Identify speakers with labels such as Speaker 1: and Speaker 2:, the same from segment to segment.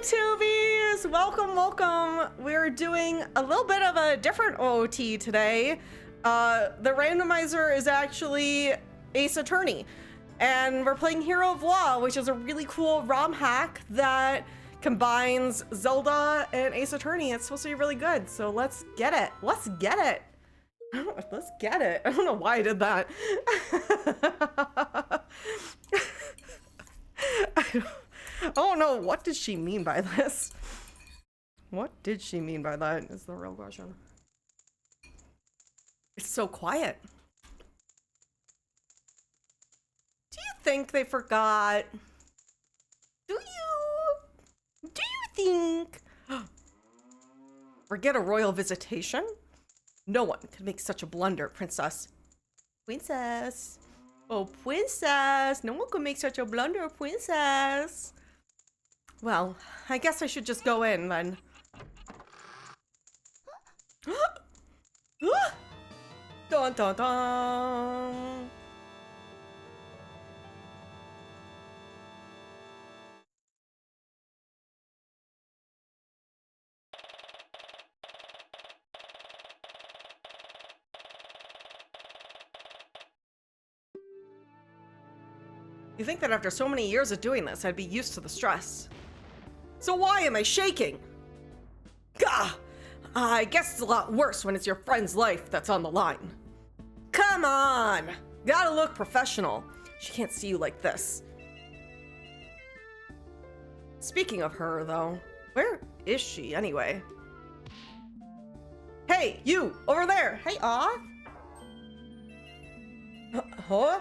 Speaker 1: YouTubies! Welcome, welcome. We're doing a little bit of a different OOT today. The randomizer is actually Ace Attorney. And we're playing Hero of Law, which is a really cool ROM hack that combines Zelda and Ace Attorney. It's supposed to be really good, so let's get it. Let's get it. Let's get it. I don't know why I did that. I don't know. What did she mean by this? What did she mean by that is the real question. It's so quiet. Do you think they forgot? Do you think? Forget a royal visitation? No one could make such a blunder, princess. Princess. Oh, princess. No one could make such a blunder, princess. Well, I guess I should just go in then. Dun dun dun. You think that after so many years of doing this, I'd be used to the stress. So why am I shaking? Gah! I guess it's a lot worse when it's your friend's life that's on the line. Come on! Gotta look professional. She can't see you like this. Speaking of her, though, where is she anyway? Hey, you! Over there! Hey, Oth! Huh?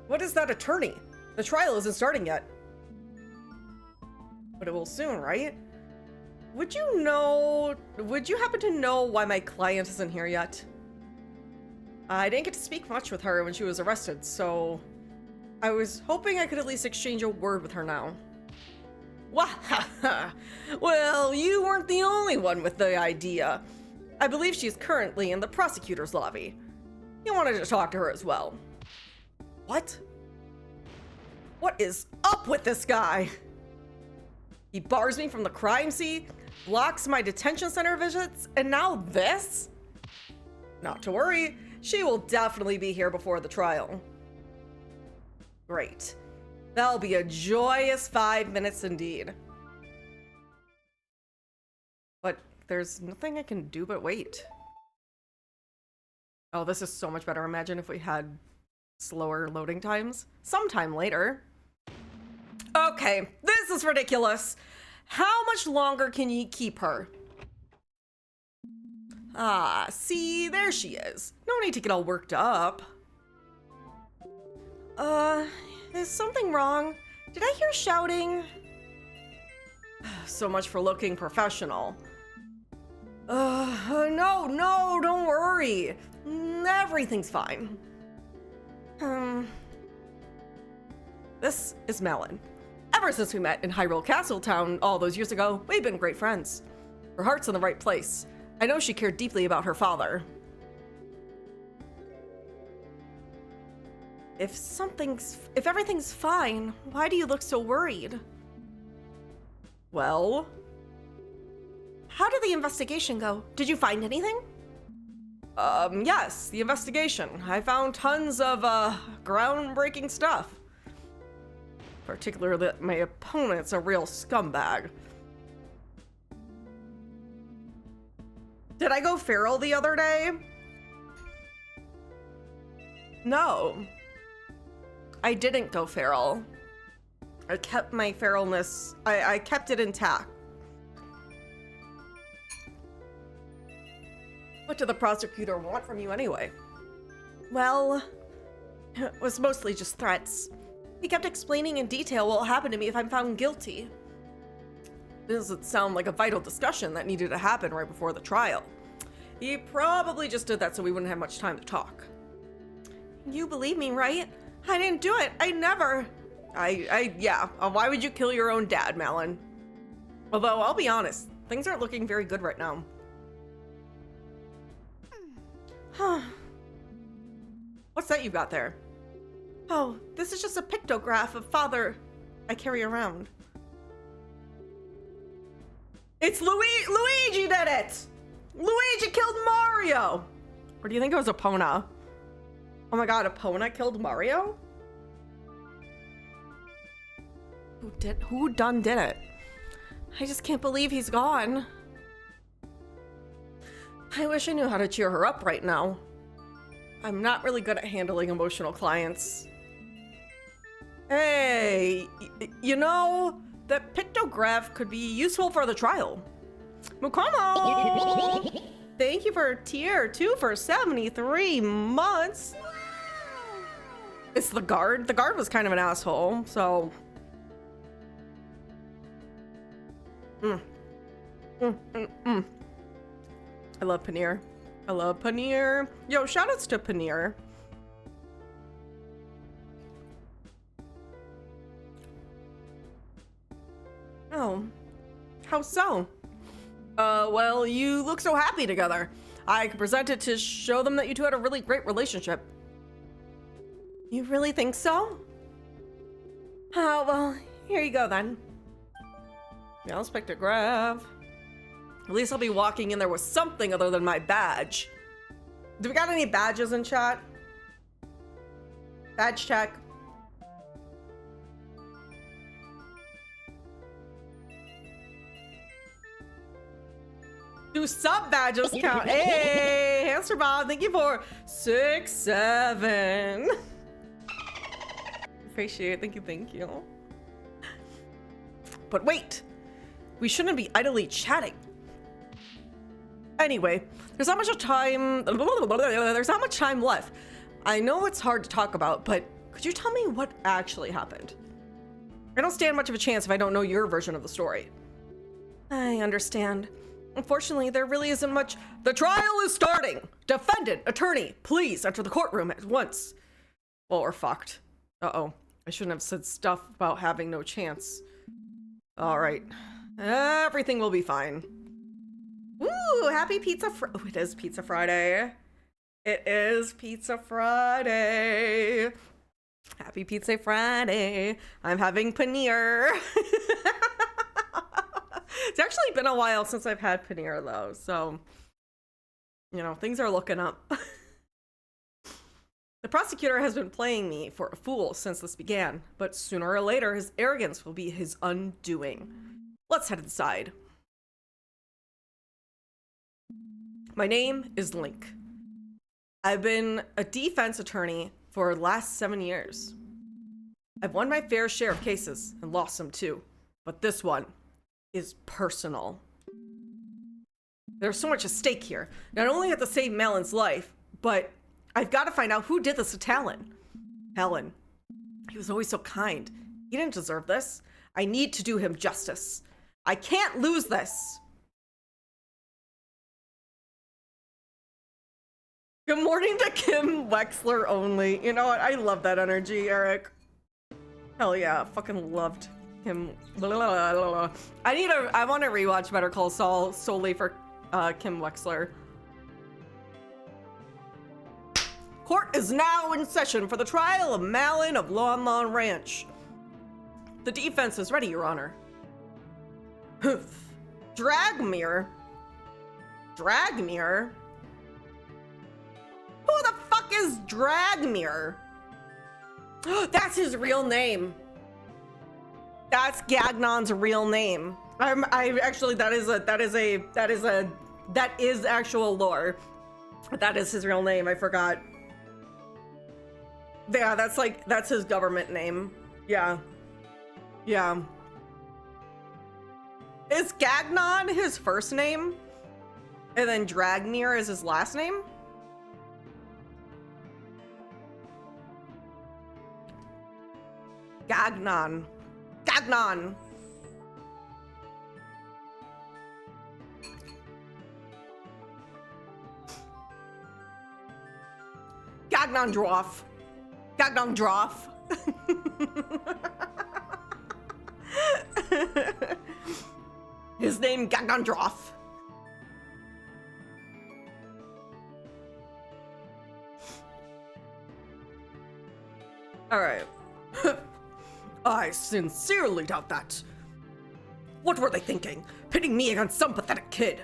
Speaker 1: What is that attorney? The trial isn't starting yet. But it will soon, right? Would you happen to know why my client isn't here yet? I didn't get to speak much with her when she was arrested, so I was hoping I could at least exchange a word with her now. Wahaha! Well, you weren't the only one with the idea. I believe she's currently in the prosecutor's lobby. You wanted to talk to her as well. What? What is up with this guy? He bars me from the crime scene, blocks my detention center visits, and now this? Not to worry, she will definitely be here before the trial. Great. That'll be a joyous 5 minutes indeed. But there's nothing I can do but wait. Oh, this is so much better. Imagine if we had slower loading times. Sometime later. Okay, this is ridiculous. How much longer can you keep her? Ah, see, there she is. No need to get all worked up. Is something wrong? Did I hear shouting? So much for looking professional. No, don't worry. Everything's fine. This is Melon. Ever since we met in Hyrule Castle Town all those years ago, we've been great friends. Her heart's in the right place. I know she cared deeply about her father. If everything's fine, why do you look so worried? Well, how did the investigation go? Did you find anything? Yes, the investigation. I found tons of, groundbreaking stuff. Particularly that my opponent's a real scumbag. Did I go feral the other day? No. I didn't go feral. I kept my feralness, I kept it intact. What did the prosecutor want from you anyway? Well, it was mostly just threats. He kept explaining in detail what will happen to me if I'm found guilty. This doesn't sound like a vital discussion that needed to happen right before the trial. He probably just did that so we wouldn't have much time to talk. You believe me, right? I didn't do it. I never. Yeah. Why would you kill your own dad, Malin? Although, I'll be honest, things aren't looking very good right now. What's that you got there? Oh, this is just a pictograph of Father I carry around. It's Luigi did it! Luigi killed Mario! Or do you think it was Epona? Oh my god, Epona killed Mario? Who done did it? I just can't believe he's gone. I wish I knew how to cheer her up right now. I'm not really good at handling emotional clients. Hey, you know, that pictograph could be useful for the trial. Mukomo! Thank you for tier 2 for 73 months. It's the guard. The guard was kind of an asshole, so... I love Paneer. I love Paneer. Yo, shoutouts to Paneer. Oh, how so? Well, you look so happy together. I could present it to show them that you two had a really great relationship. You really think so? Oh, well, here you go then. Yeah, let's pictograph. At least I'll be walking in there with something other than my badge. Do we got any badges in chat? Badge check. Do sub badges count? Hey, Hamster Bob, thank you for 6-7. Appreciate it. Thank you. But wait, we shouldn't be idly chatting. Anyway, there's not much time left. I know it's hard to talk about, but could you tell me what actually happened? I don't stand much of a chance if I don't know your version of the story. I understand. Unfortunately, there really isn't much. The trial is starting! Defendant, attorney, please enter the courtroom at once. Well, we're fucked. Uh-oh. I shouldn't have said stuff about having no chance. Alright. Everything will be fine. Ooh, happy Pizza Friday. Oh, it is Pizza Friday. It is Pizza Friday. Happy Pizza Friday. I'm having paneer. It's actually been a while since I've had paneer though, so, you know, things are looking up. The prosecutor has been playing me for a fool since this began, but sooner or later his arrogance will be his undoing. Let's head inside. My name is Link. I've been a defense attorney for the last 7 years. I've won my fair share of cases and lost some too, but this one is personal. There's so much at stake here. Not only have to save Malon's life, but I've got to find out who did this to Talon. Talon. He was always so kind. He didn't deserve this. I need to do him justice. I can't lose this. Good morning to Kim Wexler only. You know what? I love that energy, Eric. Hell yeah. Fucking loved Kim. I want to rewatch Better Call Saul solely for Kim Wexler. Court is now in session for the trial of Malon of Lon Lon Ranch. The defense is ready, Your Honor. Dragmere? Dragmere? Who the fuck is Dragmere? That's his real name. That's Gagnon's real name. I actually, that is actual lore. That is his real name. I forgot. Yeah, that's his government name. Yeah. Yeah. Is Gagnon his first name? And then Dragmere is his last name? Gagnon. Gagnon. Gagnon Droff. Gagnon Droff. His name Gagnon Droff. All right. I sincerely doubt that. What were they thinking? Pitting me against some pathetic kid.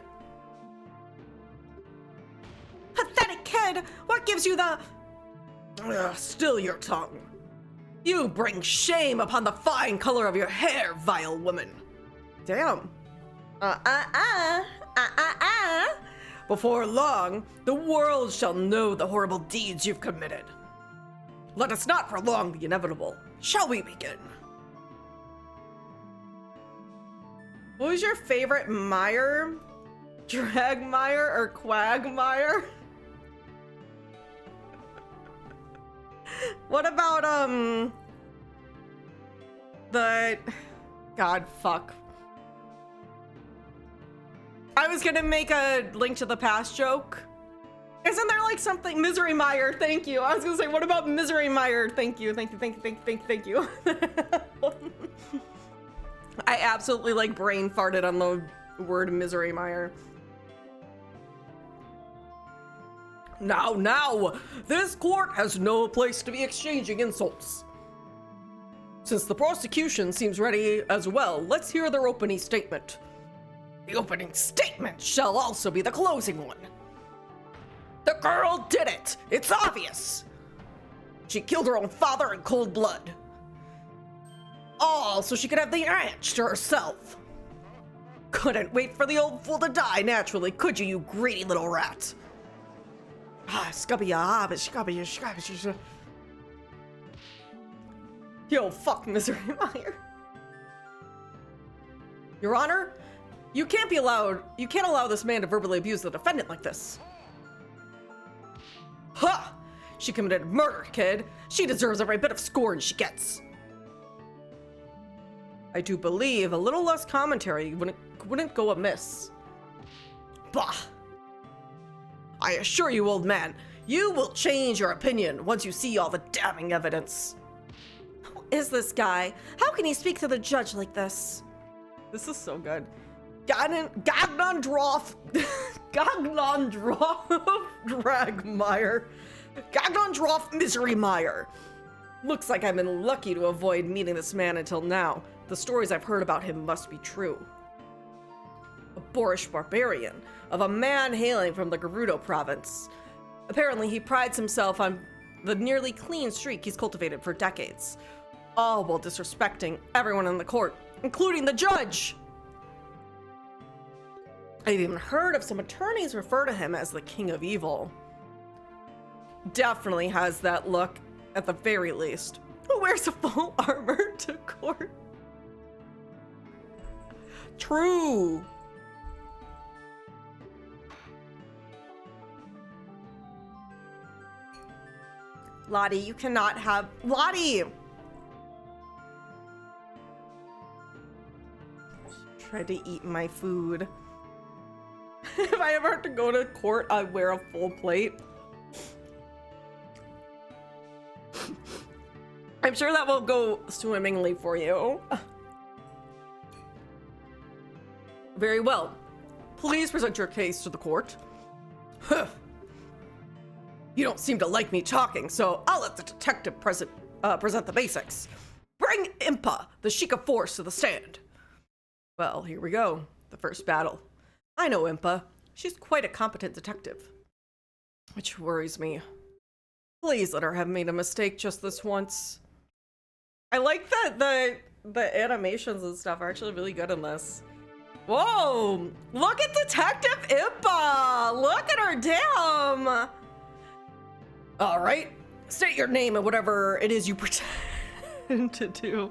Speaker 1: Pathetic kid? What gives you the... Still your tongue. You bring shame upon the fine color of your hair, vile woman. Damn. Before long, the world shall know the horrible deeds you've committed. Let us not prolong the inevitable. Shall we begin? What was your favorite mire? Dragmire or Quagmire? What about, God, fuck. I was gonna make a Link to the Past joke. Isn't there like something? Misery Mire, thank you. I was gonna say, what about Misery Mire? Thank you. Thank you. I absolutely like brain farted on the word Misery Mire. Now, this court has no place to be exchanging insults. Since the prosecution seems ready as well, let's hear their opening statement. The opening statement shall also be the closing one. The girl did it! It's obvious! She killed her own father in cold blood. All so she could have the ranch to herself. Couldn't wait for the old fool to die naturally, could you, you greedy little rat? Yo, fuck Misery Mire. Your Honor, you can't allow this man to verbally abuse the defendant like this. Ha! She committed murder, kid. She deserves every bit of scorn she gets. I do believe a little less commentary wouldn't go amiss. Bah! I assure you, old man, you will change your opinion once you see all the damning evidence. Who is this guy? How can he speak to the judge like this? This is so good. Gagnondroff Dragmire. Gagnondroff Misery Mire. Looks like I've been lucky to avoid meeting this man until now. The stories I've heard about him must be true. A boorish barbarian of a man hailing from the Gerudo province. Apparently he prides himself on the nearly clean streak he's cultivated for decades, all while disrespecting everyone in the court, including the judge. I've even heard of some attorneys refer to him as the King of Evil. Definitely has that look, at the very least. Who wears a full armor to court? True. Lottie, you cannot have... Lottie! Tried to eat my food. If I ever have to go to court, I wear a full plate. I'm sure that will go swimmingly for you. Very well. Please present your case to the court. You don't seem to like me talking, so I'll let the detective present the basics. Bring Impa, the Sheikah force, to the stand. Well, here we go. The first battle. I know Impa. She's quite a competent detective. Which worries me. Please let her have made a mistake just this once. I like that the animations and stuff are actually really good in this. Whoa! Look at Detective Impa! Look at her, damn! All right, state your name and whatever it is you pretend to do.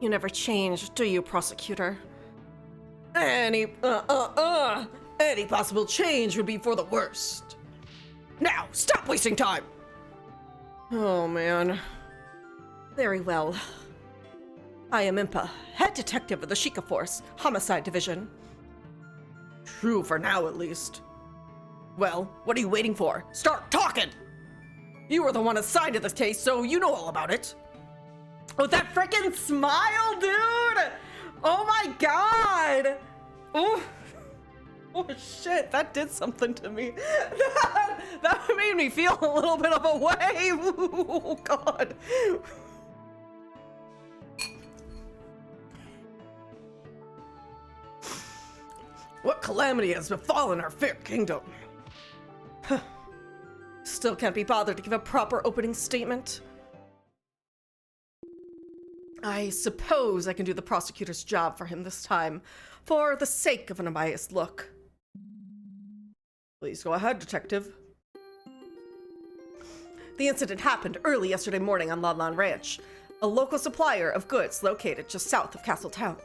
Speaker 1: You never change, do you, prosecutor? Any possible change would be for the worst. Now, stop wasting time! Oh, man. Very well. I am Impa, head detective of the Sheikah Force, Homicide Division. True for now, at least. Well, what are you waiting for? Start talking! You were the one assigned to this case, so you know all about it. Oh, that frickin' smile, dude! Oh my god! Oh, oh shit, that did something to me. That made me feel a little bit of a wave. Oh god. What calamity has befallen our fair kingdom? Still can't be bothered to give a proper opening statement. I suppose I can do the prosecutor's job for him this time, for the sake of an unbiased look. Please go ahead, detective. The incident happened early yesterday morning on Lan Ranch, a local supplier of goods located just south of Castle Town.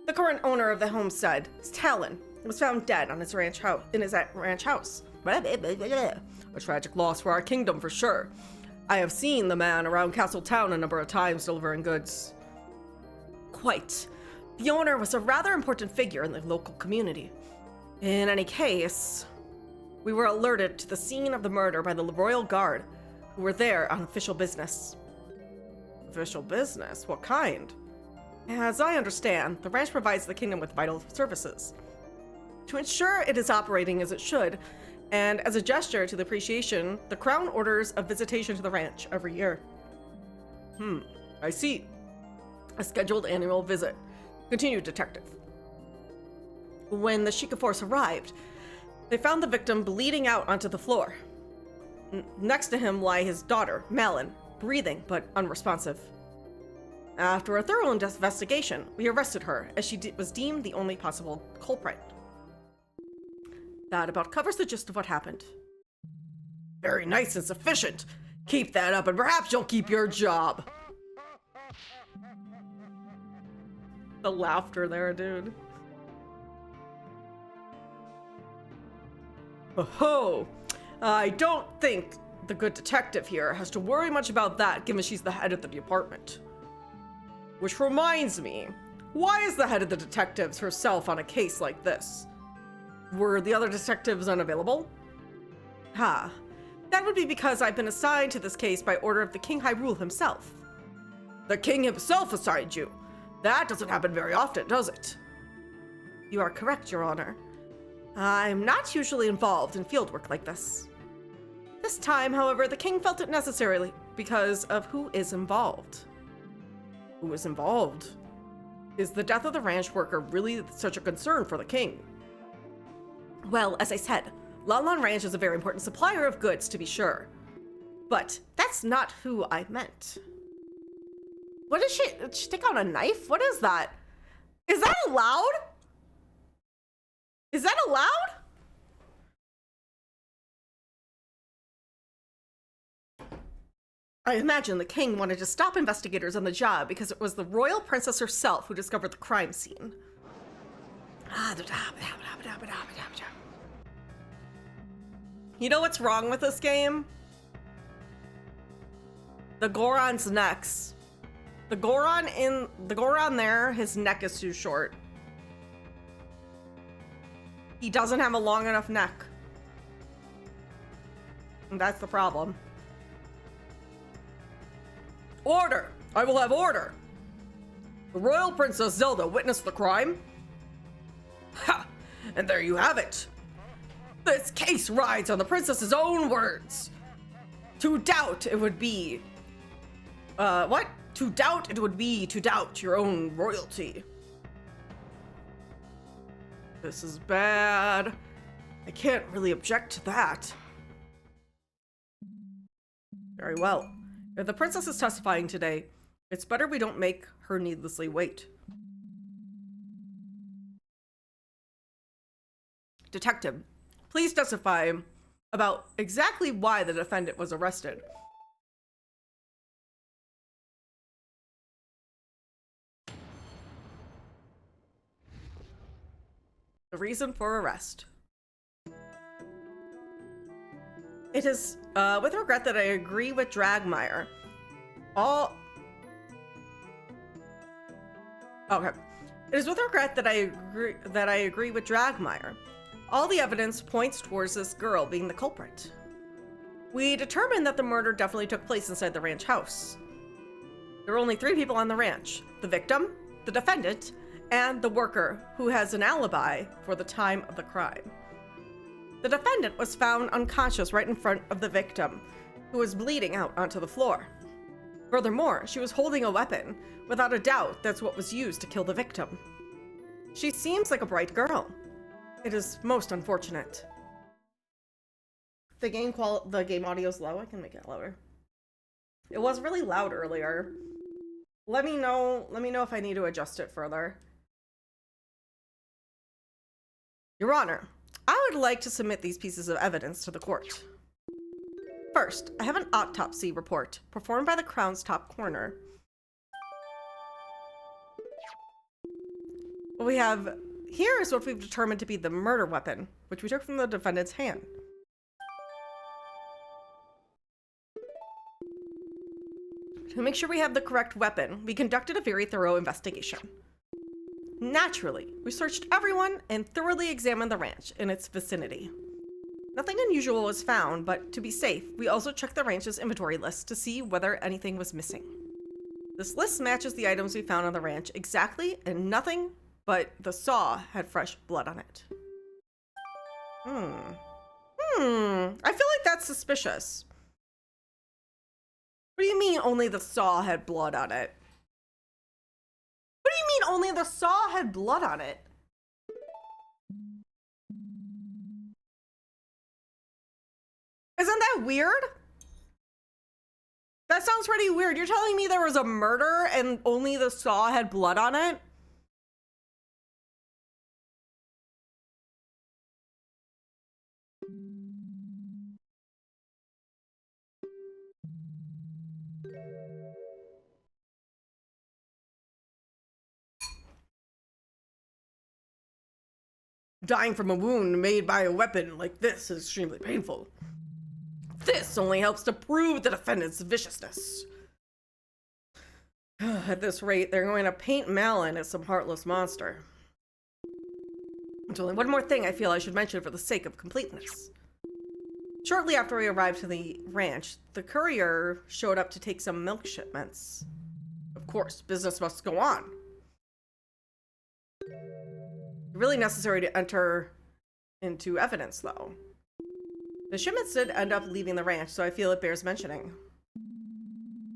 Speaker 1: The current owner of the homestead, Talon, was found dead on his ranch house. A tragic loss for our kingdom for sure. I have seen the man around Castle Town a number of times delivering goods. Quite. The owner was a rather important figure in the local community. In any case, we were alerted to the scene of the murder by the Royal Guard, who were there on official business. Official business? What kind? As I understand, the ranch provides the kingdom with vital services. To ensure it is operating as it should, and as a gesture to the appreciation, the Crown orders a visitation to the ranch every year. I see. A scheduled annual visit. Continued, detective. When the Sheikah force arrived, they found the victim bleeding out onto the floor. Next to him lie his daughter, Malin, breathing but unresponsive. After a thorough investigation, we arrested her as she was deemed the only possible culprit. That about covers the gist of what happened. Very nice and sufficient. Keep that up and perhaps you'll keep your job. The laughter there, dude. Oh, I don't think the good detective here has to worry much about that, given she's the head of the department. Which reminds me, why is the head of the detectives herself on a case like this? Were the other detectives unavailable? That would be because I've been assigned to this case by order of the King Hyrule himself. The king himself assigned you? That doesn't happen very often, does it? You are correct, Your Honor. I'm not usually involved in fieldwork like this. This time, however, the king felt it necessary because of who is involved. Who is involved? Is the death of the ranch worker really such a concern for the king? Well, as I said, Lan Ranch is a very important supplier of goods, to be sure. But that's not who I meant. What is she? Did she take out a knife? What is that? Is that allowed? Is that allowed? I imagine the king wanted to stop investigators on the job because it was the royal princess herself who discovered the crime scene. You know what's wrong with this game? The Goron's necks. The Goron there, his neck is too short. He doesn't have a long enough neck. And that's the problem. Order! I will have order! The royal princess Zelda witnessed the crime? Ha! And there you have it! This case rides on the princess's own words. To doubt it would be... what? To doubt it would be to doubt your own royalty. This is bad. I can't really object to that. Very well. If the princess is testifying today, it's better we don't make her needlessly wait. Detective, please testify about exactly why the defendant was arrested. The reason for arrest. It is with regret that I agree with Dragmire. Okay. It is with regret that I agree with Dragmire. All the evidence points towards this girl being the culprit. We determined that the murder definitely took place inside the ranch house. There were only 3 people on the ranch: the victim, the defendant, and the worker who has an alibi for the time of the crime. The defendant was found unconscious right in front of the victim, who was bleeding out onto the floor. Furthermore, she was holding a weapon. Without a doubt, that's what was used to kill the victim. She seems like a bright girl. It is most unfortunate. The game audio is low. I can make it lower. It was really loud earlier. Let me know if I need to adjust it further. Your Honor, I would like to submit these pieces of evidence to the court. First, I have an autopsy report performed by the Crown's top coroner. What we have here is what we've determined to be the murder weapon, which we took from the defendant's hand. To make sure we have the correct weapon, we conducted a very thorough investigation. Naturally, we searched everyone and thoroughly examined the ranch and its vicinity. Nothing unusual was found, but to be safe, we also checked the ranch's inventory list to see whether anything was missing. This list matches the items we found on the ranch exactly, and nothing but the saw had fresh blood on it. I feel like that's suspicious. What do you mean only the saw had blood on it? What do you mean only the saw had blood on it? Isn't that weird? That sounds pretty weird. You're telling me there was a murder and only the saw had blood on it? Dying from a wound made by a weapon like this is extremely painful. This only helps to prove the defendant's viciousness. At this rate, they're going to paint Malin as some heartless monster. There's only one more thing I feel I should mention for the sake of completeness. Shortly after we arrived to the ranch, the courier showed up to take some milk shipments. Of course, business must go on. Really necessary to enter into evidence, though. The shipments did end up leaving the ranch, so I feel it bears mentioning.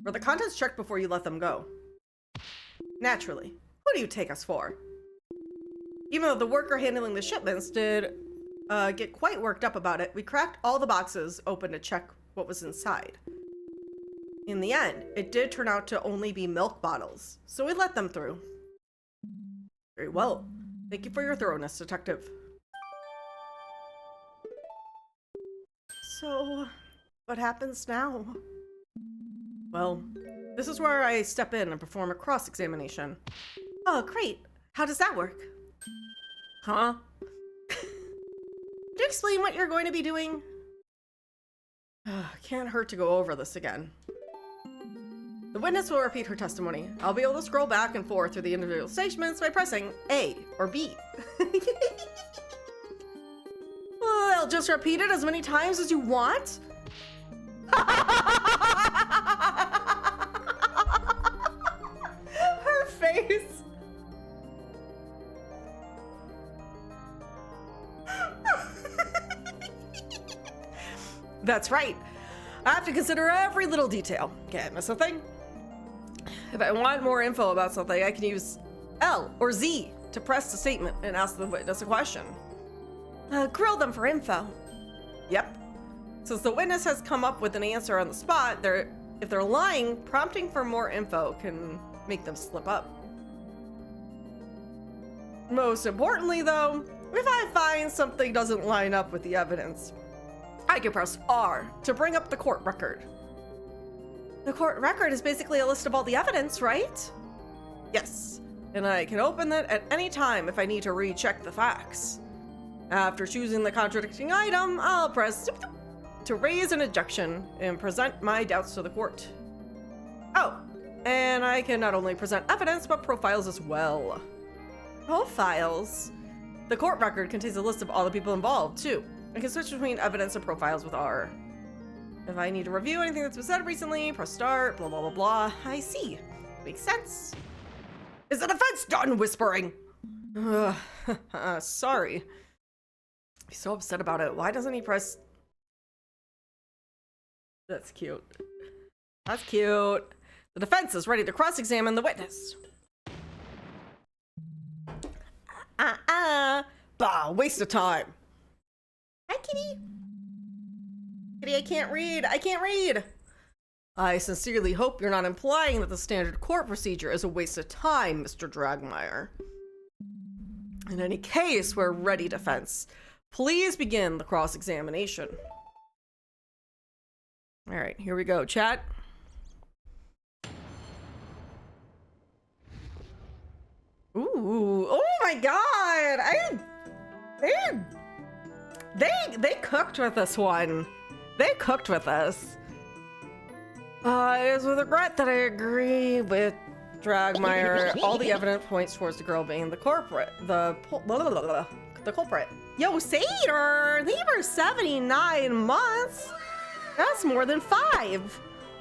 Speaker 1: Were the contents checked before you let them go? Naturally. Who do you take us for? Even though the worker handling the shipments did get quite worked up about it, we cracked all the boxes open to check what was inside. In the end, it did turn out to only be milk bottles, so we let them through. Very well. Thank you for your thoroughness, Detective. So, what happens now? Well, this is where I step in and perform a cross-examination. Oh, great. How does that work? Huh? Could you explain what you're going to be doing? Can't hurt to go over this again. The witness will repeat her testimony. I'll be able to scroll back and forth through the individual statements by pressing A or B. Well, I'll just repeat it as many times as you want. Her face. That's right. I have to consider every little detail. Can't miss a thing. If I want more info about something, I can use L or Z to press the statement and ask the witness a question. Grill them for info. Yep. Since the witness has come up with an answer on the spot, if they're lying, prompting for more info can make them slip up. Most importantly, though, if I find something doesn't line up with the evidence, I can press R to bring up the court record. The court record is basically a list of all the evidence, right? Yes, and I can open it at any time if I need to recheck the facts. After choosing the contradicting item, I'll press to raise an objection and present my doubts to the court. Oh, and I can not only present evidence, but profiles as well. Profiles? The court record contains a list of all the people involved, too. I can switch between evidence and profiles with R. If I need to review anything that's been said recently, press start, blah, blah, blah, blah. I see. Makes sense. Is the defense done whispering? Sorry. He's so upset about it. Why doesn't he press... That's cute. That's cute. The defense is ready to cross-examine the witness. Bah, waste of time. Hi, kitty. Kitty, I can't read. I can't read. I sincerely hope you're not implying that the standard court procedure is a waste of time, Mr. Dragmire. In any case, we're ready, defense. Please begin the cross-examination. All right, here we go, chat. Ooh, oh my god! They cooked with this one. They cooked with us. It is with regret that I agree with Dragmire. All the evidence points towards the girl being the culprit. The culprit. Yo, Satyr! They were 79 months! That's more than 5.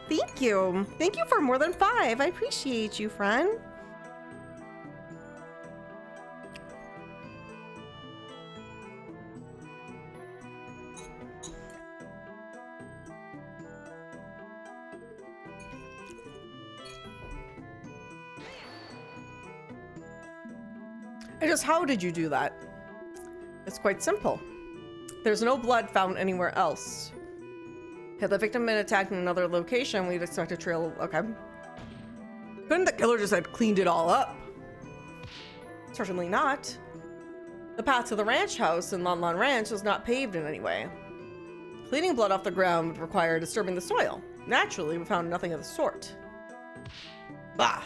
Speaker 1: Thank you. Thank you for more than 5. I appreciate you, friend. Just how did you do that? It's quite simple. There's no blood found anywhere else. Had the victim been attacked in another location, we'd expect a trail. Okay. Couldn't the killer just have cleaned it all up? Certainly not. The path to the ranch house in Lon Lon Ranch was not paved in any way. Cleaning blood off the ground would require disturbing the soil. Naturally, we found nothing of the sort. Bah!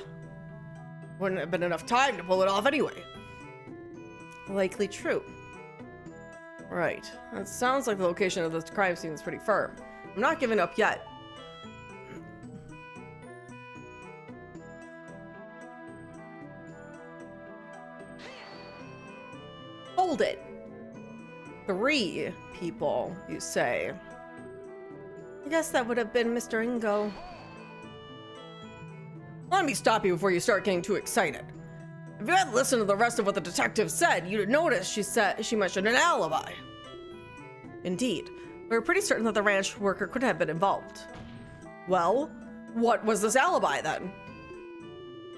Speaker 1: Wouldn't have been enough time to pull it off anyway. Likely true. Right. That sounds like the location of the crime scene is pretty firm. I'm not giving up yet. Hold it. 3 people, you say? I guess that would have been Mr. Ingo. Let me stop you before you start getting too excited. If you had listened to the rest of what the detective said, you'd have noticed she mentioned an alibi. Indeed. We were pretty certain that the ranch worker could have been involved. Well, what was this alibi then?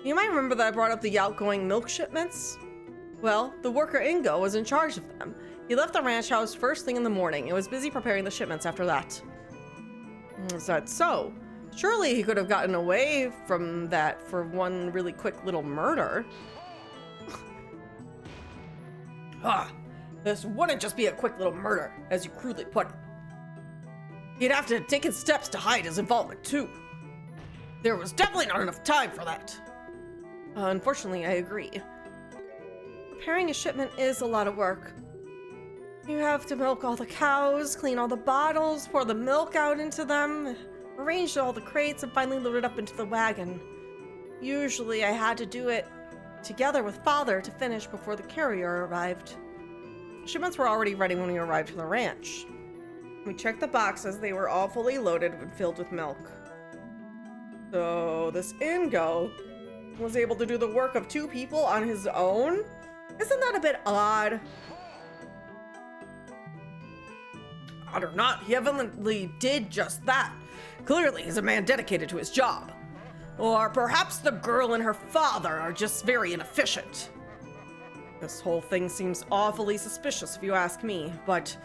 Speaker 1: You might remember that I brought up the outgoing milk shipments? Well, the worker Ingo was in charge of them. He left the ranch house first thing in the morning and was busy preparing the shipments after that. Is that so? Surely he could have gotten away from that for one really quick little murder. This wouldn't just be a quick little murder, as you crudely put it. He'd have to have taken steps to hide his involvement, too. There was definitely not enough time for that. Unfortunately, I agree. Preparing a shipment is a lot of work. You have to milk all the cows, clean all the bottles, pour the milk out into them, arrange all the crates, and finally load it up into the wagon. Usually, I had to do it together with Father to finish before the carrier arrived. Shipments were already ready when we arrived to the ranch. We checked the boxes. They were all fully loaded and filled with milk. So this Ingo was able to do the work of 2 people on his own? Isn't that a bit odd? Odd or not, he evidently did just that. Clearly, he's a man dedicated to his job. Or perhaps the girl and her father are just very inefficient. This whole thing seems awfully suspicious if you ask me, but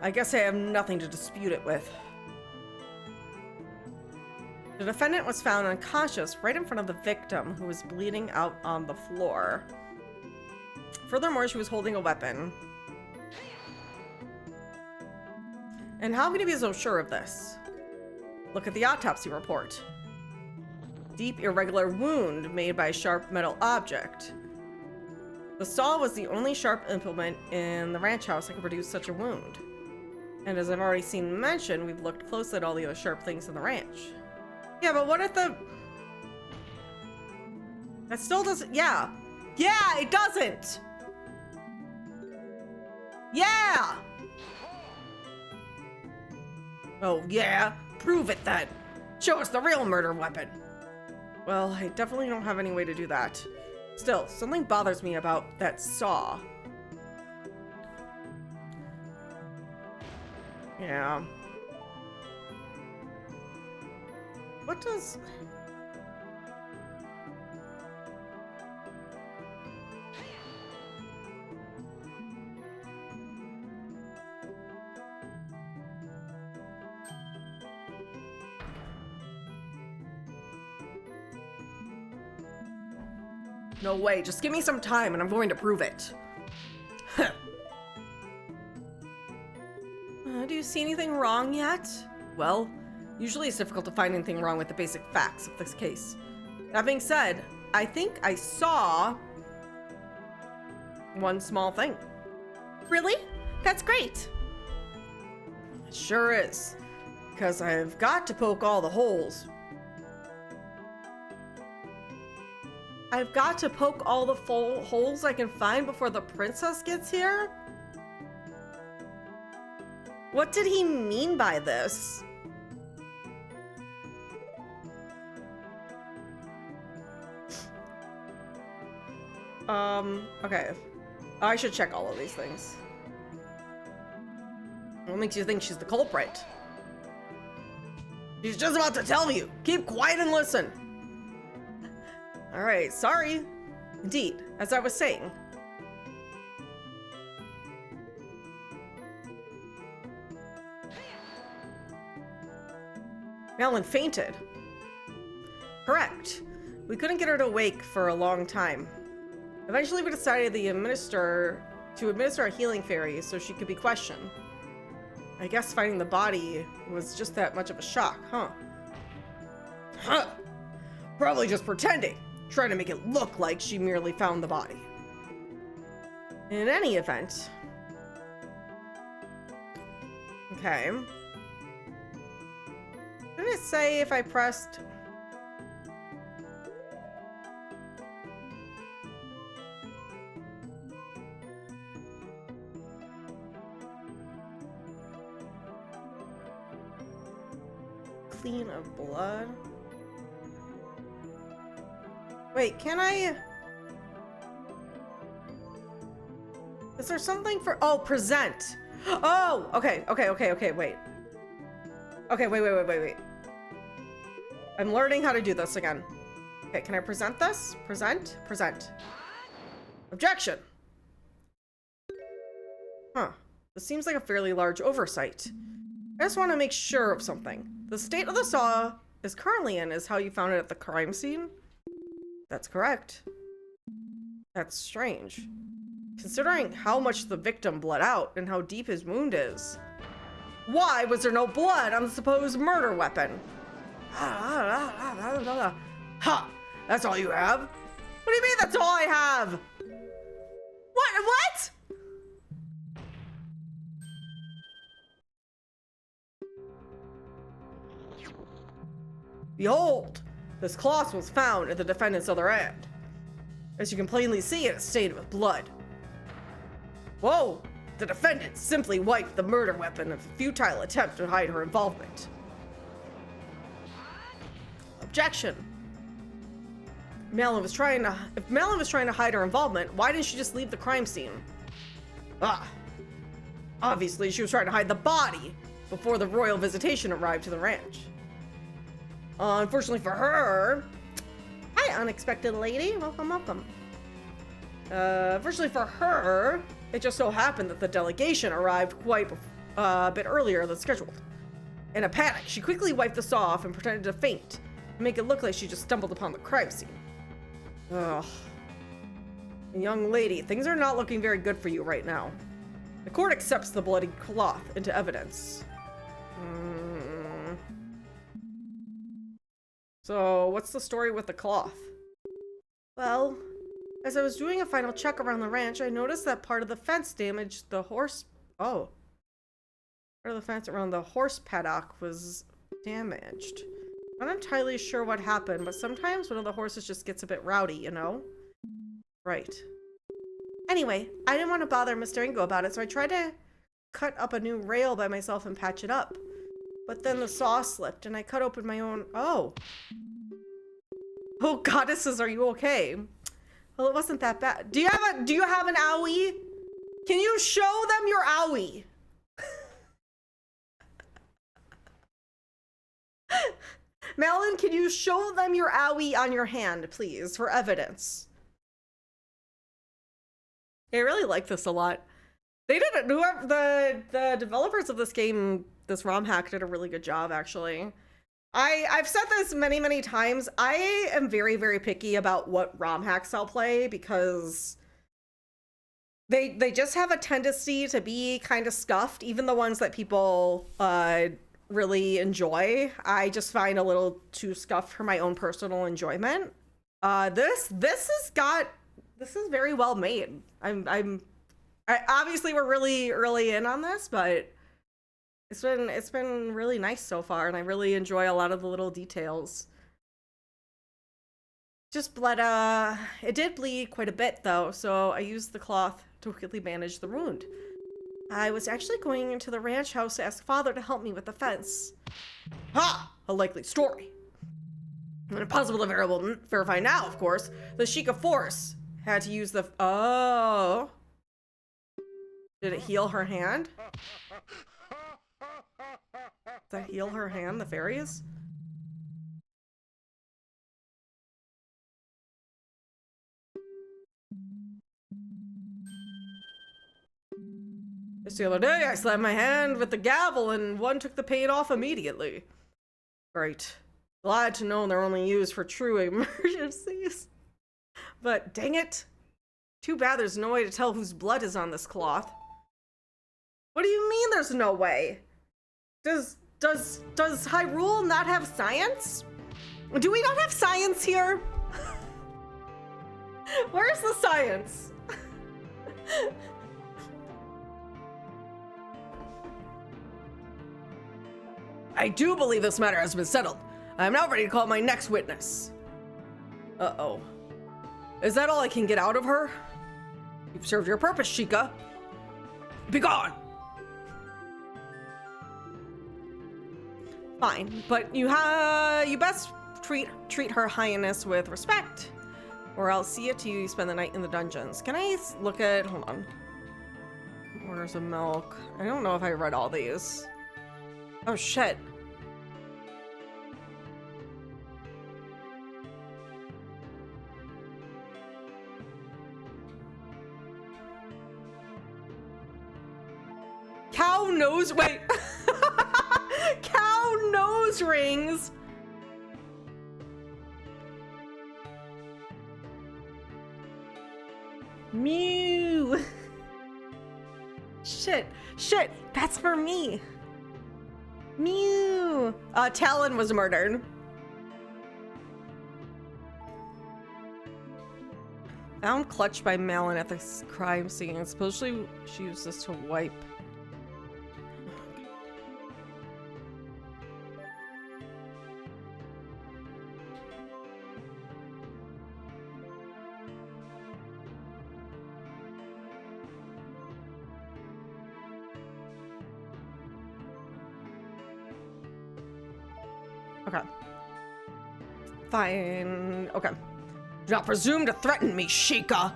Speaker 1: I guess I have nothing to dispute it with. The defendant was found unconscious right in front of the victim, who was bleeding out on the floor. Furthermore, she was holding a weapon. And how can you be so sure of this? Look at the autopsy report. Deep, irregular wound made by a sharp metal object. The saw was the only sharp implement in the ranch house that could produce such a wound. And as I've already seen mentioned, we've looked closely at all the other sharp things in the ranch. Yeah, but what if the... That still doesn't... Yeah, it doesn't! Yeah! Oh, yeah? Prove it then. Show us the real murder weapon. Well, I definitely don't have any way to do that. Still, something bothers me about that saw. Yeah. What does... No way, just give me some time and I'm going to prove it. Do you see anything wrong yet? Well, usually it's difficult to find anything wrong with the basic facts of this case. That being said, I think I saw one small thing. Really? That's great. It sure is. Because I've got to poke all the holes. I've got to poke all the holes I can find before the princess gets here? What did he mean by this? Okay. I should check all of these things. What makes you think she's the culprit? She's just about to tell you. Keep quiet and listen. All right, sorry. Indeed, as I was saying. Malin fainted. Correct. We couldn't get her to wake for a long time. Eventually we decided to administer a healing fairy so she could be questioned. I guess finding the body was just that much of a shock, huh? Huh. Probably just pretending, trying to make it look like she merely found the body. In any event. Okay. Didn't it say if I pressed... clean of blood? Wait, can I... Is there something for... Oh, present. Oh, okay, wait. Okay, wait. I'm learning how to do this again. Okay, can I present this? Present. Objection. Huh. This seems like a fairly large oversight. I just want to make sure of something. The state of the saw is currently in is how you found it at the crime scene? That's correct. That's strange. Considering how much the victim bled out and how deep his wound is. Why was there no blood on the supposed murder weapon? Ha! That's all you have? What do you mean that's all I have? What? Behold, this cloth was found at the defendant's other hand. As you can plainly see, it is stained with blood. Whoa! The defendant simply wiped the murder weapon in a futile attempt to hide her involvement. Objection. If Malin was trying to hide her involvement, why didn't she just leave the crime scene? Obviously she was trying to hide the body before the royal visitation arrived to the ranch. Unfortunately for her... Hi, unexpected lady. Welcome. Unfortunately for her, it just so happened that the delegation arrived quite a bit earlier than scheduled. In a panic, she quickly wiped the saw off and pretended to faint, to make it look like she just stumbled upon the crime scene. Ugh. Young lady, things are not looking very good for you right now. The court accepts the bloody cloth into evidence. So, what's the story with the cloth? Well, as I was doing a final check around the ranch, I noticed that part of the fence damaged the horse... Oh. Part of the fence around the horse paddock was damaged. I'm not entirely sure what happened, but sometimes one of the horses just gets a bit rowdy, you know? Right. Anyway, I didn't want to bother Mr. Ingo about it, so I tried to cut up a new rail by myself and patch it up. But then the saw slipped, and I cut open my own... Oh. Oh, goddesses, are you okay? Well, it wasn't that bad. Do you have an owie? Can you show them your owie? Malin, can you show them your owie on your hand, please, for evidence? I really like this a lot. They did it. Whoever the developers of this game, this ROM hack, did a really good job, actually. I've said this many times. I am very picky about what ROM hacks I'll play because they just have a tendency to be kind of scuffed. Even the ones that people really enjoy, I just find a little too scuffed for my own personal enjoyment. This is very well made. Obviously we're really early in on this, but it's been really nice so far, and I really enjoy a lot of the little details. Just bled, it did bleed quite a bit though, so I used the cloth to quickly bandage the wound. I was actually going into the ranch house to ask Father to help me with the fence. Ha! A likely story. Impossible to verify now, of course. The Sheikah Force had to use the... Oh. Did it heal her hand? Did that heal her hand, the fairies? Just the other day, I slammed my hand with the gavel and one took the pain off immediately. Great. Glad to know they're only used for true emergencies. But dang it. Too bad there's no way to tell whose blood is on this cloth. What do you mean there's no way? Does Hyrule not have science? Do we not have science here? Where's the science? I do believe this matter has been settled. I am now ready to call my next witness. Uh-oh. Is that all I can get out of her? You've served your purpose, Sheikah. Begone! Fine, but you best treat her highness with respect, or I'll see it to you spend the night in the dungeons. Can I look at, hold on. Orders of milk. I don't know if I read all these. Oh shit. Cow nose, wait. Cow nose rings. Mew. Shit, that's for me. Mew. Talon was murdered. Found clutched by Malin at the crime scene. Supposedly she used this to wipe. Okay. Fine. Okay. Do not presume to threaten me, Sheikah.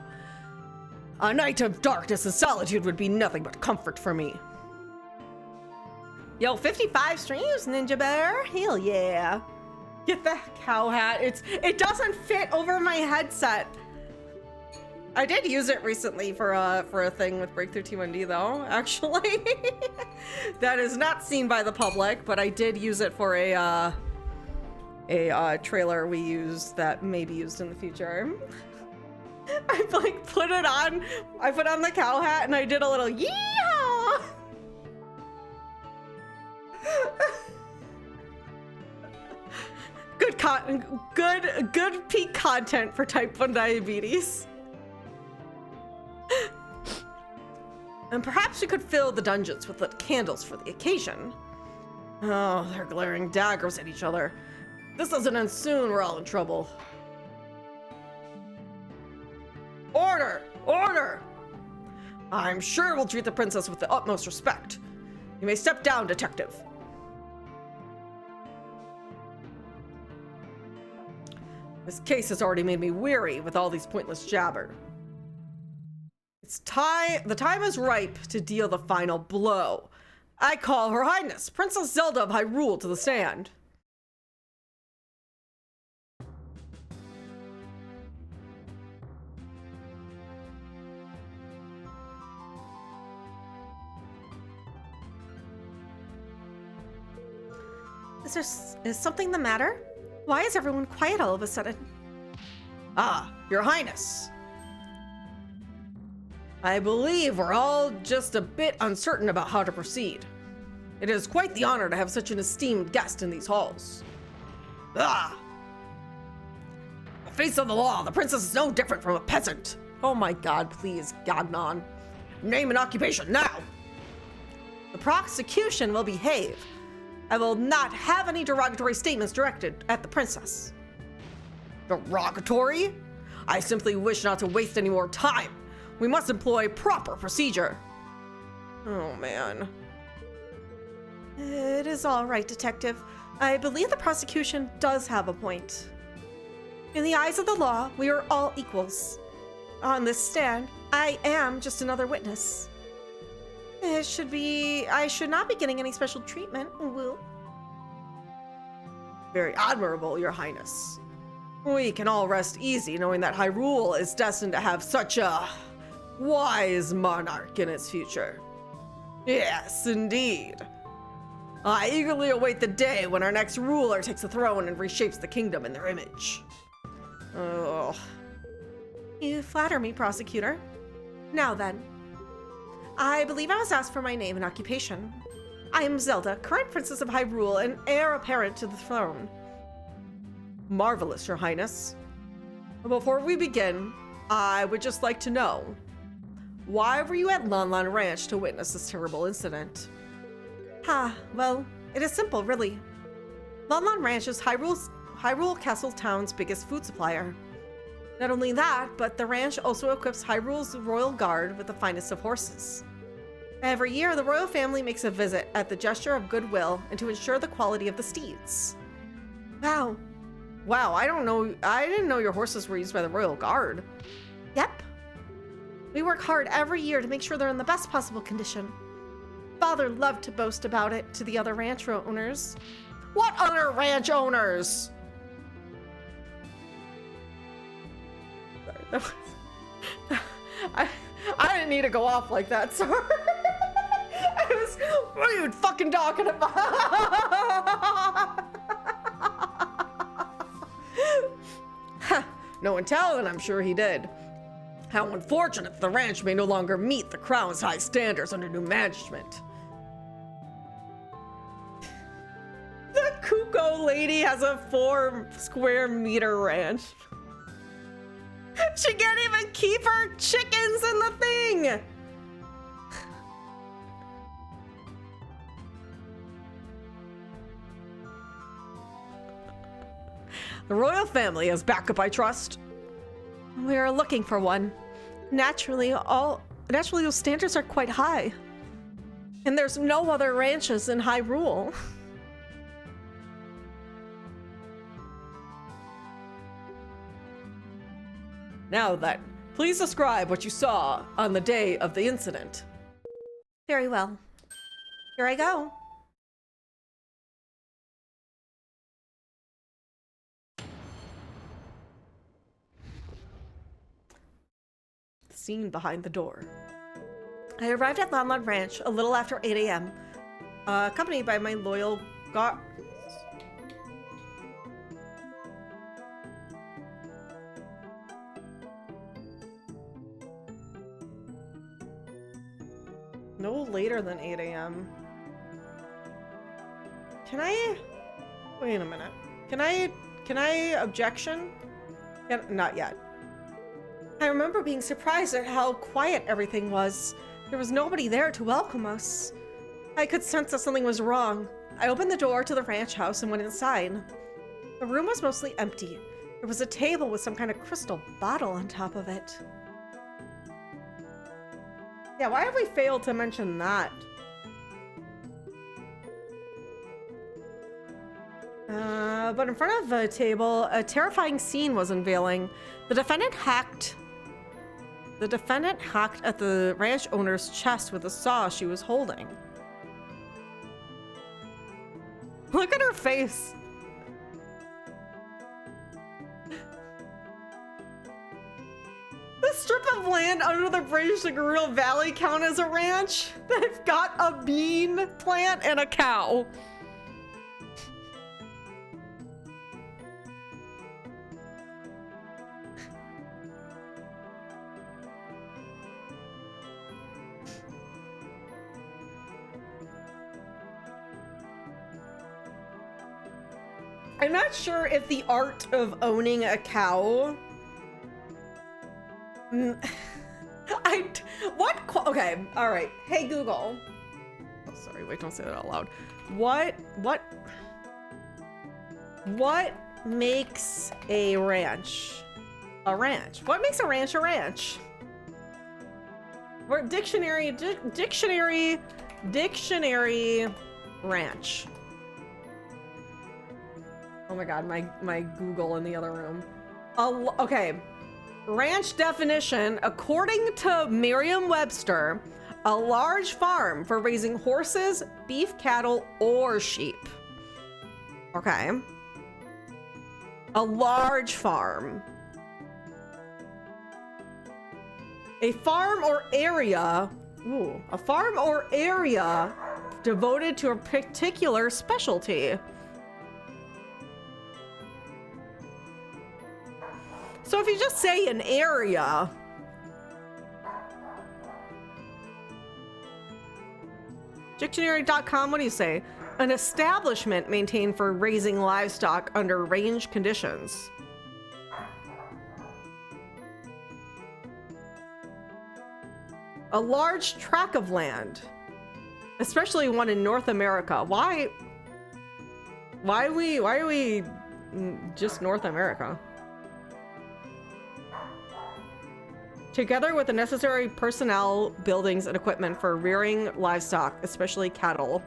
Speaker 1: A night of darkness and solitude would be nothing but comfort for me. Yo, 55 streams, Ninja Bear. Hell yeah. Get the cow hat. It doesn't fit over my headset. I did use it recently for a thing with Breakthrough T1D though, actually. That is not seen by the public, but I did use it for a trailer we used that may be used in the future. I like put it on, I put on the cow hat and I did a little yeehaw. Good peak content for type 1 diabetes. And perhaps we could fill the dungeons with lit candles for the occasion. Oh, they're glaring daggers at each other. This doesn't end soon, we're all in trouble. Order! Order! I'm sure we'll treat the princess with the utmost respect. You may step down, detective. This case has already made me weary with all these pointless jabber. The time is ripe to deal the final blow. I call Her Highness, Princess Zelda of Hyrule, to the stand. This is something the matter? Why is everyone quiet all of a sudden?
Speaker 2: Ah, Your Highness. I believe we're all just a bit uncertain about how to proceed. It is quite the honor to have such an esteemed guest in these halls. Ah! The face of the law, the princess is no different from a peasant.
Speaker 1: Oh my god, please, Gagnon.
Speaker 2: Name and occupation, now!
Speaker 1: The prosecution will behave. I will not have any derogatory statements directed at the princess.
Speaker 2: Derogatory? I simply wish not to waste any more time. We must employ proper procedure.
Speaker 1: Oh man. It is all right, Detective. I believe the prosecution does have a point. In the eyes of the law, we are all equals. On this stand, I am just another witness. I should not be getting any special treatment, Will.
Speaker 2: Very admirable, Your Highness. We can all rest easy knowing that Hyrule is destined to have such a wise monarch in its future. Yes, indeed. I eagerly await the day when our next ruler takes the throne and reshapes the kingdom in their image.
Speaker 1: Oh. You flatter me, Prosecutor. Now then. I believe I was asked for my name and occupation. I am Zelda, current Princess of Hyrule and heir apparent to the throne.
Speaker 2: Marvelous, Your Highness. Before we begin, I would just like to know, why were you at Lon Lon Ranch to witness this terrible incident?
Speaker 1: Well, it is simple, really. Lon Lon Ranch is Hyrule Castle Town's biggest food supplier. Not only that, but the ranch also equips Hyrule's royal guard with the finest of horses. Every year, the royal family makes a visit at the gesture of goodwill and to ensure the quality of the steeds.
Speaker 2: Wow, I didn't know your horses were used by the royal guard.
Speaker 1: Yep. We work hard every year to make sure they're in the best possible condition. Father loved to boast about it to the other ranch owners.
Speaker 2: What other ranch owners? I didn't need to go off like that, sorry. What are you fucking talking about? No one telling, I'm sure he did. How unfortunate the ranch may no longer meet the crown's high standards under new management.
Speaker 1: The Kuko lady has a 4 square meter ranch. She can't even keep her chickens in the thing!
Speaker 2: The royal family has backup, I trust.
Speaker 1: We are looking for one. Naturally, those standards are quite high. And there's no other ranches in Hyrule.
Speaker 2: Now then, please describe what you saw on the day of the incident.
Speaker 1: Very well. Here I go.
Speaker 2: The scene behind the door.
Speaker 1: I arrived at Lon Lon Ranch a little after 8 a.m., accompanied by my loyal guard. No later than 8 a.m. Can I... Wait a minute. Can I objection? Not yet. I remember being surprised at how quiet everything was. There was nobody there to welcome us. I could sense that something was wrong. I opened the door to the ranch house and went inside. The room was mostly empty. There was a table with some kind of crystal bottle on top of it. Yeah, why have we failed to mention that? But in front of the table, a terrifying scene was unveiling. The defendant hacked at the ranch owner's chest with a saw she was holding. Look at her face. The strip of land under the bridge to Gerudo Valley count as a ranch? They've got a bean plant and a cow.
Speaker 2: I'm not sure if the art of owning a cow. Okay, all right. Hey Google. Oh, sorry. Wait, don't say that out loud. What makes a ranch a ranch? What makes a ranch a ranch? Or dictionary ranch. Oh my god, my Google in the other room. Okay. Ranch definition, according to Merriam-Webster, a large farm for raising horses, beef cattle, or sheep. Okay. A large farm. A farm or area, a farm or area devoted to a particular specialty. So if you just say an area, dictionary.com, what do you say? An establishment maintained for raising livestock under range conditions. A large tract of land, especially one in North America. Why are we just North America? Together with the necessary personnel, buildings, and equipment for rearing livestock, especially cattle.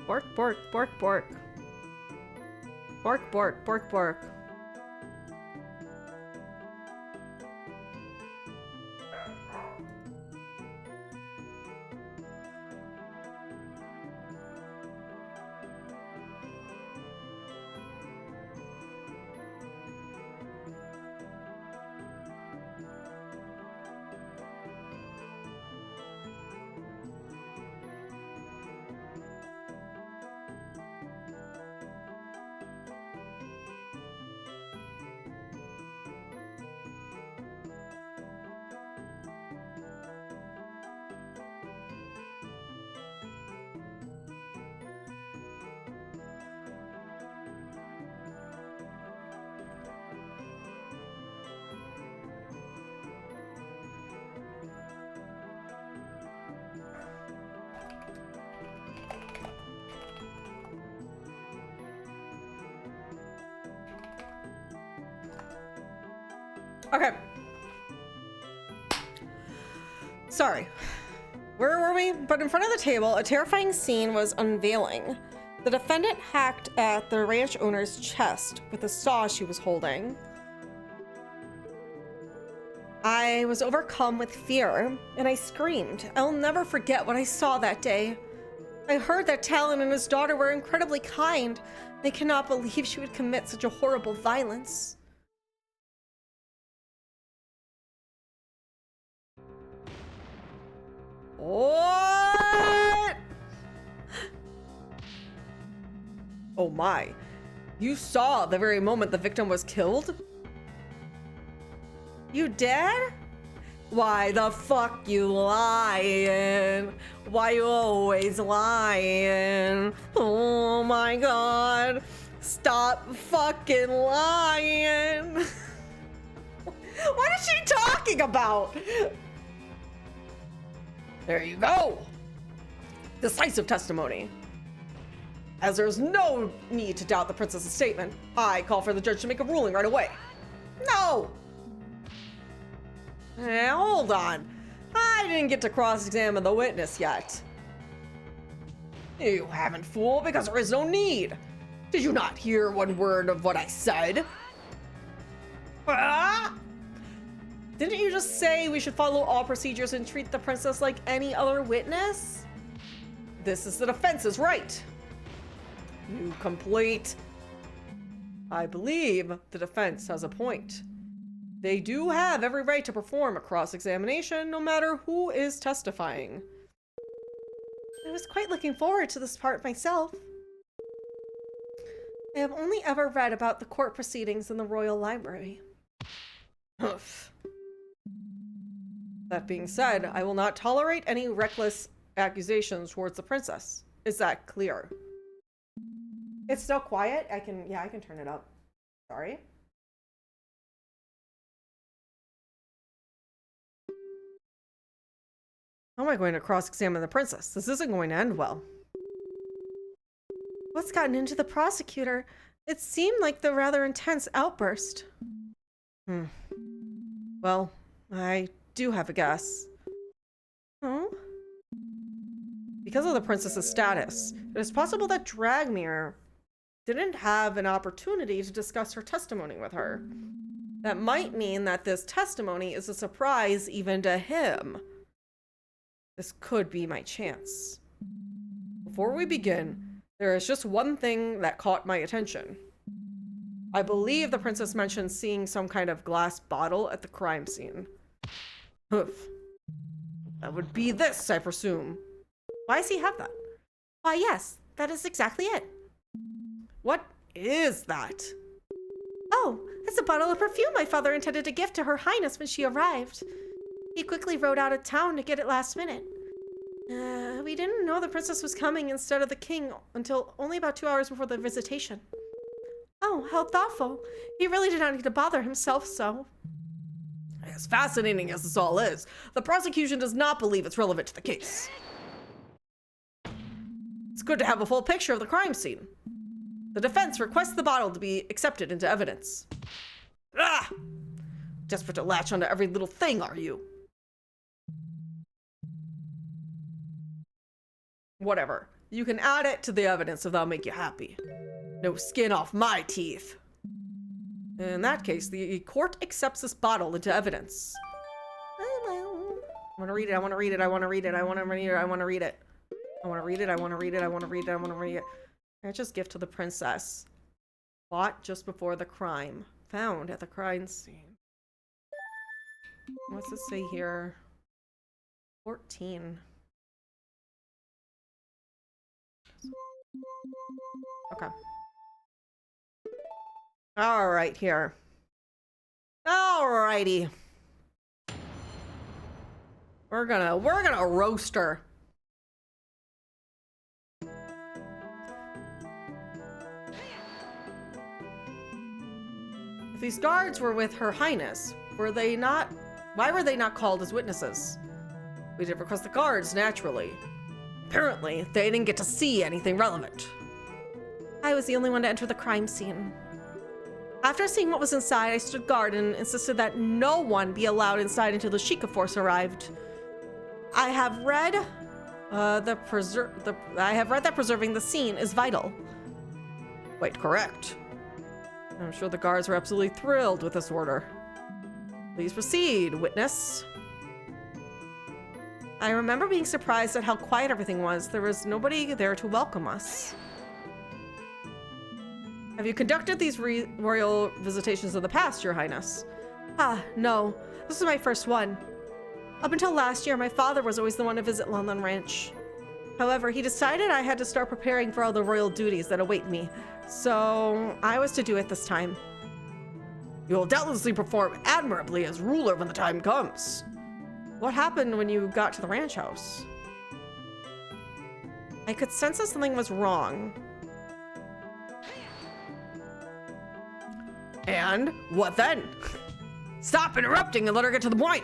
Speaker 2: Bork, bork, bork, bork. Bork, bork, bork, bork. Okay. Sorry. Where were we? But in front of the table, a terrifying scene was unveiling. The defendant hacked at the ranch owner's chest with a saw she was holding. I was overcome with fear, and I screamed. I'll never forget what I saw that day. I heard that Talon and his daughter were incredibly kind. I cannot believe she would commit such a horrible violence. What? Oh my. You saw the very moment the victim was killed? You did? Why the fuck you lying? Why you always lying? Oh my god. Stop fucking lying. What is she talking about? There you go. Decisive testimony. As there's no need to doubt the princess's statement, I call for the judge to make a ruling right away. No! Hold on. I didn't get to cross-examine the witness yet. You haven't, fool, because there is no need. Did you not hear one word of what I said? Ah! Didn't you just say we should follow all procedures and treat the princess like any other witness? This is the defense's right. You complete. I believe the defense has a point. They do have every right to perform a cross-examination, no matter who is testifying. I was quite looking forward to this part myself. I have only ever read about the court proceedings in the Royal Library. Oof. That being said, I will not tolerate any reckless accusations towards the princess. Is that clear? It's still quiet. I can turn it up. Sorry. How am I going to cross-examine the princess? This isn't going to end well.
Speaker 1: What's gotten into the prosecutor? It seemed like the rather intense outburst.
Speaker 2: Well, I do have a guess.
Speaker 1: Oh?
Speaker 2: Because of the princess's status, it is possible that Dragmir didn't have an opportunity to discuss her testimony with her. That might mean that this testimony is a surprise even to him. This could be my chance. Before we begin, there is just one thing that caught my attention. I believe the princess mentioned seeing some kind of glass bottle at the crime scene. Oof. That would be this, I presume.
Speaker 1: Why does he have that? Why, yes, that is exactly it.
Speaker 2: What is that?
Speaker 1: Oh, it's a bottle of perfume my father intended to gift to Her Highness when she arrived. He quickly rode out of town to get it last minute. We didn't know the princess was coming instead of the king until only about 2 hours before the visitation. Oh, how thoughtful. He really did not need to bother himself so.
Speaker 2: As fascinating as this all is, the prosecution does not believe it's relevant to the case. It's good to have a full picture of the crime scene. The defense requests the bottle to be accepted into evidence. Ah! Desperate to latch onto every little thing, are you? Whatever. You can add it to the evidence if that'll make you happy. No skin off my teeth. In that case, the court accepts this bottle into evidence. I want to read it, I want to read it, I want to read it, I want to read it, I want to read it. I want to read it, I want to read it, I want to read it, I want to read it. Purchase gift to the princess. Bought just before the crime. Found at the crime scene. What's it say here? 14. Okay. All right, here. Alrighty. We're gonna roast her. If these guards were with Her Highness, why were they not called as witnesses? We did request the guards, naturally. Apparently, they didn't get to see anything relevant.
Speaker 1: I was the only one to enter the crime scene. After seeing what was inside, I stood guard and insisted that no one be allowed inside until the Sheikah force arrived. I have read that preserving the scene is vital.
Speaker 2: Quite correct. I'm sure the guards were absolutely thrilled with this order. Please proceed, witness.
Speaker 1: I remember being surprised at how quiet everything was. There was nobody there to welcome us.
Speaker 2: Have you conducted these royal visitations in the past, Your Highness?
Speaker 1: No. This is my first one. Up until last year, my father was always the one to visit London Ranch. However, he decided I had to start preparing for all the royal duties that await me, so I was to do it this time.
Speaker 2: You will doubtlessly perform admirably as ruler when the time comes.
Speaker 1: What happened when you got to the ranch house? I could sense that something was wrong.
Speaker 2: And what then? Stop interrupting and let her get to the point.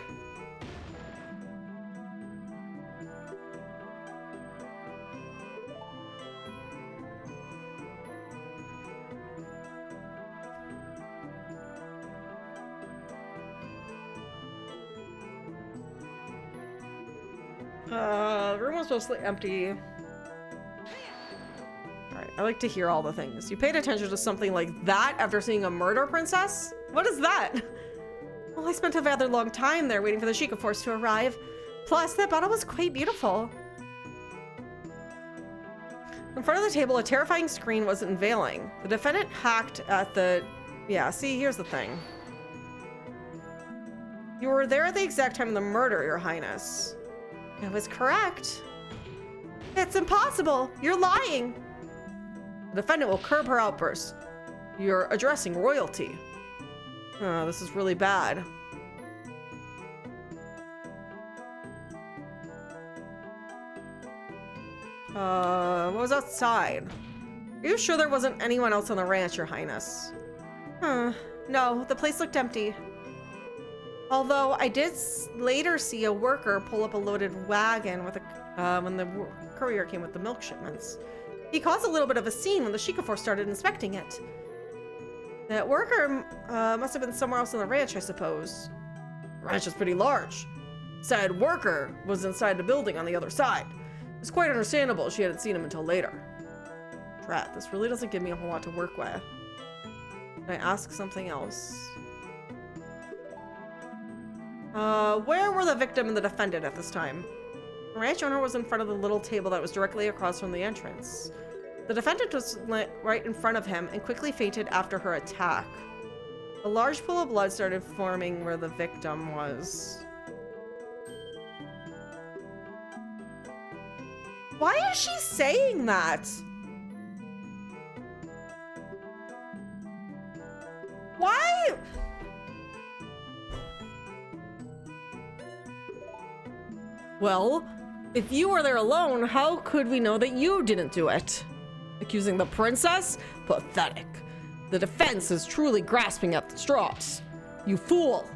Speaker 2: The room was mostly empty. Alright, I like to hear all the things. You paid attention to something like that after seeing a murder princess? What is that?
Speaker 1: Well, I spent a rather long time there waiting for the Sheikah force to arrive. Plus, that bottle was quite beautiful.
Speaker 2: In front of the table, a terrifying screen was unveiling. The defendant hacked at the... Yeah, see, here's the thing. You were there at the exact time of the murder, Your Highness.
Speaker 1: It was correct. It's impossible. You're lying.
Speaker 2: The defendant will curb her outburst. You're addressing royalty. Oh, this is really bad. What was outside? Are you sure there wasn't anyone else on the ranch, Your Highness?
Speaker 1: No, the place looked empty. Although I did later see a worker pull up a loaded wagon with when the courier came with the milk shipments. He caused a little bit of a scene when the Shikafor started inspecting it. That worker must have been somewhere else on the ranch, I suppose.
Speaker 2: The ranch is pretty large. Said worker was inside the building on the other side. It's quite understandable she hadn't seen him until later.
Speaker 1: Drat, this really doesn't give me a whole lot to work with. Can I ask something else? Where were the victim and the defendant at this time? The ranch owner was in front of the little table that was directly across from the entrance. The defendant was right in front of him and quickly fainted after her attack. A large pool of blood started forming where the victim was. Why is she saying that? Why? Well, if you were there alone, how could we know that you didn't do it? Accusing the princess? Pathetic. The defense is truly grasping at the straws. You fool!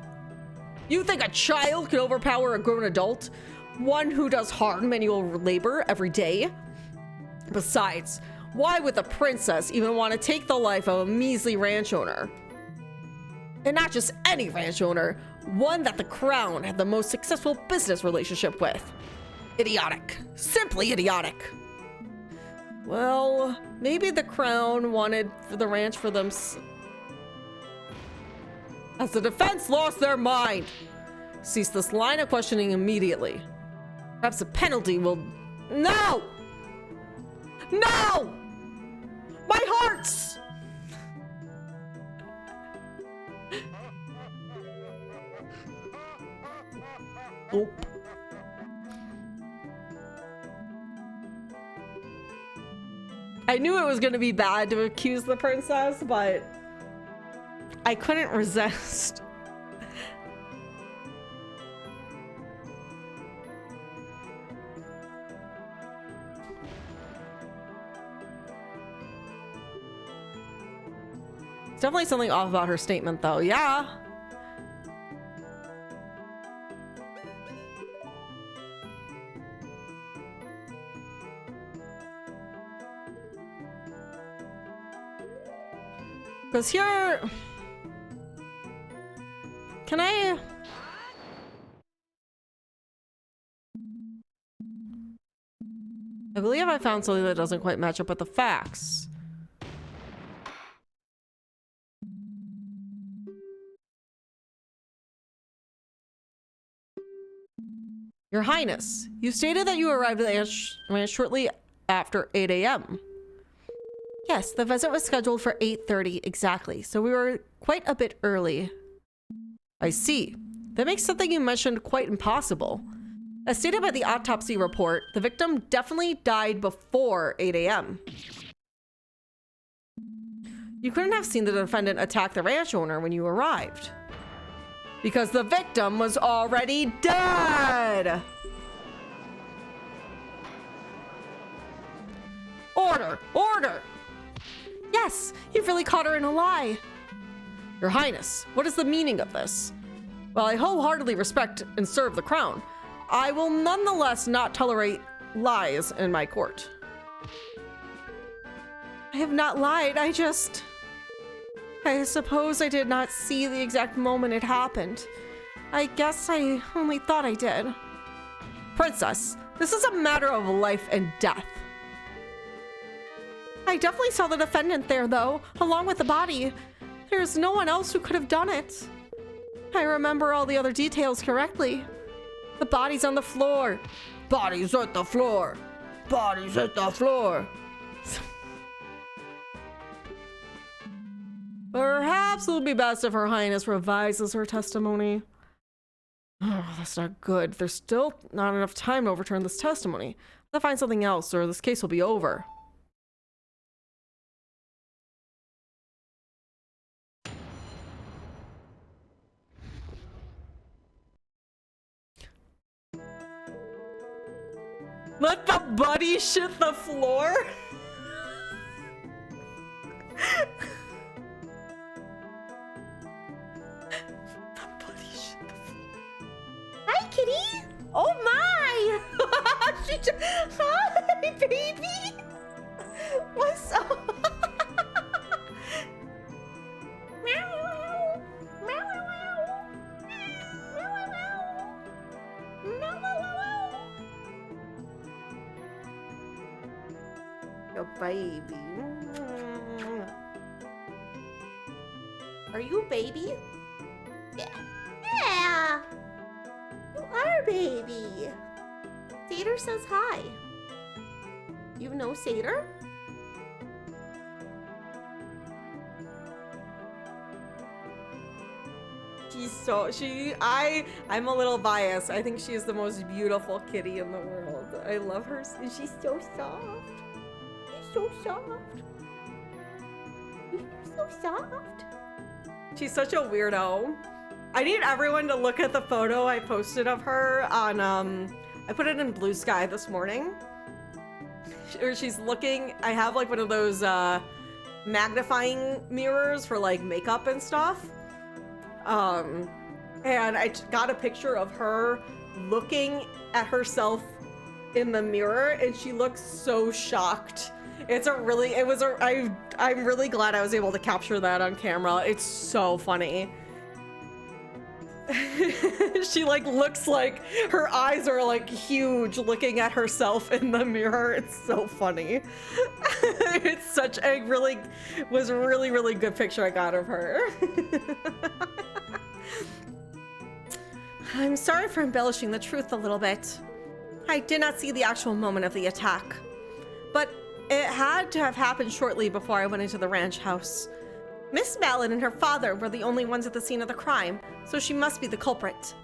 Speaker 1: You think a child can overpower a grown adult? One who does hard manual labor every day? Besides, why would the princess even want to take the life of a measly ranch owner? And not just any ranch owner, one that the crown had the most successful business relationship with. Idiotic. Simply idiotic. Well, maybe the crown wanted the ranch for them. As the defense lost their mind. Cease this line of questioning immediately. Perhaps a penalty will... No! No! My hearts! Oop. I knew it was going to be bad to accuse the princess, but I couldn't resist. It's definitely something off about her statement, though. Yeah. Because here... Can I... I believe I found something that doesn't quite match up with the facts. Your Highness, you stated that you arrived at the ranch shortly after 8 a.m. Yes, the visit was scheduled for 8:30 exactly, so we were quite a bit early. I see. That makes something you mentioned quite impossible. As stated by the autopsy report, the victim definitely died before 8 a.m. You couldn't have seen the defendant attack the ranch owner when you arrived. Because the victim was already dead! Order! Order! Yes, you've really caught her in a lie. Your Highness, what is the meaning of this? While I wholeheartedly respect and serve the crown, I will nonetheless not tolerate lies in my court. I have not lied, I suppose I did not see the exact moment it happened. I guess I only thought I did. Princess, this is a matter of life and death. I definitely saw the defendant there, though, along with the body. There's no one else who could have done it. I remember all the other details correctly. The body's on the floor. Body's at the floor. Body's at the floor. Perhaps it would be best if Her Highness revises her testimony. Oh, that's not good. There's still not enough time to overturn this testimony. I'll find something else, or this case will be over.
Speaker 2: Let the buddy shit the floor? The buddy shit the floor.
Speaker 1: Hi, kitty. Oh my. She just, hi, baby. What's up? Meow, meow, meow, meow, meow, meow. Your baby. Are you a baby? Yeah. Yeah. You are a baby. Satyr says hi. You know Satyr?
Speaker 2: I'm a little biased. I think she's the most beautiful kitty in the world. I love her. She's so soft.
Speaker 1: She's so soft. You're so soft.
Speaker 2: She's such a weirdo. I need everyone to look at the photo I posted of her on, I put it in Blue Sky this morning. Where she's looking, I have like one of those, magnifying mirrors for like makeup and stuff. And I got a picture of her looking at herself in the mirror and she looks so shocked. I'm really glad I was able to capture that on camera. It's so funny. She like looks like her eyes are like huge looking at herself in the mirror. It's so funny. It's such a really good picture I got of her.
Speaker 1: I'm sorry for embellishing the truth a little bit. I did not see the actual moment of the attack, but it had to have happened shortly before I went into the ranch house. Miss Malin and her father were the only ones at the scene of the crime, so she must be the culprit.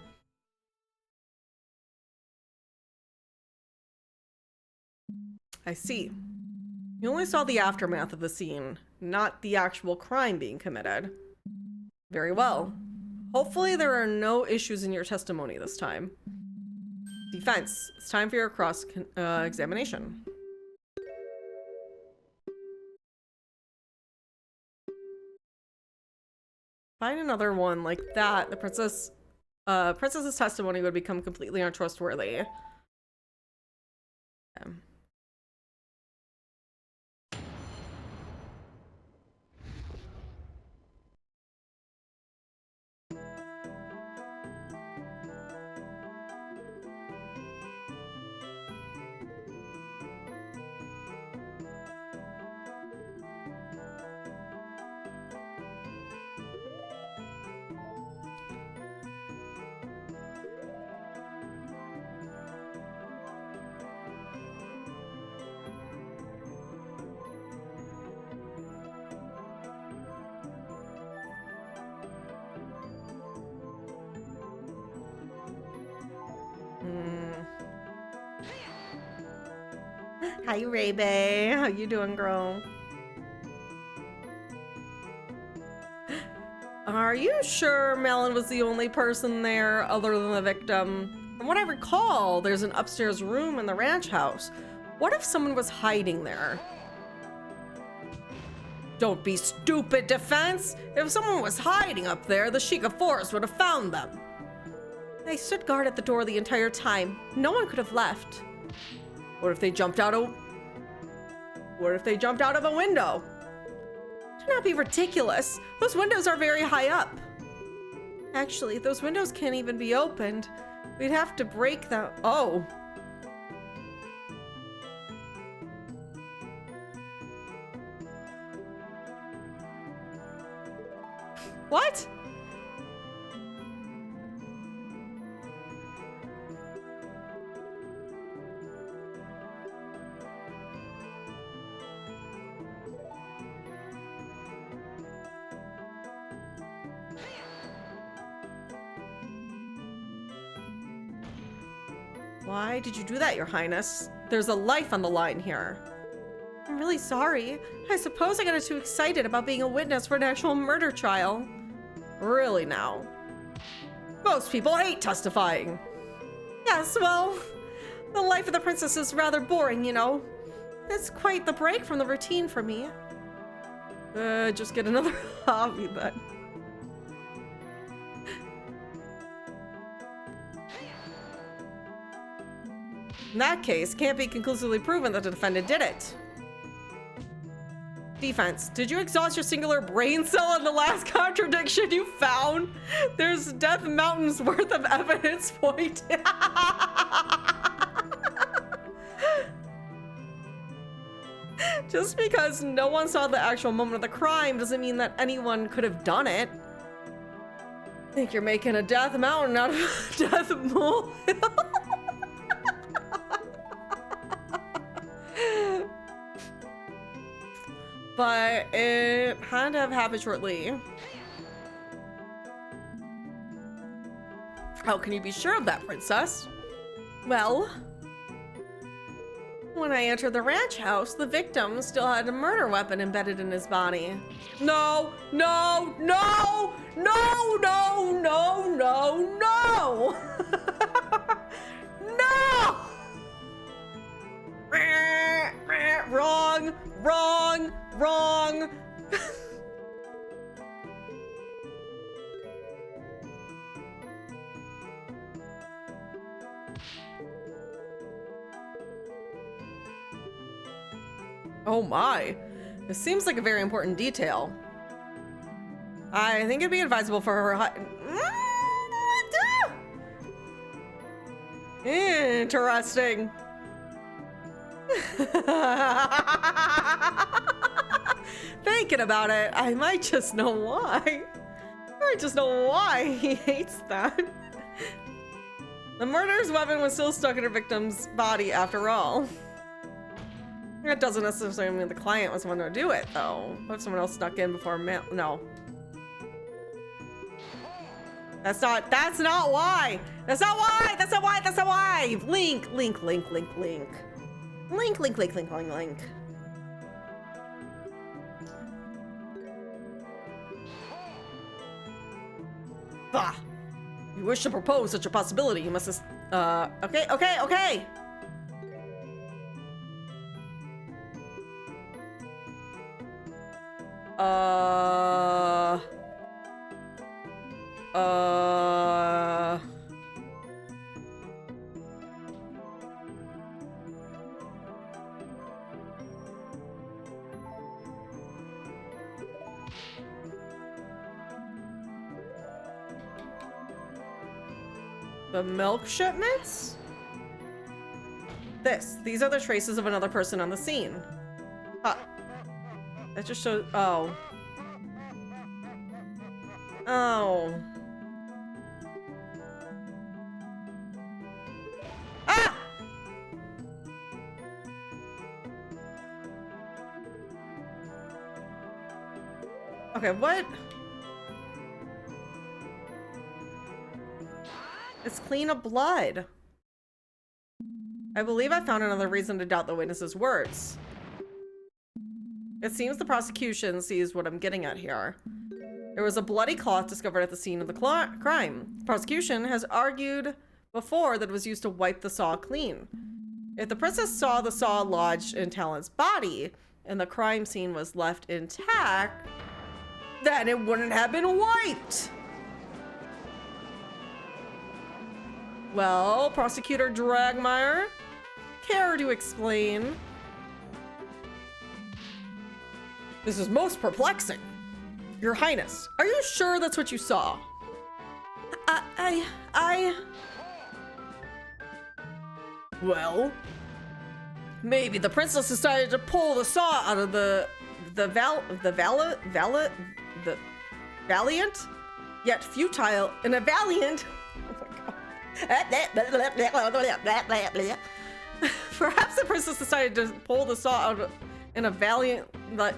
Speaker 2: I see. You only saw the aftermath of the scene, not the actual crime being committed. Very well. Hopefully there are no issues in your testimony this time. Defense, it's time for your cross-examination. Find another one like that, the princess's testimony would become completely untrustworthy. Okay.
Speaker 1: Hi, Ray-Bay. How you doing, girl?
Speaker 2: Are you sure Malin was the only person there other than the victim? From what I recall, there's an upstairs room in the ranch house. What if someone was hiding there? Don't be stupid, Defense! If someone was hiding up there, the Sheikah Forest would have found them.
Speaker 1: They stood guard at the door the entire time. No one could have left.
Speaker 2: What if they jumped out of a window?
Speaker 1: Do not be ridiculous. Those windows are very high up. Actually, those windows can't even be opened. We'd have to break them.
Speaker 2: Oh.
Speaker 1: What?
Speaker 2: Why did you do that, Your Highness? There's a life on the line here.
Speaker 1: I'm really sorry. I suppose I got too excited about being a witness for an actual murder trial.
Speaker 2: Really now? Most people hate testifying.
Speaker 1: Yes, well, The life of the princess is rather boring, you know. It's quite the break from the routine for me.
Speaker 2: Just get another hobby then. In that case, can't be conclusively proven that the defendant did it. Defense. Did you exhaust your singular brain cell in the last contradiction you found? There's Death Mountain's worth of evidence pointing. Just because no one saw the actual moment of the crime doesn't mean that anyone could have done it. I think you're making a Death Mountain out of a Death Molehill. But it had to have happened shortly. How can you be sure of that, princess?
Speaker 1: Well, when I entered the ranch house, the victim still had a murder weapon embedded in his body.
Speaker 2: No, no, no, no, no, no, no, no. No! Wrong, wrong, wrong. Oh my, this seems like a very important detail. I think it'd be advisable for her. Interesting. Thinking about it, I might just know why. He hates that. The murderer's weapon was still stuck in her victim's body after all. That doesn't necessarily mean the client was the one to do it, though. What if someone else snuck in before no. That's not why! That's not why! Link. Bah! You wish to propose such a possibility, you must okay. The milk shipments? These are the traces of another person on the scene. That just shows, oh. Ah! Okay, what? It's clean of blood. I believe I found another reason to doubt the witness's words. It seems the prosecution sees what I'm getting at here. There was a bloody cloth discovered at the scene of the crime. The prosecution has argued before that it was used to wipe the saw clean. If the princess saw the saw lodged in Talon's body and the crime scene was left intact, then it wouldn't have been wiped. Well, Prosecutor Dragmire, care to explain? This is most perplexing. Your Highness, are you sure that's what you saw? Well, maybe the princess decided to pull the saw out of the valiant, yet futile, in a valiant. Perhaps the princess decided to pull the saw out in a valiant.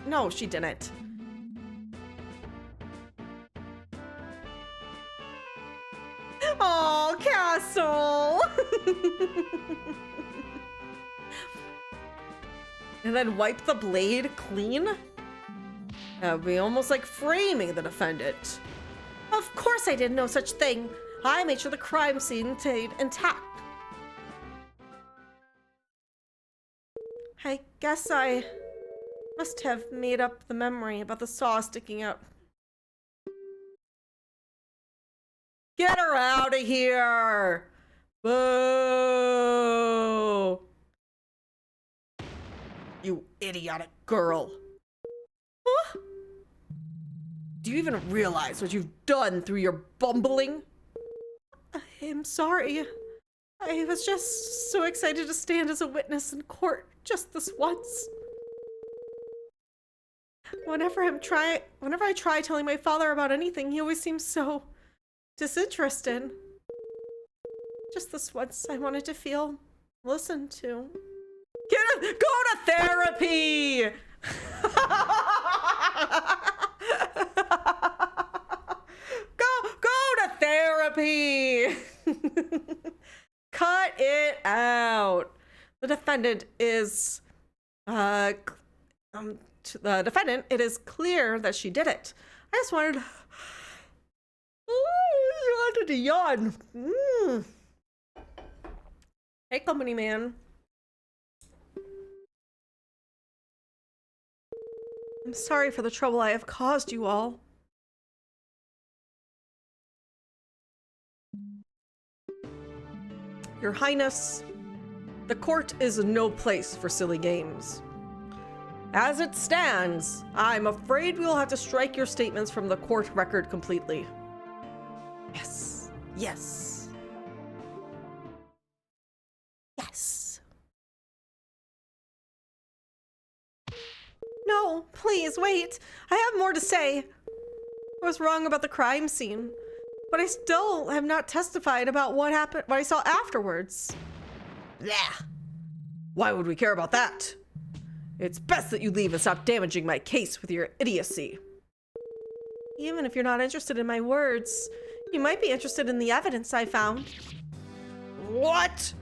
Speaker 2: No, she didn't. Oh, Castle! And then wipe the blade clean? That would be almost like framing the defendant. Of course I did no such thing. I made sure the crime scene stayed intact.
Speaker 1: guess I must have made up the memory about the saw sticking out.
Speaker 2: Get her out of here! Boo! You idiotic girl. Huh? Do you even realize what you've done through your bumbling?
Speaker 1: I'm sorry. I was just so excited to stand as a witness in court just this once. Whenever I try telling my father about anything, he always seems so disinterested. Just this once, I wanted to feel listened to.
Speaker 2: Go to therapy! go to therapy! Cut it out.
Speaker 1: The defendant is, it is clear that she did it. I just wanted to yawn. Hey, company man. I'm sorry for the trouble I have caused you all.
Speaker 2: Your Highness, the court is no place for silly games. As it stands, I'm afraid we'll have to strike your statements from the court record completely.
Speaker 1: Yes. Yes. Yes. No, please, wait. I have more to say. I was wrong about the crime scene, but I still have not testified about what happened, what I saw afterwards.
Speaker 2: Yeah. Why would we care about that? It's best that you leave and stop damaging my case with your idiocy.
Speaker 1: Even if you're not interested in my words, you might be interested in the evidence I found.
Speaker 2: What?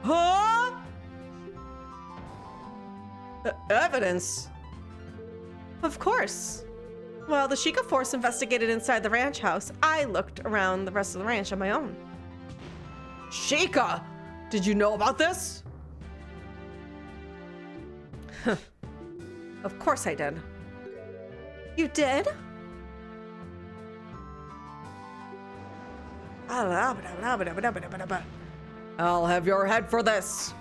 Speaker 2: Huh? Evidence?
Speaker 1: Of course. While the Sheikah force investigated inside the ranch house, I looked around the rest of the ranch on my own.
Speaker 2: Sheikah! Did you know about this?
Speaker 1: Of course I did. You did?
Speaker 2: I'll have your head for this.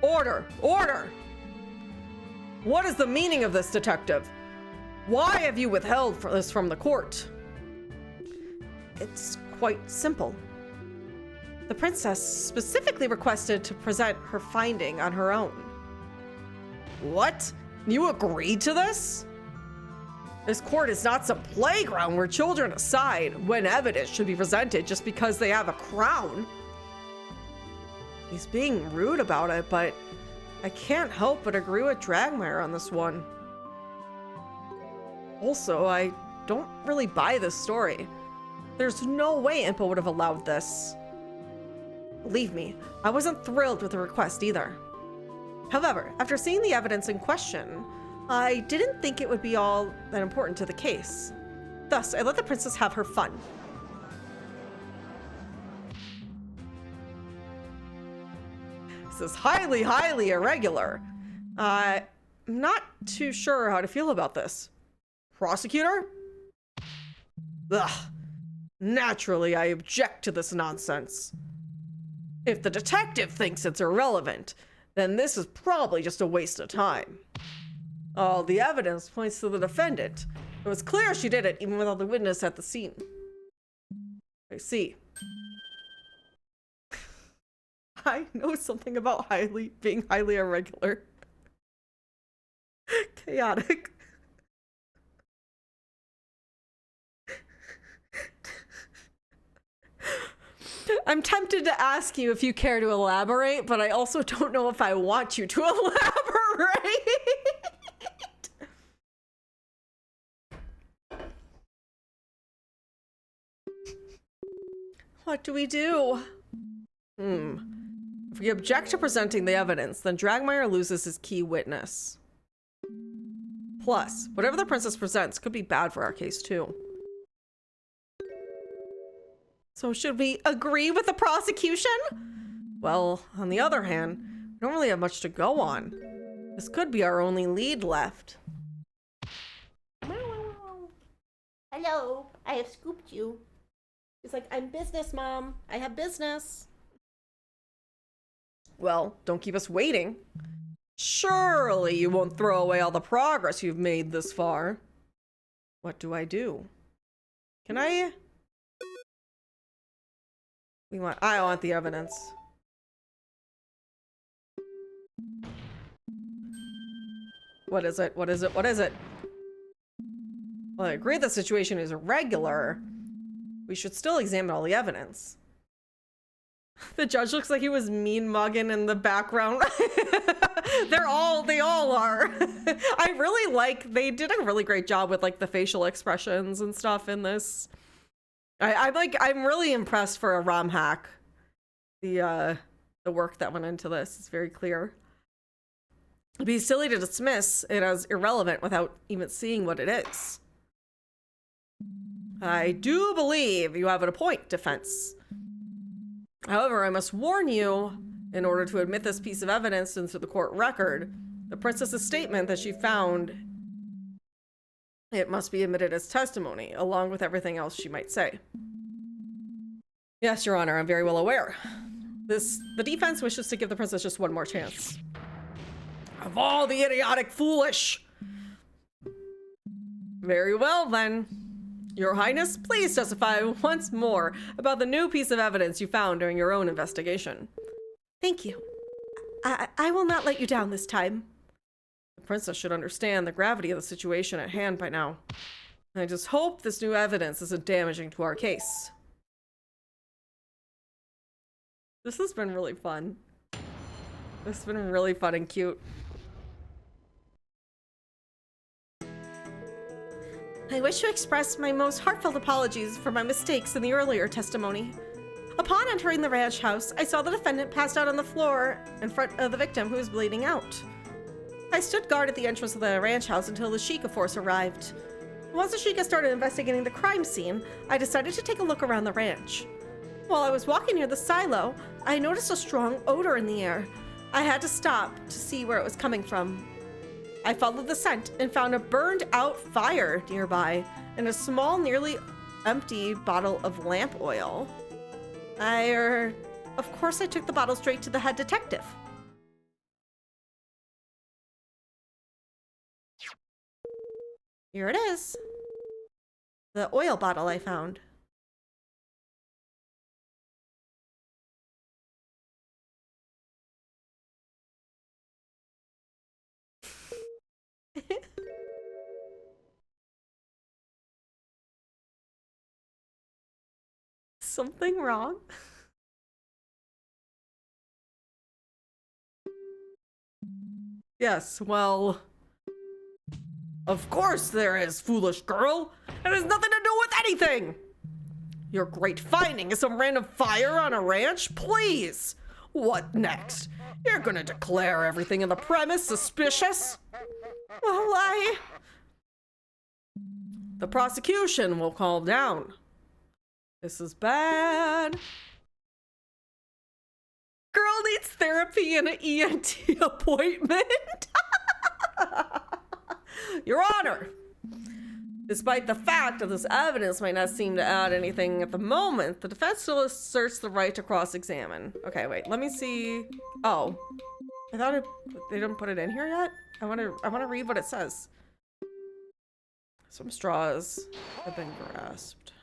Speaker 2: Order! Order! What is the meaning of this, detective? Why have you withheld this from the court?
Speaker 1: It's quite simple. The princess specifically requested to present her finding on her own.
Speaker 2: What? You agreed to this? This court is not some playground where children decide when evidence should be presented just because they have a crown.
Speaker 1: He's being rude about it, but I can't help but agree with Dragmire on this one. Also, I don't really buy this story. There's no way Impa would have allowed this. Believe me, I wasn't thrilled with the request either. However, after seeing the evidence in question, I didn't think it would be all that important to the case. Thus, I let the princess have her fun.
Speaker 2: This is highly, highly irregular. I'm not too sure how to feel about this. Prosecutor? Ugh. Naturally, I object to this nonsense. If the detective thinks it's irrelevant, then this is probably just a waste of time. All the evidence points to the defendant. It was clear she did it even without the witness at the scene. I see.
Speaker 1: I know something about being highly irregular. Chaotic. I'm tempted to ask you if you care to elaborate, but I also don't know if I want you to elaborate. What do we do?
Speaker 2: If we object to presenting the evidence, then Dragmire loses his key witness. Plus, whatever the princess presents could be bad for our case too.
Speaker 1: So should we agree with the prosecution?
Speaker 2: Well, on the other hand, we don't really have much to go on. This could be our only lead left.
Speaker 1: Hello, I have scooped you. He's like, I'm business, Mom. I have business.
Speaker 2: Well, don't keep us waiting. Surely you won't throw away all the progress you've made this far. What do I do? Can I? I want the evidence. What is it? What is it? What is it? Well, I agree the situation is irregular. We should still examine all the evidence. The judge looks like he was mean mugging in the background. They all are. I really like, they did a really great job with like the facial expressions and stuff in this. I'm really impressed for a ROM hack. The work that went into this is very clear. It'd be silly to dismiss it as irrelevant without even seeing what it is. I do believe you have a point, defense. However, I must warn you, in order to admit this piece of evidence into the court record, the princess's statement that she found it must be admitted as testimony, along with everything else she might say. Yes, Your Honor, I'm very well aware. The defense wishes to give the princess just one more chance. Of all the idiotic foolish! Very well, then. Your Highness, please testify once more about the new piece of evidence you found during your own investigation.
Speaker 1: Thank you. I will not let you down this time.
Speaker 2: The princess should understand the gravity of the situation at hand by now. I just hope this new evidence isn't damaging to our case. This has been really fun. This has been really fun and cute.
Speaker 1: I wish to express my most heartfelt apologies for my mistakes in the earlier testimony. Upon entering the ranch house, I saw the defendant passed out on the floor in front of the victim who was bleeding out. I stood guard at the entrance of the ranch house until the Sheikah force arrived. Once the Sheikah started investigating the crime scene, I decided to take a look around the ranch. While I was walking near the silo, I noticed a strong odor in the air. I had to stop to see where it was coming from. I followed the scent and found a burned out fire nearby and a small, nearly empty bottle of lamp oil. Of course, I took the bottle straight to the head detective. Here it is. The oil bottle I found. Something wrong?
Speaker 2: Yes, well... Of course there is, foolish girl! It has nothing to do with anything! Your great finding is some random fire on a ranch? Please! What next? You're gonna declare everything in the premise suspicious?
Speaker 1: Well,
Speaker 2: The prosecution will calm down. This is bad. Girl needs therapy and an ENT appointment. Your Honor, despite the fact that this evidence might not seem to add anything at the moment, the defense still asserts the right to cross-examine. Okay, wait, let me see. Oh, I thought they didn't put it in here yet. I want to read what it says. Some straws have been grasped.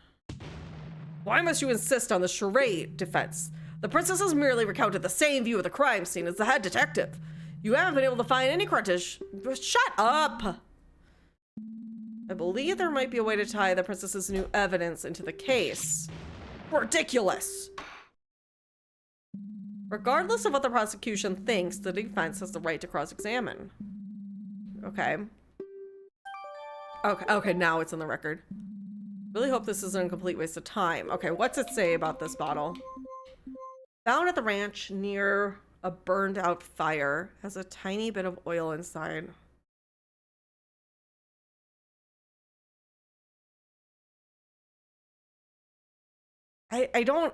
Speaker 2: Why must you insist on the charade, defense? The princess has merely recounted the same view of the crime scene as the head detective. You haven't been able to find any Shut up! I believe there might be a way to tie the princess's new evidence into the case. Ridiculous! Regardless of what the prosecution thinks, the defense has the right to cross-examine. Okay. Okay, now it's in the record. Really hope this isn't a complete waste of time. Okay, what's it say about this bottle? Found at the ranch near a burned out fire. Has a tiny bit of oil inside. I don't...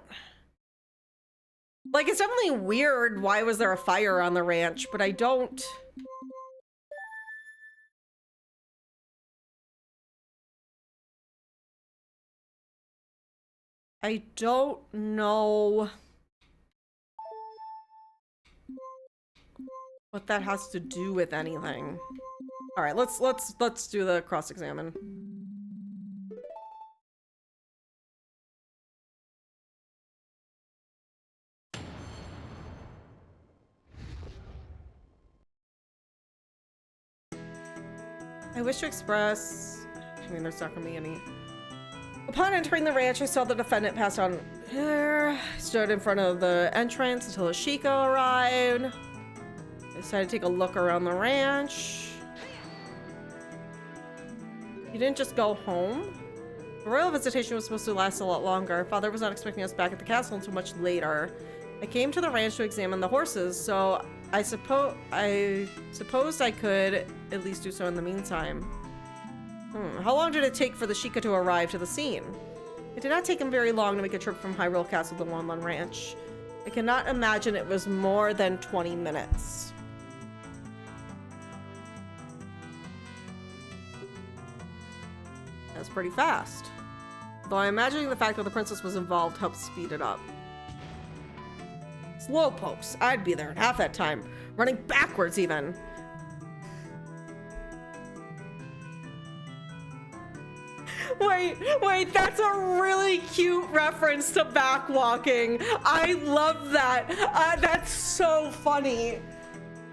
Speaker 2: Like, it's definitely weird. Why was there a fire on the ranch? But I don't... know what that has to do with anything. All right, let's do the cross-examine. I wish to express... I mean, there's not gonna be any... Upon entering the ranch, I saw the defendant pass on here. Stood in front of the entrance until Ashika arrived. I decided to take a look around the ranch. You didn't just go home? The royal visitation was supposed to last a lot longer. Father was not expecting us back at the castle until much later. I came to the ranch to examine the horses, so I supposed I could at least do so in the meantime. How long did it take for the Sheikah to arrive to the scene? It did not take him very long to make a trip from Hyrule Castle to Lon Ranch. I cannot imagine it was more than 20 minutes. That's pretty fast. Though I'm imagining the fact that the princess was involved helped speed it up. Slowpokes. I'd be there in half that time. Running backwards even. Wait, that's a really cute reference to backwalking. I love that. That's so funny.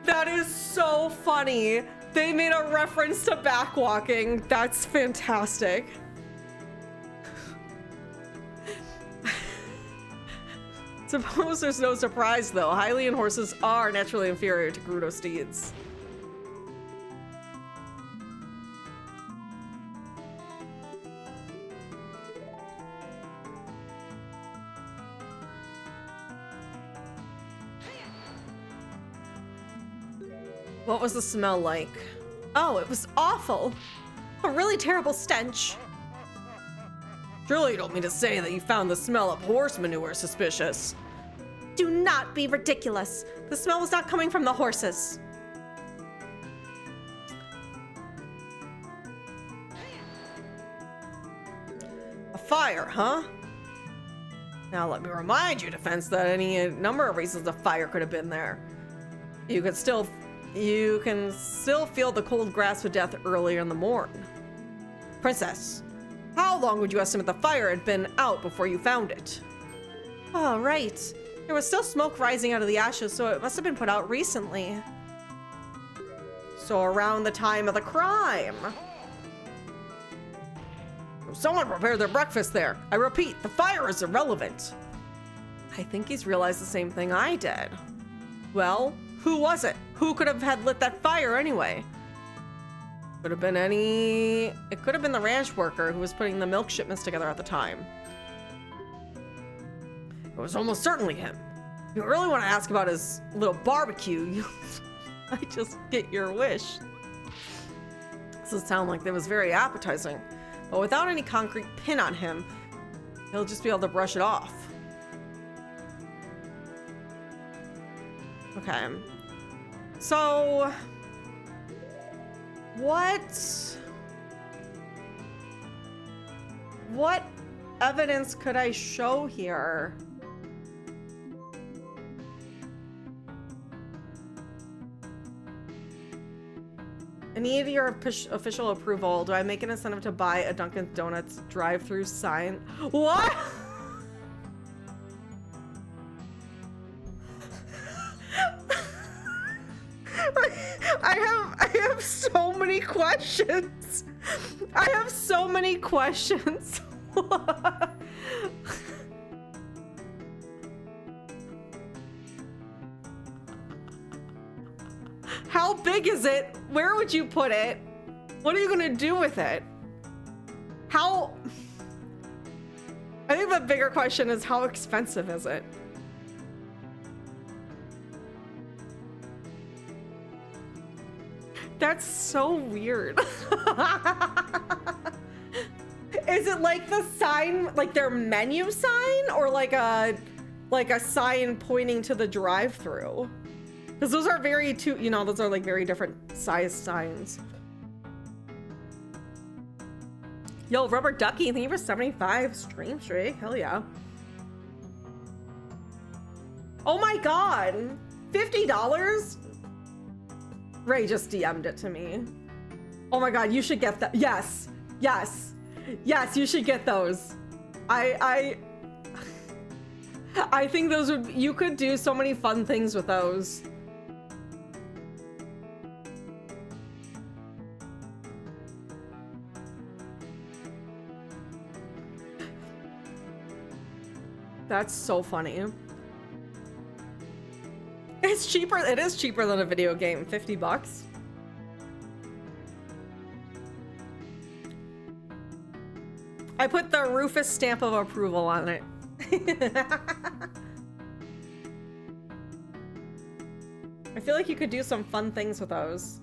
Speaker 2: That is so funny. They made a reference to backwalking. That's fantastic. Suppose there's no surprise though. Hylian horses are naturally inferior to Gerudo steeds. What was the smell like? Oh, it was awful. A really terrible stench. Surely you don't mean to say that you found the smell of horse manure suspicious. Do not be ridiculous. The smell was not coming from the horses. A fire, huh? Now let me remind you, Defense, that any number of reasons a fire could have been there. You can still feel the cold grasp of death earlier in the morn. Princess, how long would you estimate the fire had been out before you found it? Oh, right. There was still smoke rising out of the ashes, so it must have been put out recently. So around the time of the crime. Someone prepared their breakfast there. I repeat, the fire is irrelevant. I think he's realized the same thing I did. Well, who was it? Who could have had lit that fire anyway? Could have been it could have been the ranch worker who was putting the milk shipments together at the time. It was almost certainly him. If you really want to ask about his little barbecue, I just get your wish. This does sound like it was very appetizing, but without any concrete pin on him, he'll just be able to brush it off. Okay. So, what evidence could I show here? I need your official approval. Do I make an incentive to buy a Dunkin' Donuts drive-through sign? What? I have so many questions. I have so many questions. How big is it? Where would you put it? What are you gonna do with it? I think the bigger question is, how expensive is it? That's so weird. Is it like the sign, like their menu sign, or like a like a sign pointing to the drive-through. Because those are those are like very different size signs. Yo, Rubber Ducky, thank you for 75 stream streak. Hell yeah. Oh my god. $50? Ray just DM'd it to me. Oh my god, you should get that. Yes. Yes. Yes, you should get those. I think those you could do so many fun things with those. That's so funny. It's cheaper. It is cheaper than a video game. 50 bucks. I put the Rufus stamp of approval on it. I feel like you could do some fun things with those.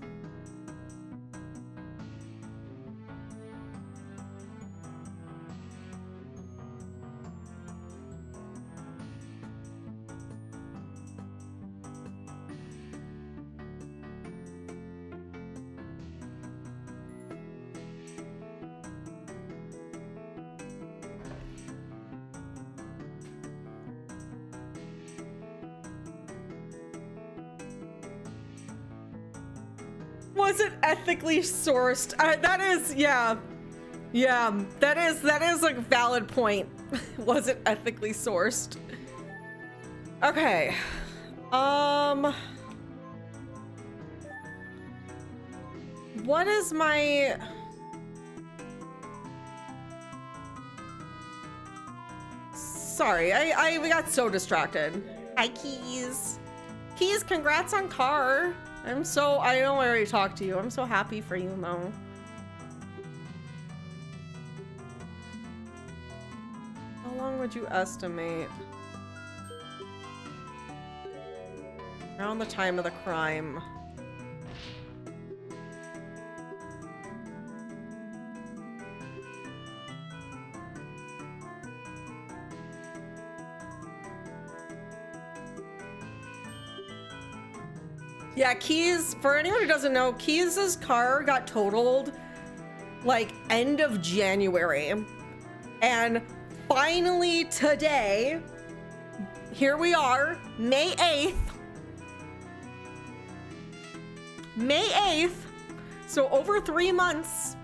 Speaker 2: Was it ethically sourced? That is, yeah. Yeah, that is a valid point. Was it ethically sourced? Okay. What is my... Sorry, we got so distracted. Hi, Keys. Keys, congrats on car. I know I already talked to you. I'm so happy for you, though. How long would you estimate? Around the time of the crime. Yeah, Keys, for anyone who doesn't know, Keys' car got totaled like end of January. And finally today, here we are, May 8th. May 8th. So over 3 months,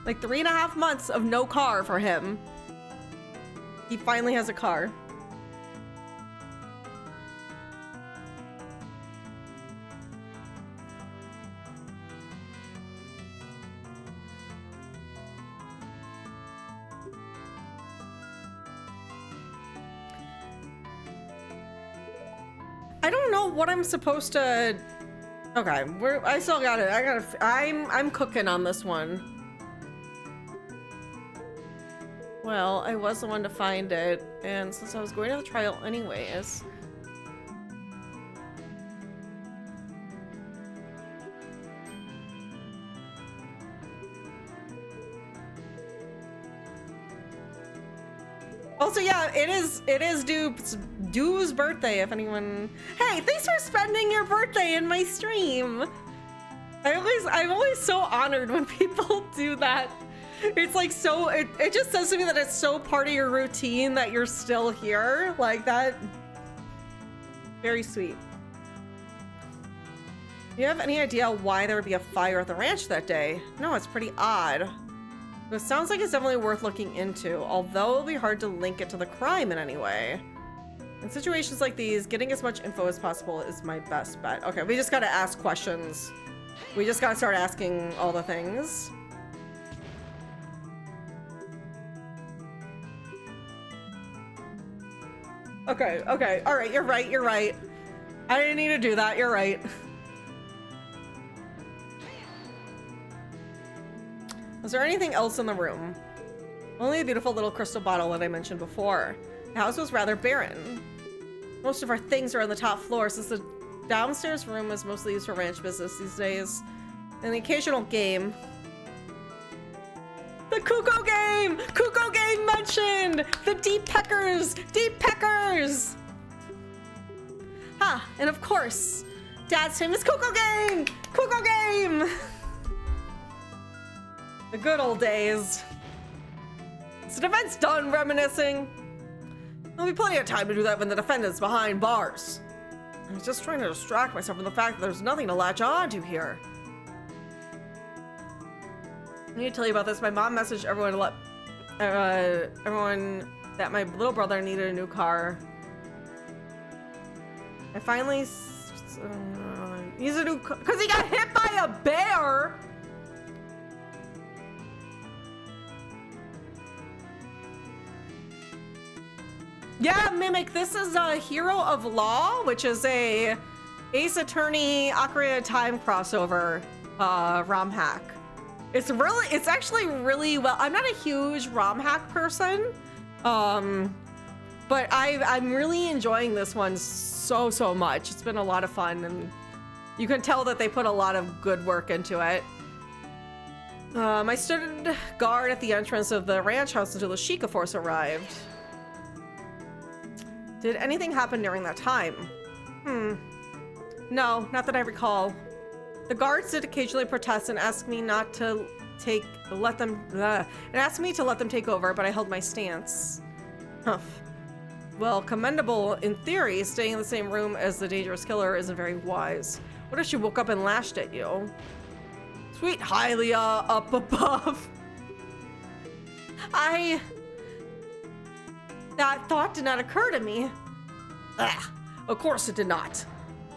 Speaker 2: like 3.5 months of no car for him. He finally has a car. I don't know what I'm supposed to... Okay, I still got it. I'm cooking on this one. Well, I was the one to find it, and since I was going to the trial anyways... Also, yeah, it is Due's birthday, if anyone... Hey, thanks for spending your birthday in my stream! I'm always so honored when people do that. It's like so... It just says to me that it's so part of your routine that you're still here. Like that... Very sweet. Do you have any idea why there would be a fire at the ranch that day? No, it's pretty odd. It sounds like it's definitely worth looking into, although it'll be hard to link it to the crime in any way. In situations like these, getting as much info as possible is my best bet. Okay, we just gotta ask questions. We just gotta start asking all the things. Okay, all right, you're right. I didn't need to do that, you're right. Was there anything else in the room? Only a beautiful little crystal bottle that I mentioned before. The house was rather barren. Most of our things are on the top floor since the downstairs room is mostly used for ranch business these days. And the occasional game. The Kuko game! Kuko game mentioned! The Deep Peckers! Deep Peckers!
Speaker 1: Ah, and of course, Dad's famous Kuko game! Kuko game!
Speaker 2: The good old days. Is the defense done reminiscing? There'll be plenty of time to do that when the defendant's behind bars. I was just trying to distract myself from the fact that there's nothing to latch on to here. I need to tell you about this. My mom messaged everyone to let everyone that my little brother needed a new car. I finally he's a new car because he got hit by a bear. Yeah, Mimic, this is a Hero of Law, which is a Ace Attorney Ocarina of Time crossover ROM hack. It's actually really well. I'm not a huge ROM hack person, but I'm really enjoying this one so much. It's been a lot of fun, and you can tell that they put a lot of good work into it. I stood guard at the entrance of the ranch house until the Sheikah force arrived. Did anything happen during that time? No, not that I recall. The guards did occasionally protest and ask me not to let them take over, but I held my stance. Humph. Well, commendable in theory. Staying in the same room as the dangerous killer isn't very wise. What if she woke up and lashed at you? Sweet Hylia up above. That thought did not occur to me. Of course it did not.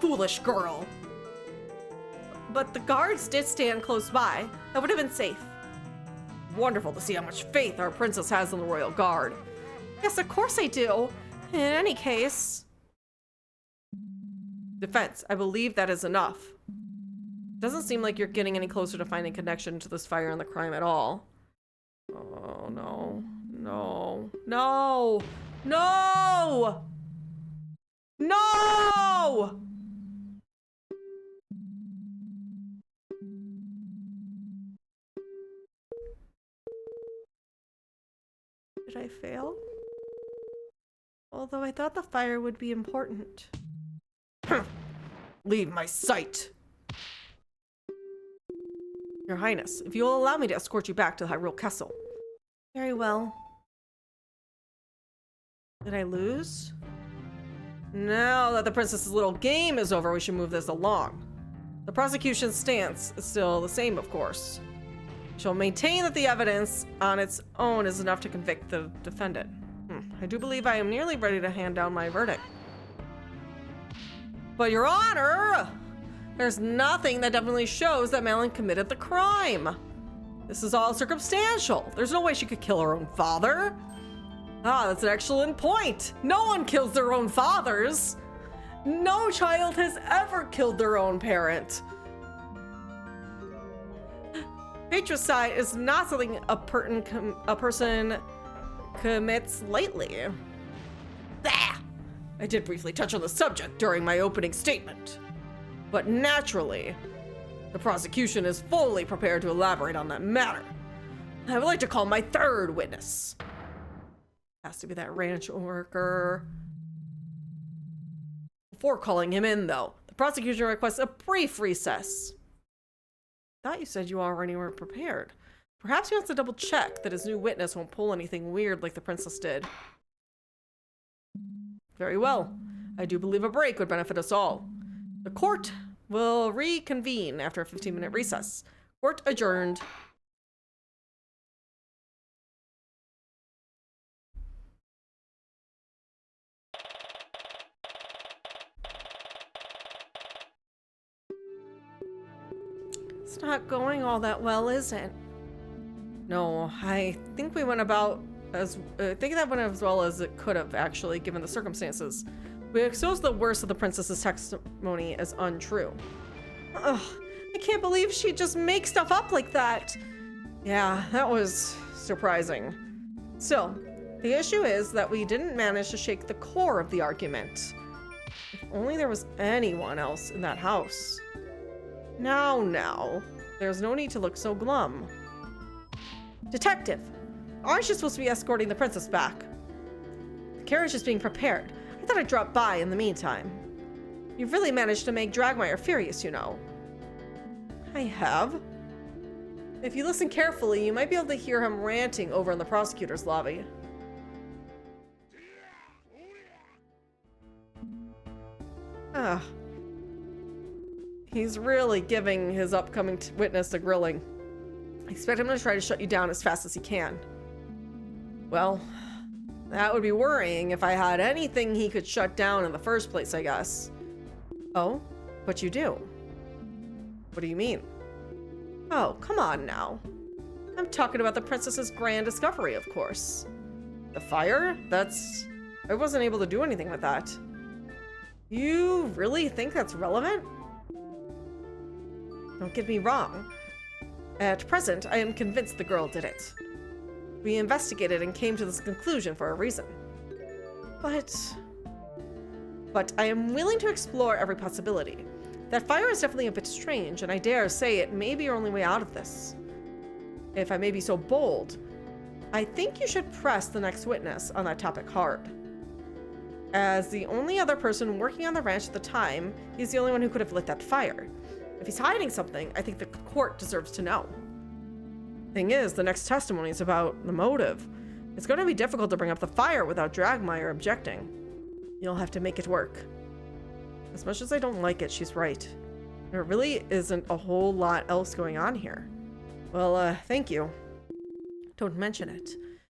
Speaker 2: Foolish girl. But the guards did stand close by. That would have been safe. Wonderful to see how much faith our princess has in the royal guard. Yes, of course I do. In any case... Defense, I believe that is enough. Doesn't seem like you're getting any closer to finding connection to this fire and the crime at all. Oh, no. No. No! No! No! Did I fail? Although I thought the fire would be important. Leave my sight! Your Highness, if you will allow me to escort you back to the Hyrule Castle.
Speaker 1: Very well.
Speaker 2: Did I lose? Now that the princess's little game is over, we should move this along. The prosecution's stance is still the same, of course. She'll maintain that the evidence on its own is enough to convict the defendant. I do believe I am nearly ready to hand down my verdict. But Your Honor, there's nothing that definitely shows that Malin committed the crime. This is all circumstantial. There's no way she could kill her own father. Ah, that's an excellent point. No one kills their own fathers. No child has ever killed their own parent. Patricide is not something a person commits lightly. I did briefly touch on the subject during my opening statement. But naturally, the prosecution is fully prepared to elaborate on that matter. I would like to call my third witness. Has to be that ranch worker. Before calling him in, though, the prosecution requests a brief recess. I thought you said you already were prepared. Perhaps he wants to double check that his new witness won't pull anything weird like the princess did. Very well. I do believe a break would benefit us all. The court will reconvene after a 15-minute recess. Court adjourned. It's not going all that well, is it? No, I think we went about as that went as well as it could have, actually, given the circumstances. We exposed the worst of the princess's testimony as untrue. Ugh, I can't believe she'd just make stuff up like that. Yeah, that was surprising. Still, the issue is that we didn't manage to shake the core of the argument. If only there was anyone else in that house. Now, there's no need to look so glum. Detective, aren't you supposed to be escorting the princess back? The carriage is being prepared. I thought I'd drop by in the meantime. You've really managed to make Dragmire furious, you know. I have. If you listen carefully, you might be able to hear him ranting over in the prosecutor's lobby. Ah. He's really giving his upcoming witness a grilling. I expect him to try to shut you down as fast as he can. Well, that would be worrying if I had anything he could shut down in the first place, I guess. Oh, but you do. What do you mean? Oh, come on now. I'm talking about the princess's grand discovery, of course. The fire? I wasn't able to do anything with that. You really think that's relevant? Don't get me wrong. At present, I am convinced the girl did it. We investigated and came to this conclusion for a reason. But I am willing to explore every possibility. That fire is definitely a bit strange, and I dare say it may be our only way out of this. If I may be so bold, I think you should press the next witness on that topic hard. As the only other person working on the ranch at the time, he's the only one who could have lit that fire. If he's hiding something, I think the court deserves to know. Thing is, the next testimony is about the motive. It's going to be difficult to bring up the fire without Dragmire objecting. You'll have to make it work. As much as I don't like it, she's right. There really isn't a whole lot else going on here. Well, thank you. Don't mention it.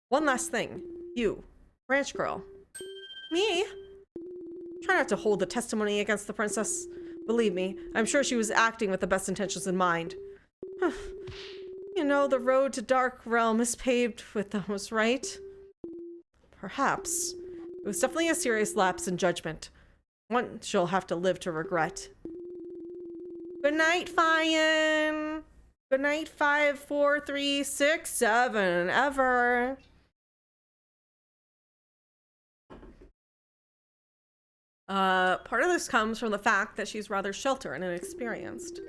Speaker 2: One last thing. You, ranch girl. Me? Try not to hold the testimony against the princess. Believe me, I'm sure she was acting with the best intentions in mind. You know, the road to Dark Realm is paved with those, right? Perhaps. It was definitely a serious lapse in judgment. One she'll have to live to regret. Good night, Fian. Good night, 5, 4, 3, 6, 7, ever. Part of this comes from the fact that she's rather sheltered and inexperienced.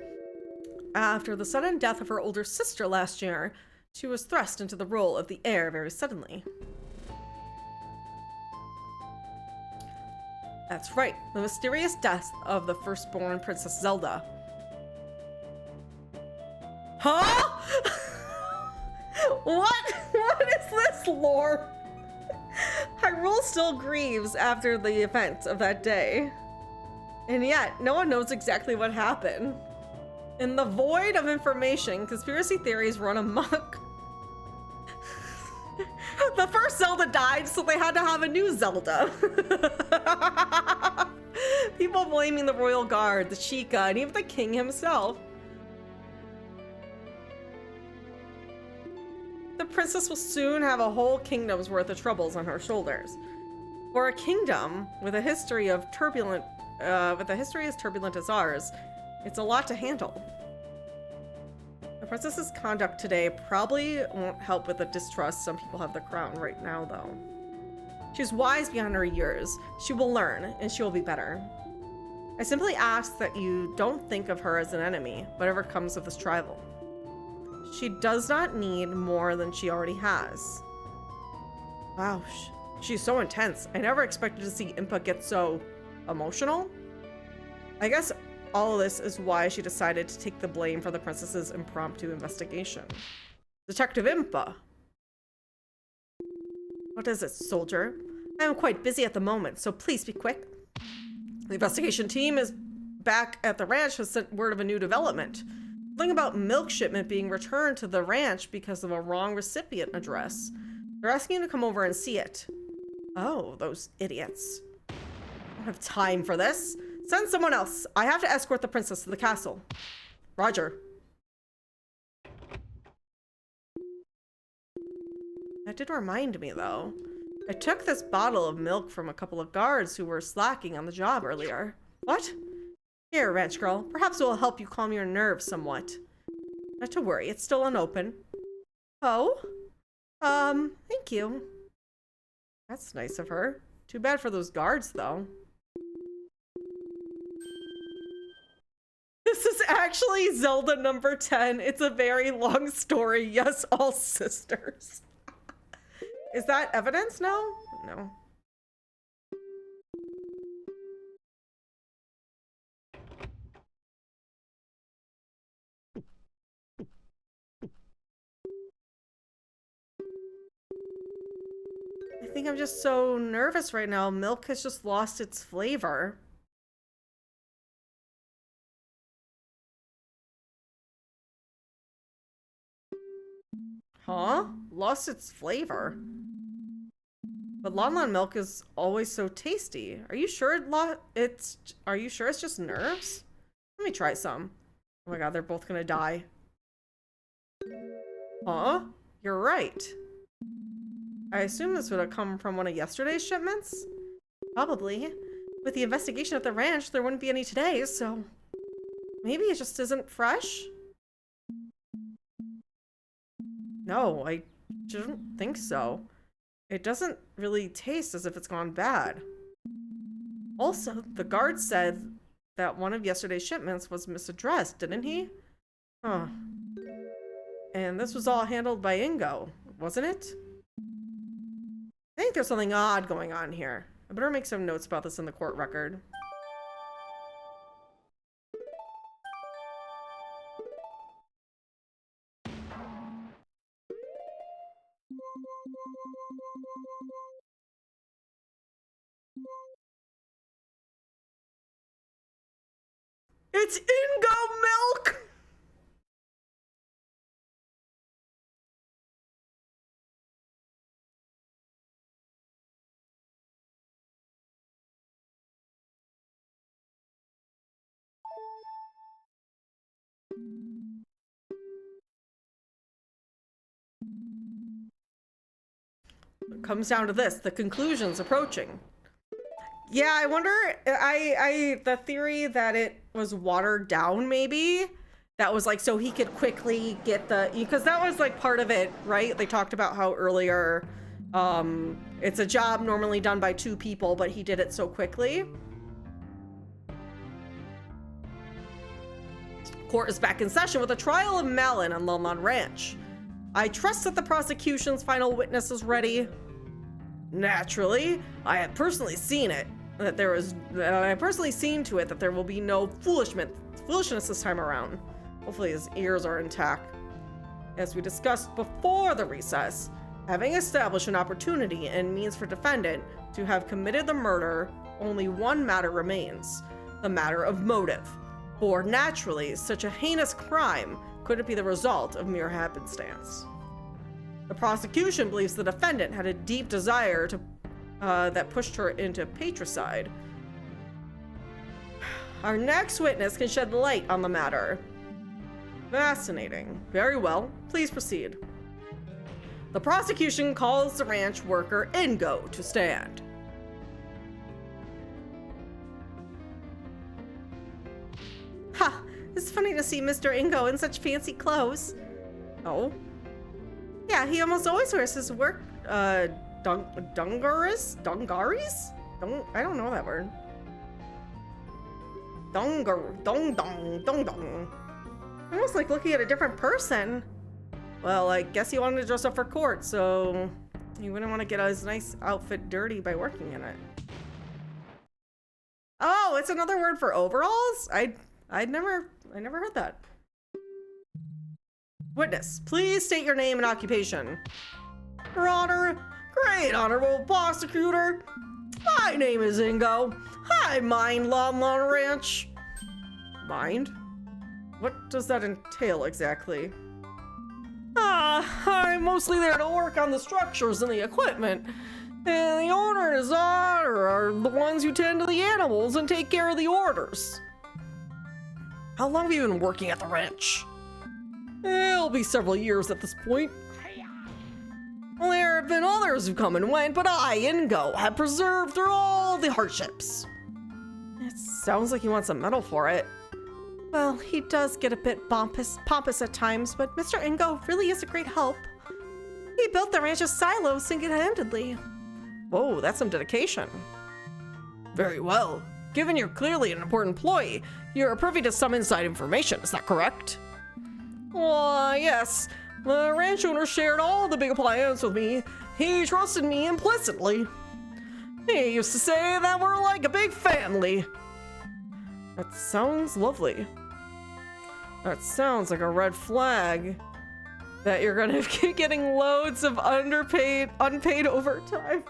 Speaker 2: After the sudden death of her older sister last year, she was thrust into the role of the heir very suddenly. That's right, the mysterious death of the firstborn Princess Zelda. Huh? What? What is this lore? Hyrule still grieves after the events of that day. And yet, no one knows exactly what happened. In the void of information, conspiracy theories run amok. The first Zelda died, so they had to have a new Zelda. People blaming the royal guard, the Chica, and even the king himself. The princess will soon have a whole kingdom's worth of troubles on her shoulders. For a kingdom with a history of turbulent, as turbulent as ours, it's a lot to handle. The princess's conduct today probably won't help with the distrust some people have the crown right now, though. She's wise beyond her years. She will learn, and she will be better. I simply ask that you don't think of her as an enemy, whatever comes of this trial. She does not need more than she already has. Wow, she's so intense. I never expected to see Impa get so emotional. I guess all of this is why she decided to take the blame for the princess's impromptu investigation. Detective Impa. What is it, soldier? I am quite busy at the moment, so please be quick. The investigation team is back at the ranch has sent word of a new development. Something about milk shipment being returned to the ranch because of a wrong recipient address. They're asking you to come over and see it. Oh, those idiots. I don't have time for this. Send someone else. I have to escort the princess to the castle. Roger. That did remind me, though. I took this bottle of milk from a couple of guards who were slacking on the job earlier. What? Here, ranch girl. Perhaps it will help you calm your nerves somewhat. Not to worry, it's still unopened. Oh? Thank you. That's nice of her. Too bad for those guards, though. This is actually Zelda number 10. It's a very long story. Yes, all sisters. Is that evidence? No? No. I think I'm just so nervous right now. Milk has just lost its flavor. Huh? Lost its flavor? But Lon Lon milk is always so tasty. Are you sure are you sure it's just nerves? Let me try some. Oh my god, they're both gonna die. Huh? You're right. I assume this would have come from one of yesterday's shipments? Probably. With the investigation at the ranch, there wouldn't be any today, so maybe it just isn't fresh? No, I don't think so. It doesn't really taste as if it's gone bad. Also, the guard said that one of yesterday's shipments was misaddressed, didn't he? Huh. And this was all handled by Ingo, wasn't it? I think there's something odd going on here. I better make some notes about this in the court record. It's Ingo milk! It comes down to this, the conclusion's approaching. Yeah, I wonder, the theory that it was watered down, maybe? That was like, so he could quickly get because that was like part of it, right? They talked about how earlier, it's a job normally done by 2 people, but he did it so quickly. Court is back in session with a trial of Malin on Lon Lon Ranch. I trust that the prosecution's final witness is ready. Naturally, I have personally seen it. I have personally seen to it that there will be no foolishness this time around. Hopefully his ears are intact. As we discussed before the recess, having established an opportunity and means for defendant to have committed the murder, only one matter remains, the matter of motive. For naturally, such a heinous crime couldn't be the result of mere happenstance. The prosecution believes the defendant had a deep desire to that pushed her into patricide. Our next witness can shed light on the matter. Fascinating. Very well. Please proceed. The prosecution calls the ranch worker Ingo to stand. Ha! It's funny to see Mr. Ingo in such fancy clothes. Oh? Yeah, he almost always wears his work, dungaris? Dungaris? I don't know that word. Dong. Almost like looking at a different person. Well, I guess he wanted to dress up for court, so he wouldn't want to get his nice outfit dirty by working in it. Oh, it's another word for overalls? I never heard that. Witness, please state your name and occupation. Your Honor, Great Honorable Prosecutor, my name is Ingo. I mind Lon Lon Ranch. Mind? What does that entail exactly? I'm mostly there to work on the structures and the equipment. And the owner and his daughter are the ones who tend to the animals and take care of the orders. How long have you been working at the ranch? It'll be several years at this point. Well, there have been others who come and went, but I, Ingo, have persevered through all the hardships. It sounds like he wants a medal for it. Well, he does get a bit pompous at times, but Mr. Ingo really is a great help. He built the ranch's silos single-handedly. Whoa, that's some dedication. Very well. Given you're clearly an important employee, you're privy to some inside information, is that correct? Why, yes. The ranch owner shared all the big plans with me. He trusted me implicitly. He used to say that we're like a big family. That sounds lovely. That sounds like a red flag that you're gonna keep getting loads of unpaid overtime.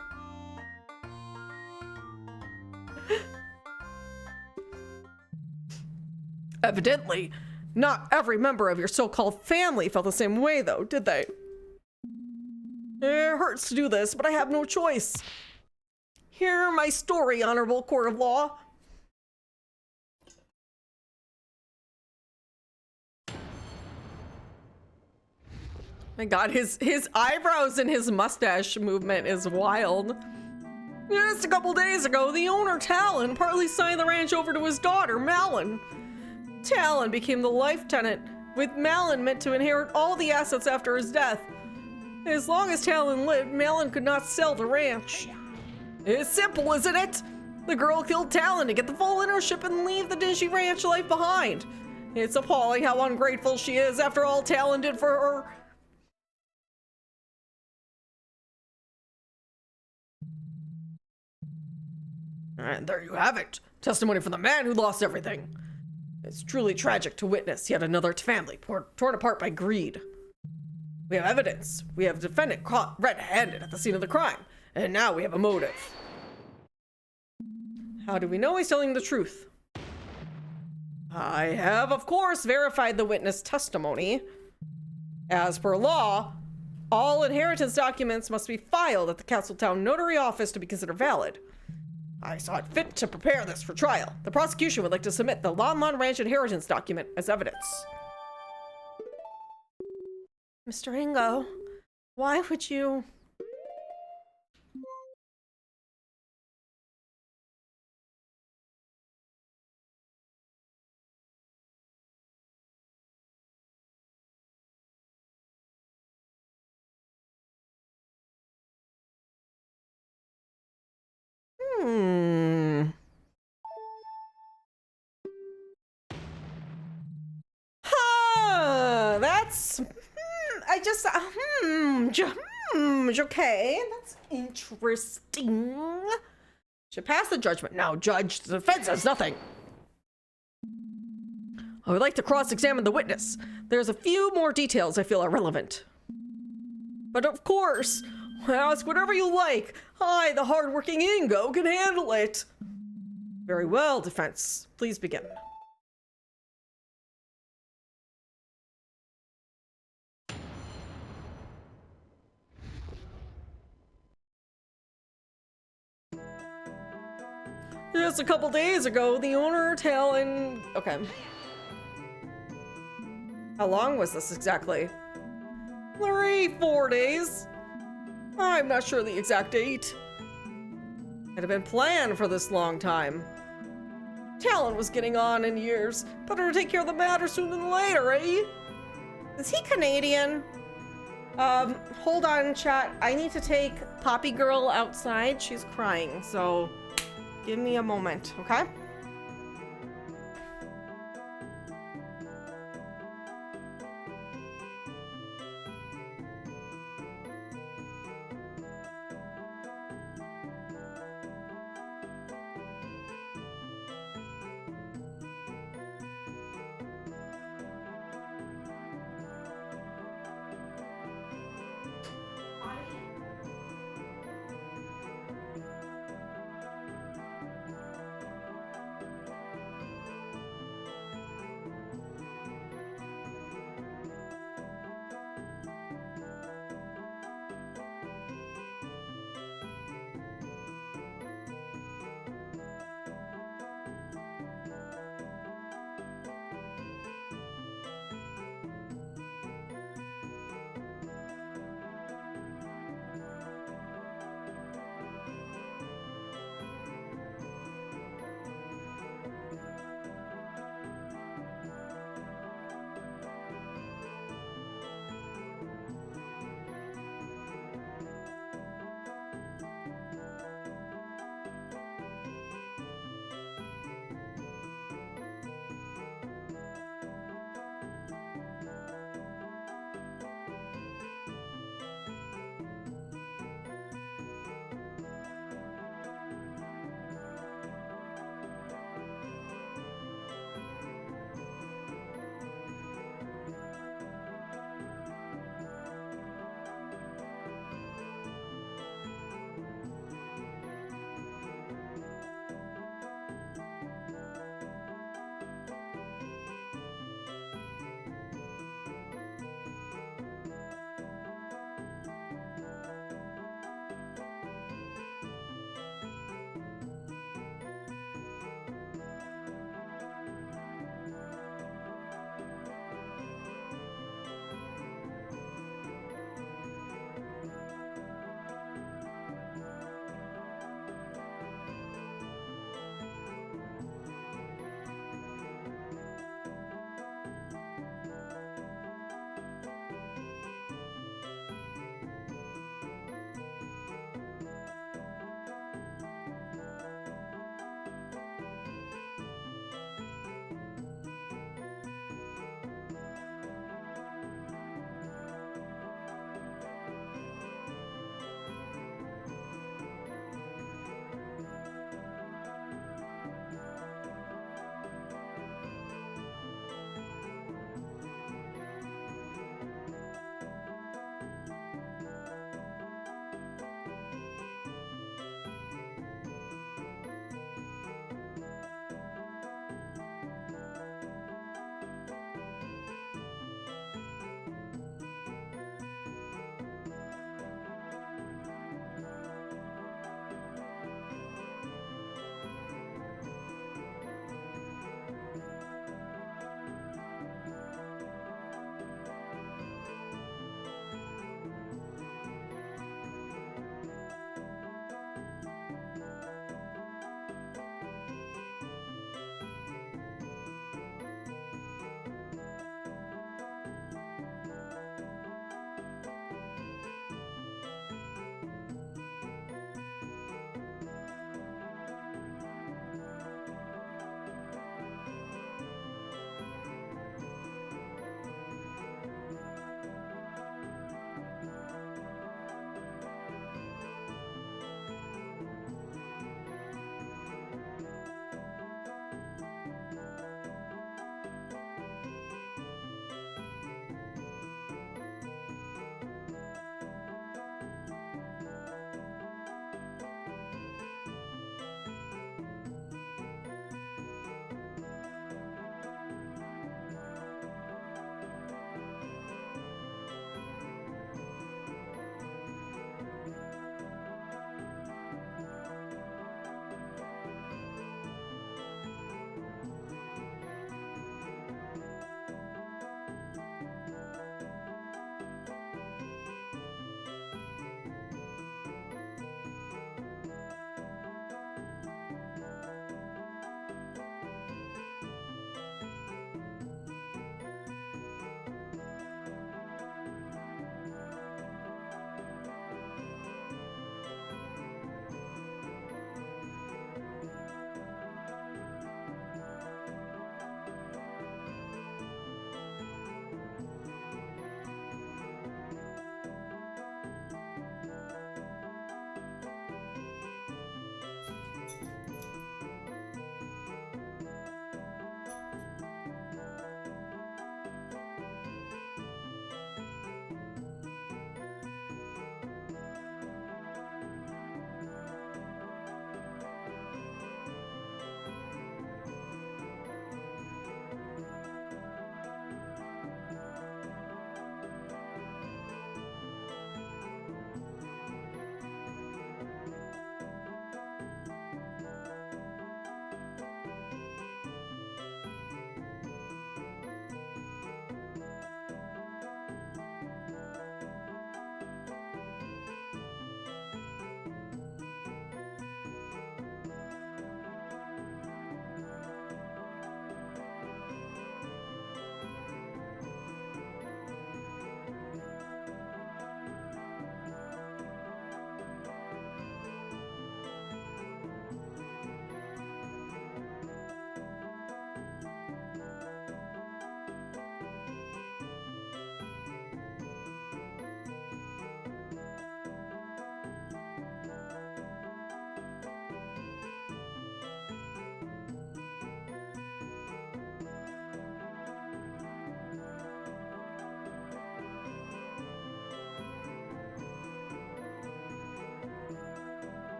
Speaker 2: Evidently, not every member of your so-called family felt the same way, though, did they? It hurts to do this, but I have no choice. Hear my story, Honorable Court of Law. My God, his eyebrows and his mustache movement is wild. Just a couple days ago, the owner, Talon, partly signed the ranch over to his daughter, Malin. Talon became the life tenant, with Malin meant to inherit all the assets after his death. As long as Talon lived, Malin could not sell the ranch. It's simple, isn't it? The girl killed Talon to get the full ownership and leave the dingy ranch life behind. It's appalling how ungrateful she is after all Talon did for her. And there you have it. Testimony from the man who lost everything. It's truly tragic to witness yet another family torn apart by greed. We have evidence. We have the defendant caught red-handed at the scene of the crime. And now we have a motive. How do we know he's telling the truth? I have, of course, verified the witness testimony. As per law, all inheritance documents must be filed at the Castletown Notary Office to be considered valid. I saw it fit to prepare this for trial. The prosecution would like to submit the Lon Ranch inheritance document as evidence.
Speaker 1: Mr. Ingo, why would you...
Speaker 2: That's... okay. That's interesting. Should pass the judgment. Now, Judge, the defense says nothing. I would like to cross-examine the witness. There's a few more details I feel are relevant. But of course, ask whatever you like. I, the hard-working Ingo, can handle it. Very well, defense. Please begin. Just a couple days ago, the owner, Talon... Okay. How long was this exactly? 4 days. I'm not sure the exact date. It had been planned for this long time. Talon was getting on in years. Better take care of the matter sooner than later, eh?
Speaker 1: Is he Canadian? Hold on, chat. I need to take Poppy Girl outside. She's crying, so give me a moment, okay?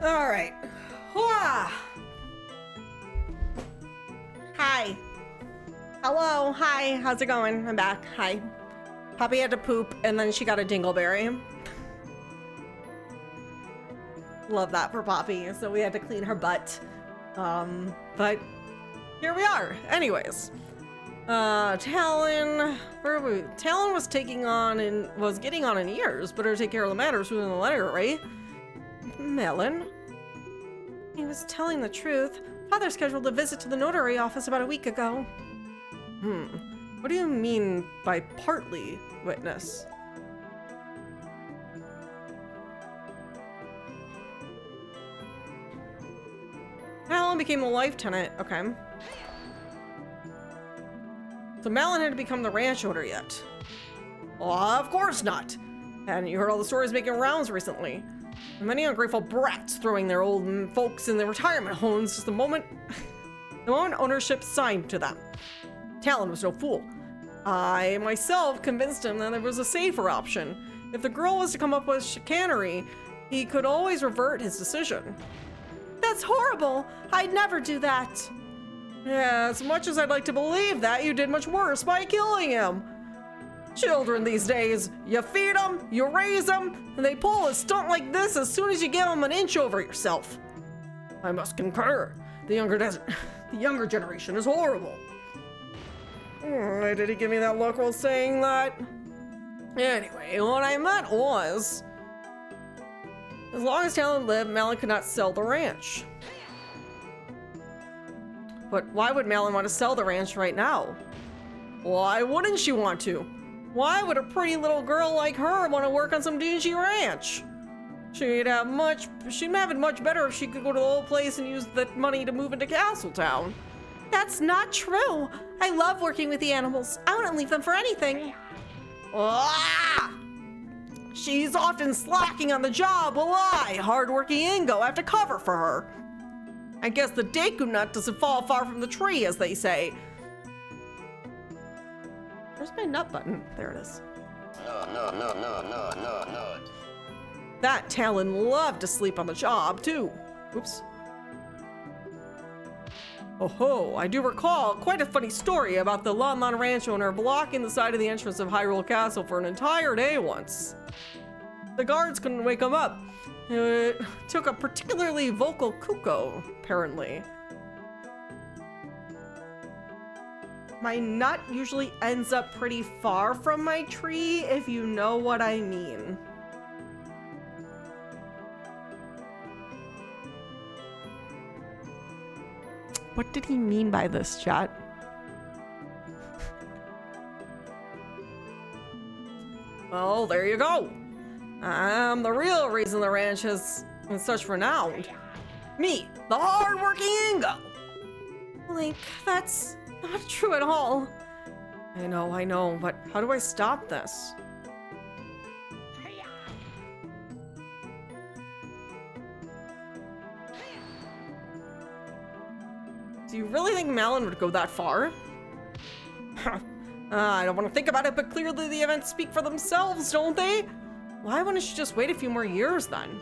Speaker 2: All right. Wah!
Speaker 1: Hi. Hello. Hi. How's it going? I'm back. Hi. Poppy had to poop, and then she got a dingleberry. Love that for Poppy. So we had to clean her butt. But here we are. Anyways. Talon, where were we? Talon was getting on in years. Better take care of the matter sooner than later, right? Melon? He was telling the truth. Father scheduled a visit to the notary office about a week ago. What do you mean by partly witness? Malin became the life tenant. Okay. So Malin had to become the ranch owner yet? Well, of course not. Hadn't you heard all the stories making rounds recently? Many ungrateful brats throwing their old folks in their retirement homes just the moment ownership signed to them. Talon was no fool. I myself convinced him that there was a safer option. If the girl was to come up with chicanery, he could always revert his decision. That's horrible. I'd never do that. Yeah, as much as I'd like to believe that, you did much worse by killing him. Children these days, you feed them, you raise them, and they pull a stunt like this as soon as you give them an inch over yourself. I must concur. The younger generation is horrible. Why did he give me that look while saying that? Anyway, what I meant was, as long as Talon lived, Malin could not sell the ranch. But why would Malin want to sell the ranch right now? Why wouldn't she want to? Why would a pretty little girl like her want to work on some dingy ranch? She'd have it much better if she could go to the old place and use that money to move into Castletown. That's not true. I love working with the animals. I wouldn't leave them for anything.
Speaker 2: Ah! She's often slacking on the job while I, hardworking Ingo, have to cover for her. I guess the Deku nut doesn't fall far from the tree, as they say. Where's my nut button? There it is. No. That Talon loved to sleep on the job, too. Oops. Oh ho, I do recall quite a funny story about the Lon Lon ranch owner blocking the side of the entrance of Hyrule Castle for an entire day once. The guards couldn't wake him up. It took a particularly vocal Kuko, apparently. My nut usually ends up pretty far from my tree, if you know what I mean. What did he mean by this, chat? Well, there you go. The real reason the ranch has been such renowned. Me, the hard-working Ingo.
Speaker 1: Link, that's not true at all.
Speaker 2: I know, but how do I stop this? Do you really think Malin would go that far? I don't want to think about it, but clearly the events speak for themselves, don't they? Why wouldn't she just wait a few more years then?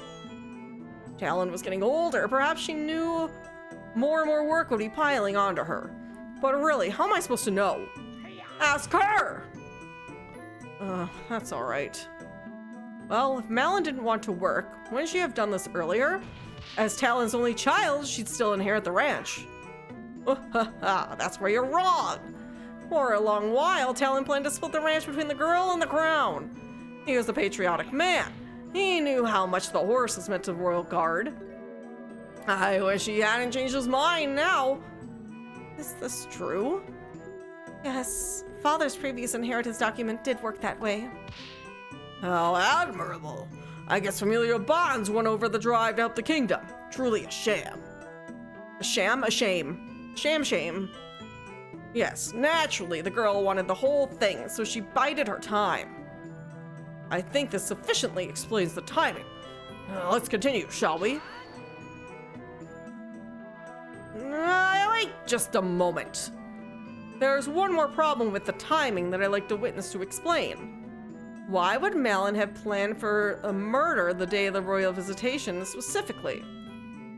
Speaker 2: Talon was getting older. Perhaps she knew more and more work would be piling onto her. But really, how am I supposed to know? Ask her! That's all right. Well, if Malin didn't want to work, wouldn't she have done this earlier? As Talon's only child, she'd still inherit the ranch. That's where you're wrong. For a long while, Talon planned to split the ranch between the girl and the crown. He was a patriotic man. He knew how much the horses meant to the royal guard. I wish he hadn't changed his mind now. Is this true?
Speaker 1: Yes, Father's previous inheritance document did work that way.
Speaker 2: How admirable. I guess familial bonds won over the drive to help the kingdom. Truly a sham. A sham? A shame. Shame. Yes, naturally the girl wanted the whole thing, so she bided her time. I think this sufficiently explains the timing. Let's continue, shall we? Wait just a moment. There's one more problem with the timing that I'd like the witness to explain. Why would Malin have planned for a murder the day of the royal visitation specifically?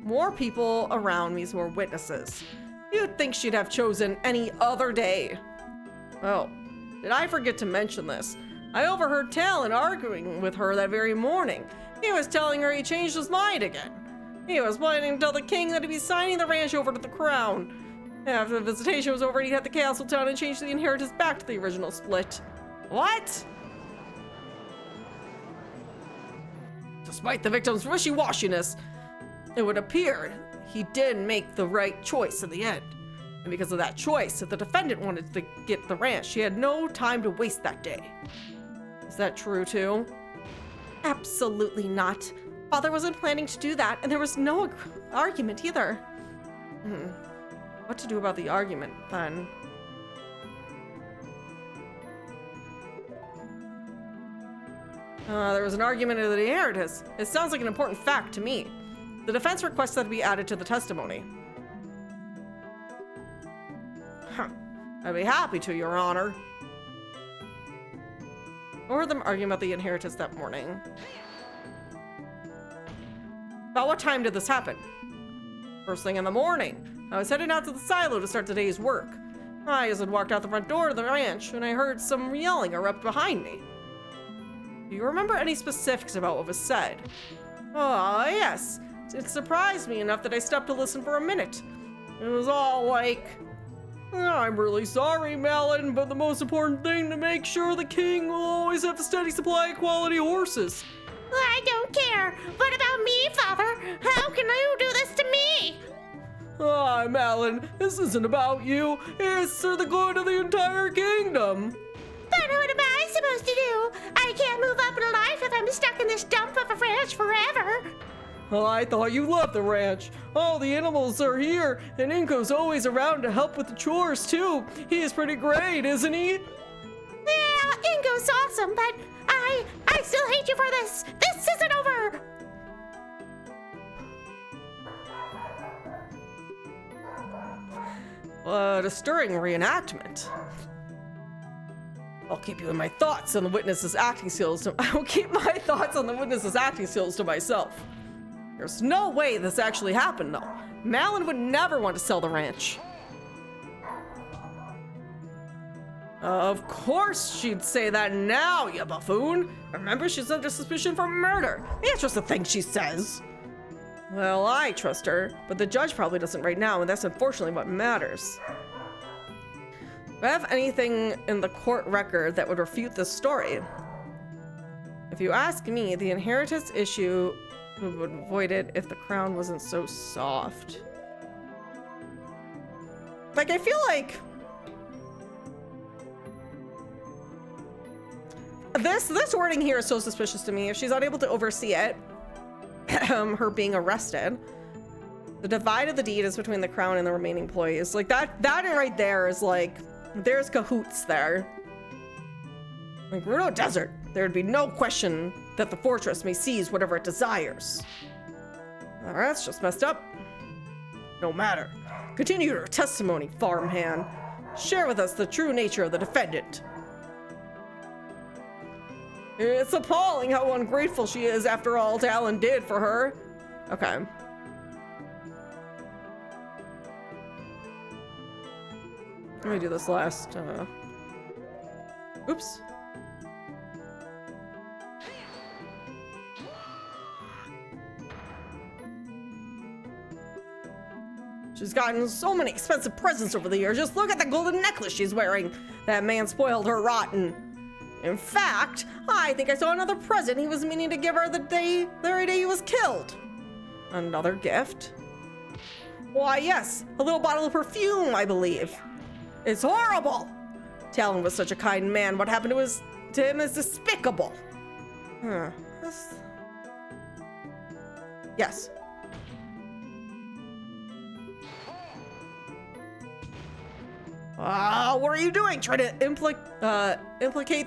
Speaker 2: More people around means more witnesses. You'd think she'd have chosen any other day. Oh, did I forget to mention this? I overheard Talon arguing with her that very morning. He was telling her he changed his mind again. He was planning to tell the king that he'd be signing the ranch over to the crown. After the visitation was over, he'd head to Castle Town and change the inheritance back to the original split. What? Despite the victim's wishy-washiness, it would appear he did make the right choice in the end. And because of that choice, if the defendant wanted to get the ranch, she had no time to waste that day. Is that true too?
Speaker 1: Absolutely not. Father wasn't planning to do that, and there was no argument either.
Speaker 2: What to do about the argument, then? There was an argument of the inheritance. It sounds like an important fact to me. The defense requests that it be added to the testimony. I'd be happy to, Your Honor. I heard them arguing about the inheritance that morning. About what time did this happen? First thing in the morning. I was heading out to the silo to start the day's work. I just had walked out the front door of the ranch when I heard some yelling erupt behind me. Do you remember any specifics about what was said? Oh, yes. It surprised me enough that I stopped to listen for a minute. It was all like, I'm really sorry, Malin, but the most important thing to make sure the king will always have a steady supply of quality horses.
Speaker 3: I don't care. What about me, Father? How can you do this to me?
Speaker 2: Ah, Malin, this isn't about you. It's for the good of the entire kingdom.
Speaker 3: But what am I supposed to do? I can't move up in life if I'm stuck in this dump of a ranch forever.
Speaker 2: Well, I thought you loved the ranch. All the animals are here, and Inko's always around to help with the chores, too. He is pretty great, isn't he?
Speaker 3: Yeah, Ingo's awesome, but I still hate you for this. This isn't over.
Speaker 2: What a stirring reenactment. I'll keep you in my thoughts on the witness's acting skills. I will keep my thoughts on the witness's acting skills to myself. There's no way this actually happened, though. Malin would never want to sell the ranch. Of course she'd say that now, you buffoon. Remember, she's under suspicion for murder. It's just the thing she says. Well, I trust her, but the judge probably doesn't right now, and that's unfortunately what matters. Do I have anything in the court record that would refute this story? If you ask me, the inheritance issue would avoid it if the crown wasn't so soft. Like, I feel like this wording here is so suspicious to me. If she's unable to oversee it, her being arrested, the divide of the deed is between the crown and the remaining employees. Like that right there is like, there's cahoots there. Like Rudo Desert, there'd be no question that the fortress may seize whatever it desires. That's just messed up. No matter. Continue your testimony, farmhand. Share with us the true nature of the defendant. It's appalling how ungrateful she is after all Talon did for her. Okay. Let me do this last, oops. She's gotten so many expensive presents over the years. Just look at the golden necklace she's wearing. That man spoiled her rotten. In fact, I think I saw another present he was meaning to give her the very day he was killed. Another gift? Why, yes, a little bottle of perfume, I believe. It's horrible. Talon was such a kind man. What happened to him is despicable. Yes. What are you doing? Trying to implicate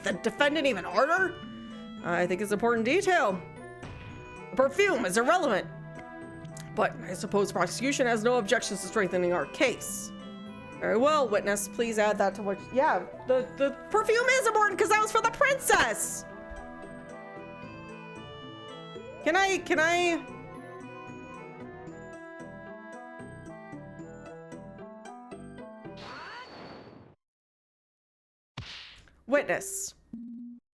Speaker 2: the defendant even harder? I think it's an important detail. The perfume is irrelevant. But I suppose prosecution has no objections to strengthening our case. Very well, witness. Please add that to what... Yeah, the perfume is important because that was for the princess! Can I... Witness.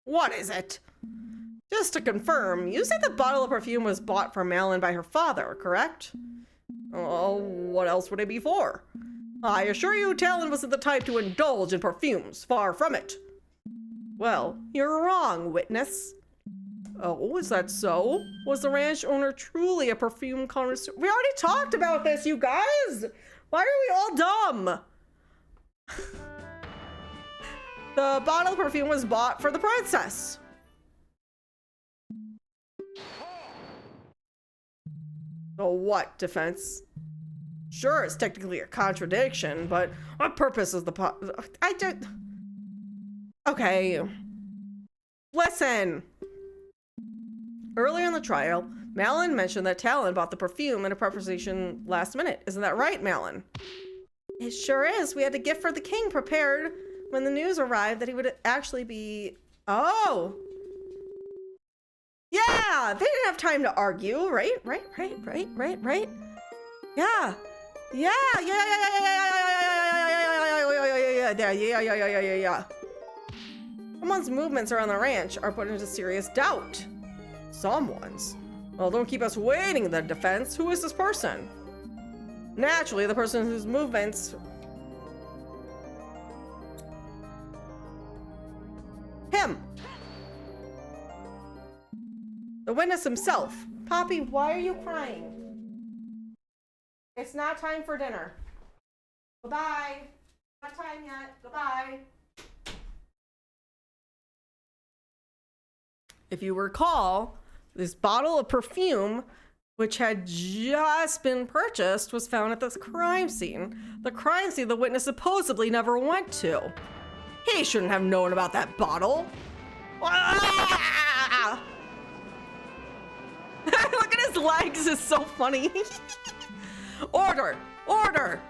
Speaker 2: What is it? Just to confirm, you said the bottle of perfume was bought for Malin by her father, correct? Oh, what else would it be for? I assure you, Talon wasn't the type to indulge in perfumes. Far from it. Well, you're wrong, Witness. Oh, is that so? Was the ranch owner truly a perfume connoisseur? We already talked about this, you guys! Why are we all dumb? The bottle of perfume was bought for the princess. So what, defense? Sure, it's technically a contradiction, but what purpose is the I don't... Okay. Listen. Earlier in the trial, Malin mentioned that Talon bought the perfume in a preparation last minute. Isn't that right, Malin? It sure is. We had a gift for the king prepared when the news arrived that he would actually be... Oh. Yeah, they didn't have time to argue, right? Right. Yeah. Yeah. Someone's movements around the ranch are put into serious doubt. Someone's? Well, don't keep us waiting, the defense. Who is this person? Naturally, the person whose movements... Him! The witness himself. Poppy, why are you crying? It's not time for dinner. Goodbye. Not time yet. Goodbye. If you recall, this bottle of perfume, which had just been purchased, was found at this crime scene. The crime scene the witness supposedly never went to. He shouldn't have known about that bottle. Ah! Look at his legs, it's so funny. Order! Order!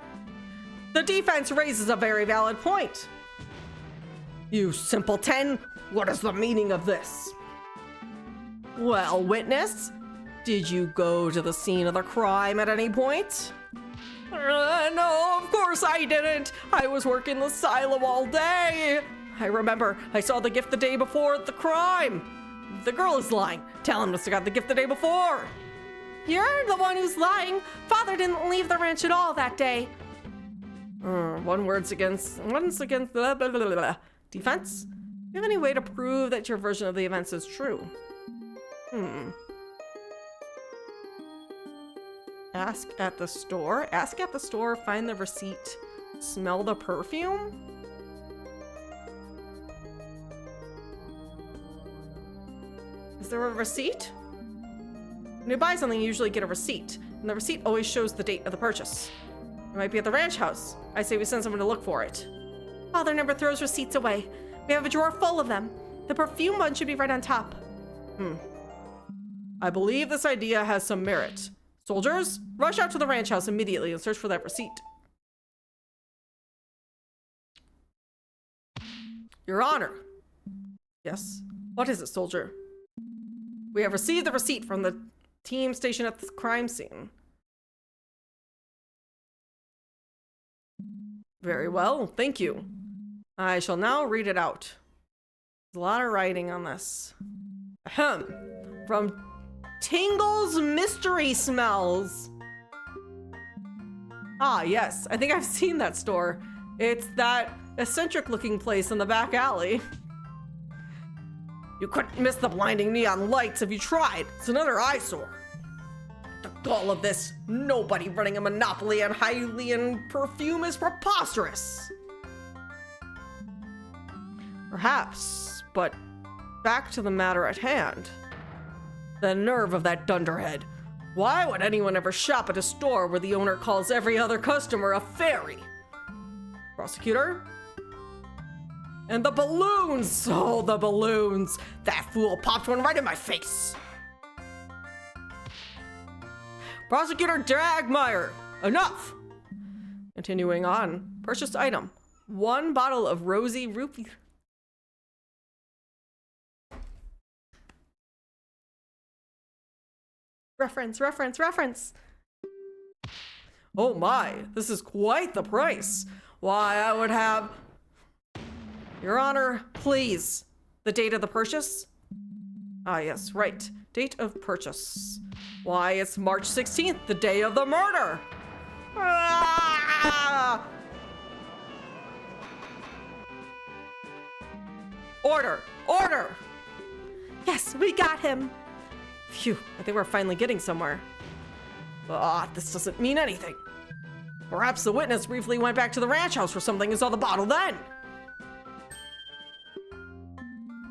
Speaker 2: The defense raises a very valid point. You simpleton! What is the meaning of this? Well, witness, did you go to the scene of the crime at any point? No, of course I didn't. I was working the silo all day. I remember I saw the gift the day before the crime. The girl is lying. Talon must have got the gift the day before. You're the one who's lying. Father didn't leave the ranch at all that day. One's against blah, blah, blah, blah. Defense? Do you have any way to prove that your version of the events is true? Ask at the store? Ask at the store, find the receipt, smell the perfume? Is there a receipt? When you buy something, you usually get a receipt, and the receipt always shows the date of the purchase. It might be at the ranch house. I say we send someone to look for it. Father never throws receipts away. We have a drawer full of them. The perfume one should be right on top. I believe this idea has some merit. Soldiers, rush out to the ranch house immediately and search for that receipt. Your Honor. Yes. What is it, soldier? We have received the receipt from the team stationed at the crime scene. Very well, thank you. I shall now read it out. There's a lot of writing on this. Ahem. From Tingle's Mystery Smells. Ah, yes. I think I've seen that store. It's that eccentric looking place in the back alley. You couldn't miss the blinding neon lights if you tried. It's another eyesore. The gall of this, nobody running a monopoly on Hylian perfume is preposterous. Perhaps, but back to the matter at hand. The nerve of that dunderhead. Why would anyone ever shop at a store where the owner calls every other customer a fairy? Prosecutor? And the balloons! Oh, the balloons! That fool popped one right in my face! Prosecutor Dragmeyer! Enough! Continuing on. Purchased item. 1 bottle of rosy root... Reference. Oh my, this is quite the price. Why, I would have... Your Honor, please. The date of the purchase? Ah, yes, right. Date of purchase. Why, it's March 16th, the day of the murder! Ah! Order! Order!
Speaker 1: Yes, we got him.
Speaker 2: Phew, I think we're finally getting somewhere. This doesn't mean anything. Perhaps the witness briefly went back to the ranch house for something and saw the bottle then.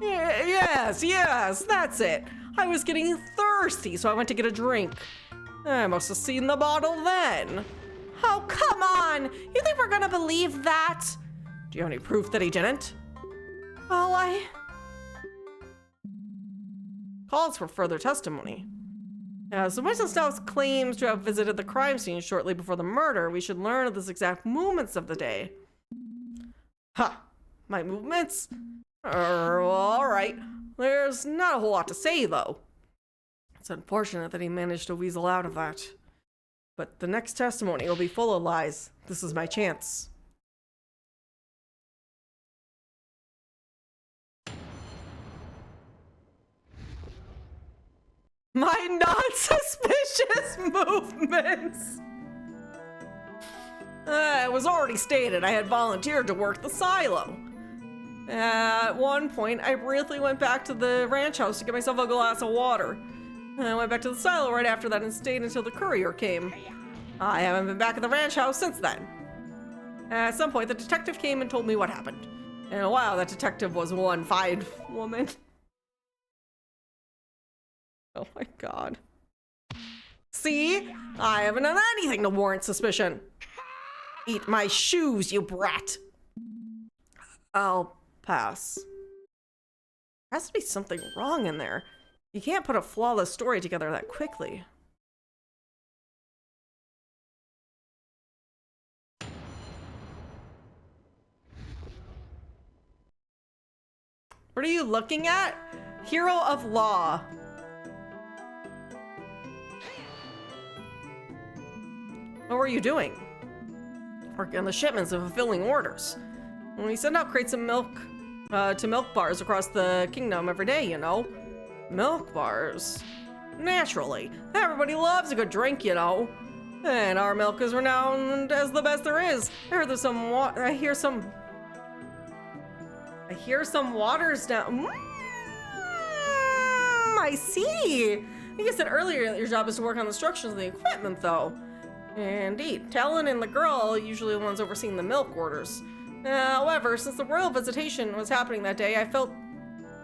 Speaker 2: Yes, that's it. I was getting thirsty, so I went to get a drink. I must have seen the bottle then.
Speaker 1: Oh, come on. You think we're gonna believe that?
Speaker 2: Do you have any proof that he didn't?
Speaker 1: Well,
Speaker 2: Calls for further testimony. As the witness now claims to have visited the crime scene shortly before the murder, we should learn of the exact movements of the day. My movements? Well, all right. There's not a whole lot to say, though. It's unfortunate that he managed to weasel out of that. But the next testimony will be full of lies. This is my chance. My non-suspicious movements! It was already stated I had volunteered to work the silo. At one point, I briefly went back to the ranch house to get myself a glass of water. I went back to the silo right after that and stayed until the courier came. I haven't been back at the ranch house since then. At some point, the detective came and told me what happened. And wow, that detective was one fine woman. Oh my god. See? I haven't done anything to warrant suspicion. Eat my shoes, you brat. I'll pass. There has to be something wrong in there. You can't put a flawless story together that quickly. What are you looking at? Hero of Law. What were you doing? Working on the shipments and fulfilling orders. When we send out crates of milk to milk bars across the kingdom every day, you know. Milk bars? Naturally. Everybody loves a good drink, you know. And our milk is renowned as the best there is. I hear some waters down. I see. I think you said earlier that your job is to work on the instructions of the equipment, though. Indeed, Talon and the girl are usually the ones overseeing the milk orders. However, since the royal visitation was happening that day, I felt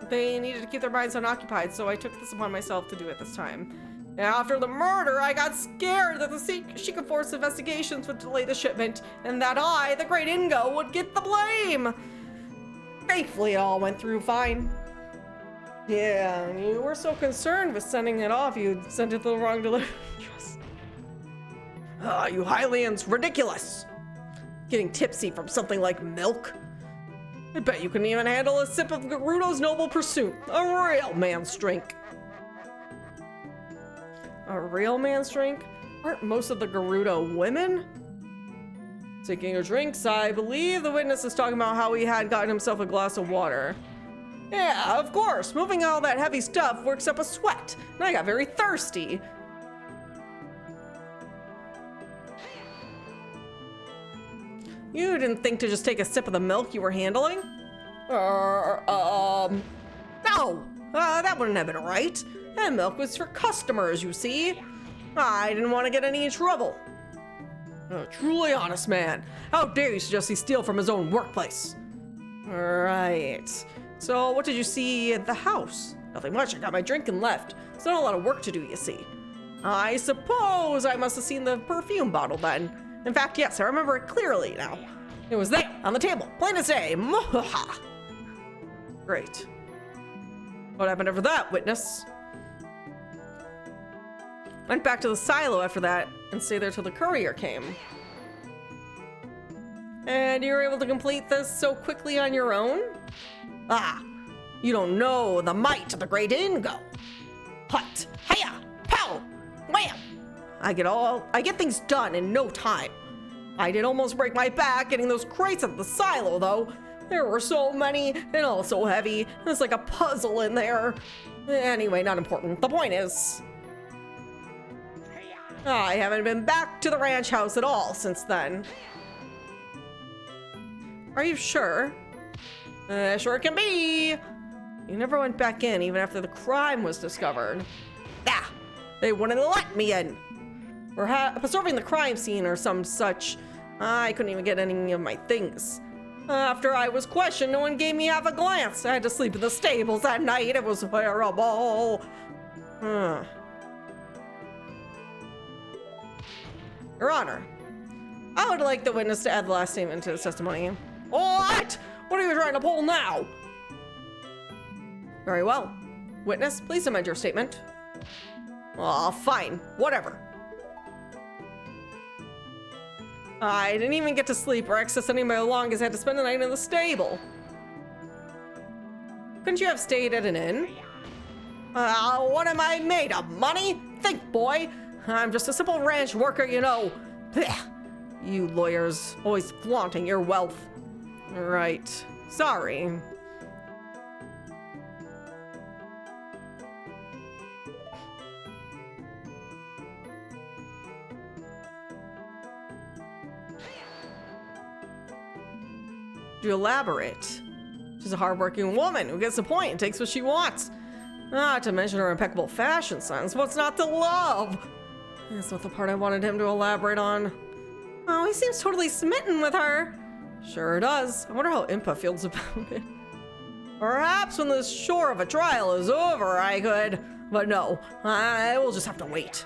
Speaker 2: they needed to keep their minds unoccupied, so I took this upon myself to do it this time. After the murder, I got scared that the Sheikah Force investigations would delay the shipment, and that I, the Great Ingo, would get the blame. Thankfully, it all went through fine. Yeah, and you were so concerned with sending it off, you'd sent it to the wrong delivery address. You Hylians, ridiculous! Getting tipsy from something like milk? I bet you couldn't even handle a sip of Gerudo's Noble Pursuit, a real man's drink. A real man's drink? Aren't most of the Gerudo women? Taking your drinks, I believe the witness is talking about how he had gotten himself a glass of water. Yeah, of course, moving all that heavy stuff works up a sweat, and I got very thirsty. You didn't think to just take a sip of the milk you were handling? No! That wouldn't have been right. That milk was for customers, you see. I didn't want to get any trouble. A truly honest man. How dare you suggest he steal from his own workplace? Right. So what did you see at the house? Nothing much. I got my drink and left. It's not a lot of work to do, you see. I suppose I must have seen the perfume bottle then. In fact, yes, I remember it clearly now. It was there, on the table, plain as day. Great. What happened after that, witness? Went back to the silo after that and stayed there till the courier came. And you were able to complete this so quickly on your own? You don't know the might of the Great Ingo. Hut, hiya, pow, wham! I get things done in no time. I did almost break my back getting those crates at the silo, though. There were so many and all so heavy. It's like a puzzle in there. Anyway, not important. The point is, I haven't been back to the ranch house at all since then. Are you sure? Sure can be. You never went back in even after the crime was discovered. Ah, they wouldn't let me in. Or preserving the crime scene or some such. I couldn't even get any of my things. After I was questioned, no one gave me half a glance. I had to sleep in the stables that night. It was horrible. Your Honor, I would like the witness to add the last statement to the testimony. What? What are you trying to pull now? Very well. Witness, please amend your statement. Oh, fine. Whatever. I didn't even get to sleep or access any of my belongings. I had to spend the night in the stable. Couldn't you have stayed at an inn? What am I made of? Money? Think, boy. I'm just a simple ranch worker, you know. Blech. You lawyers, always flaunting your wealth. Right. Sorry. To elaborate. She's a hardworking woman who gets the point and takes what she wants. Not to mention her impeccable fashion sense. What's not to love? That's not the part I wanted him to elaborate on. Oh, he seems totally smitten with her. Sure does. I wonder how Impa feels about it. Perhaps when the shore of a trial is over, I could. But no, I will just have to wait.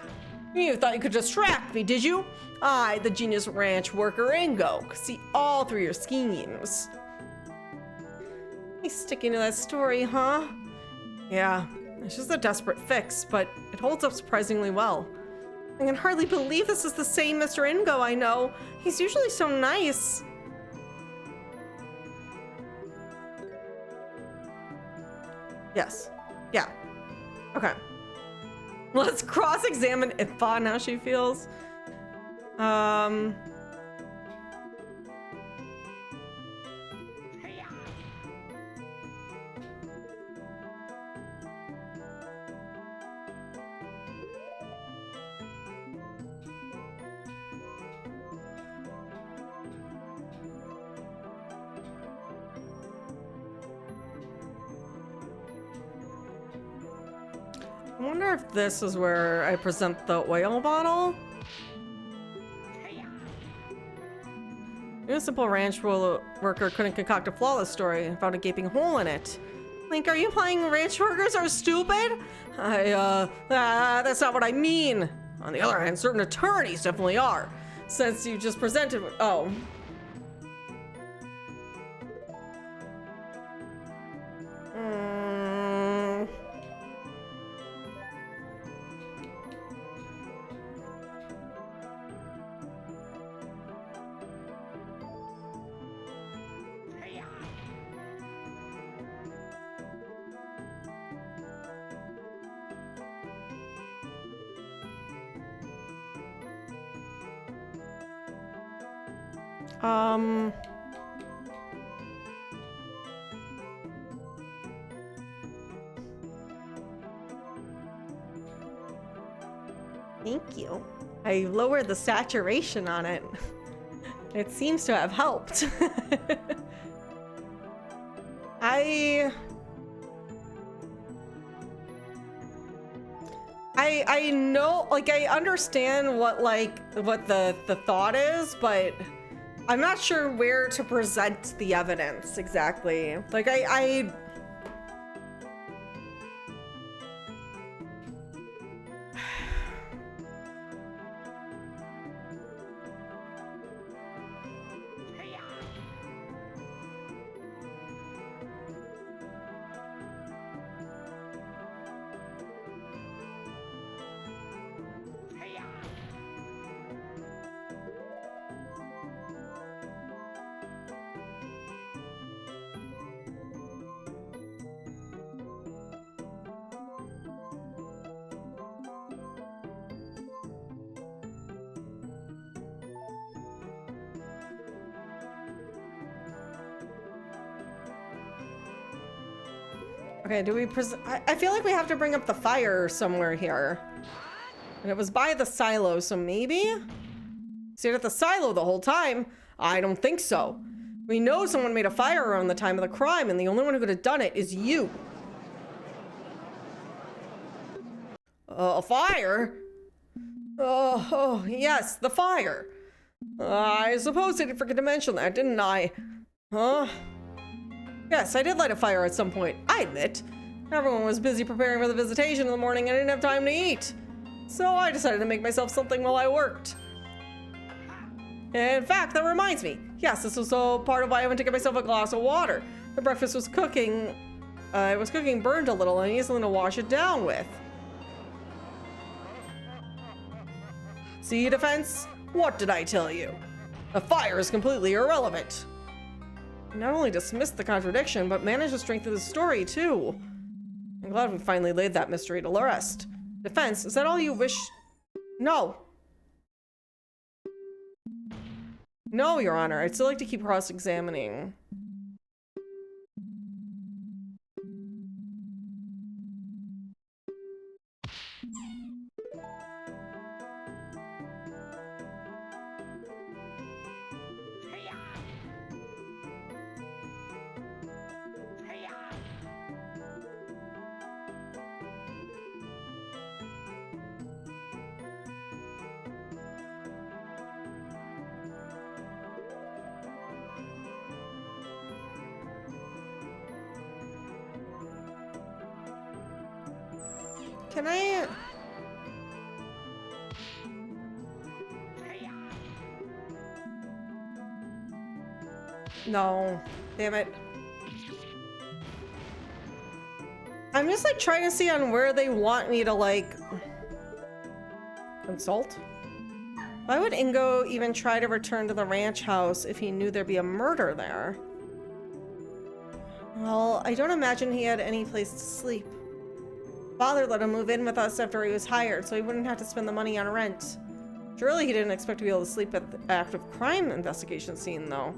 Speaker 2: You thought you could distract me, did you? I, the genius ranch worker Ingo, could see all through your schemes. He's sticking to that story, huh? Yeah, it's just a desperate fix, but it holds up surprisingly well. I can hardly believe this is the same Mr. Ingo I know. He's usually so nice. Yes. Yeah. Okay. Let's cross-examine Impa on how she feels. I wonder if this is where I present the oil bottle. A simple ranch worker couldn't concoct a flawless story and found a gaping hole in it. Link, are you implying ranch workers are stupid? That's not what I mean. On the other hand, certain attorneys definitely are. Since you just presented, oh. Thank you. I lowered the saturation on it. It seems to have helped. I know, like, I understand what the thought is, but I'm not sure where to present the evidence exactly. Like, I Okay, do we I feel like we have to bring up the fire somewhere here. And it was by the silo, so maybe? Stayed at the silo the whole time? I don't think so. We know someone made a fire around the time of the crime, and the only one who could have done it is you. A fire? Oh, yes, the fire. I suppose I did forget to mention that, didn't I? Huh? Yes, I did light a fire at some point, I admit. Everyone was busy preparing for the visitation in the morning and I didn't have time to eat. So I decided to make myself something while I worked. In fact, that reminds me. Yes, this was all part of why I went to get myself a glass of water. The breakfast was cooking. It was cooking burned a little and I needed something to wash it down with. See, defense? What did I tell you? A fire is completely irrelevant. Not only dismissed the contradiction, but managed to strengthen the story, too. I'm glad we finally laid that mystery to rest. Defense, is that all you wish? No. No, Your Honor. I'd still like to keep cross-examining. Can I... No. Damn it. I'm just like trying to see on where they want me to like... consult? Why would Ingo even try to return to the ranch house if he knew there'd be a murder there? Well, I don't imagine he had any place to sleep. Father let him move in with us after he was hired, so he wouldn't have to spend the money on rent. Surely he didn't expect to be able to sleep at the active crime investigation scene, though.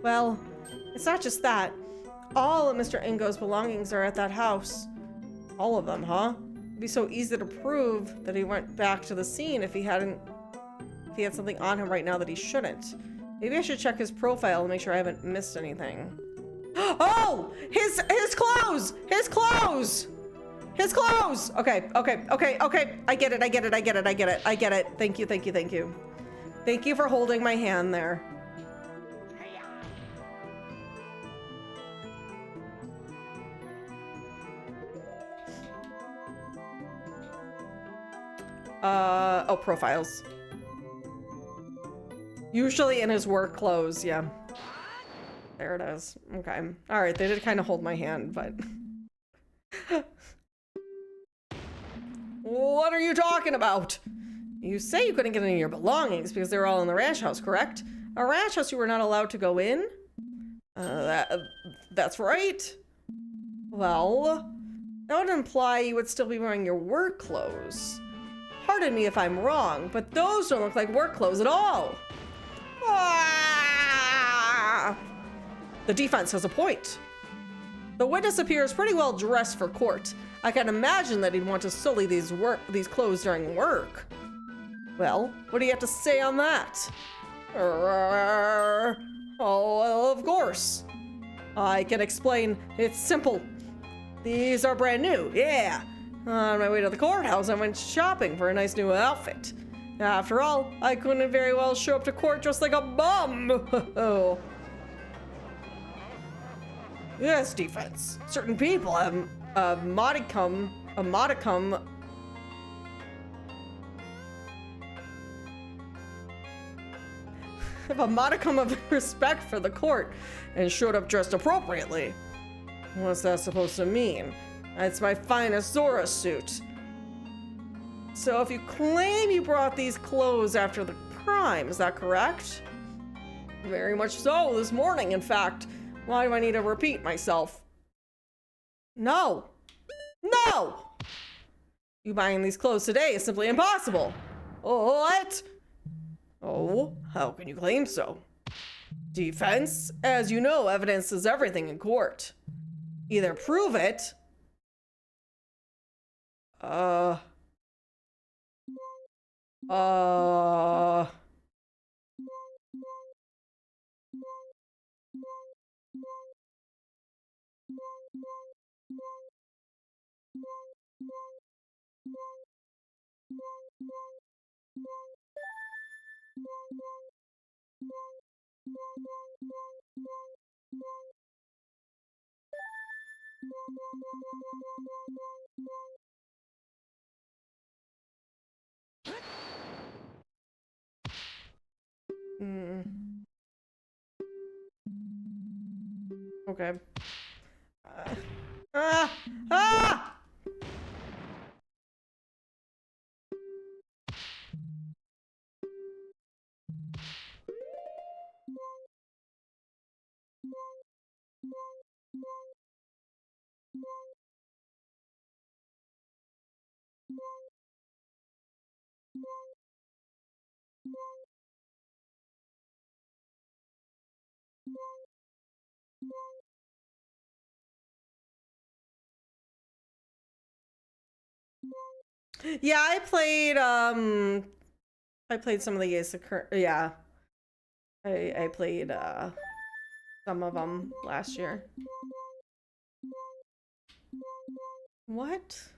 Speaker 2: Well, it's not just that. All of Mr. Ingo's belongings are at that house. All of them, huh? It'd be so easy to prove that he went back to the scene if he had something on him right now that he shouldn't. Maybe I should check his profile and make sure I haven't missed anything. Oh! His clothes! His clothes! His clothes! Okay. I get it. Thank you. Thank you for holding my hand there. Oh, profiles. Usually in his work clothes, yeah. There it is. Okay. Alright, they did kind of hold my hand, but... What are you talking about? You say you couldn't get any of your belongings because they were all in the ranch house, correct? A ranch house you were not allowed to go in? That's right. Well, that would imply you would still be wearing your work clothes. Pardon me if I'm wrong, but those don't look like work clothes at all. Ah! The defense has a point. The witness appears pretty well dressed for court. I can imagine that he'd want to sully these clothes during work. Well, what do you have to say on that? Oh, well, of course. I can explain. It's simple. These are brand new, yeah. On my way to the courthouse, I went shopping for a nice new outfit. After all, I couldn't very well show up to court dressed like a bum. Yes, defense. Certain people have a modicum of respect for the court and showed up dressed appropriately. What's that supposed to mean? It's my finest Zora suit. So if you claim you brought these clothes after the crime, is that correct? Very much so, this morning, in fact. Why do I need to repeat myself? No. No! You buying these clothes today is simply impossible. What? Oh, how can you claim so? Defense, as you know, evidence is everything in court. either prove it. Uh. Okay. Ah! Ah! Yeah, I played some of the Ace yeah. I played some of them last year. What?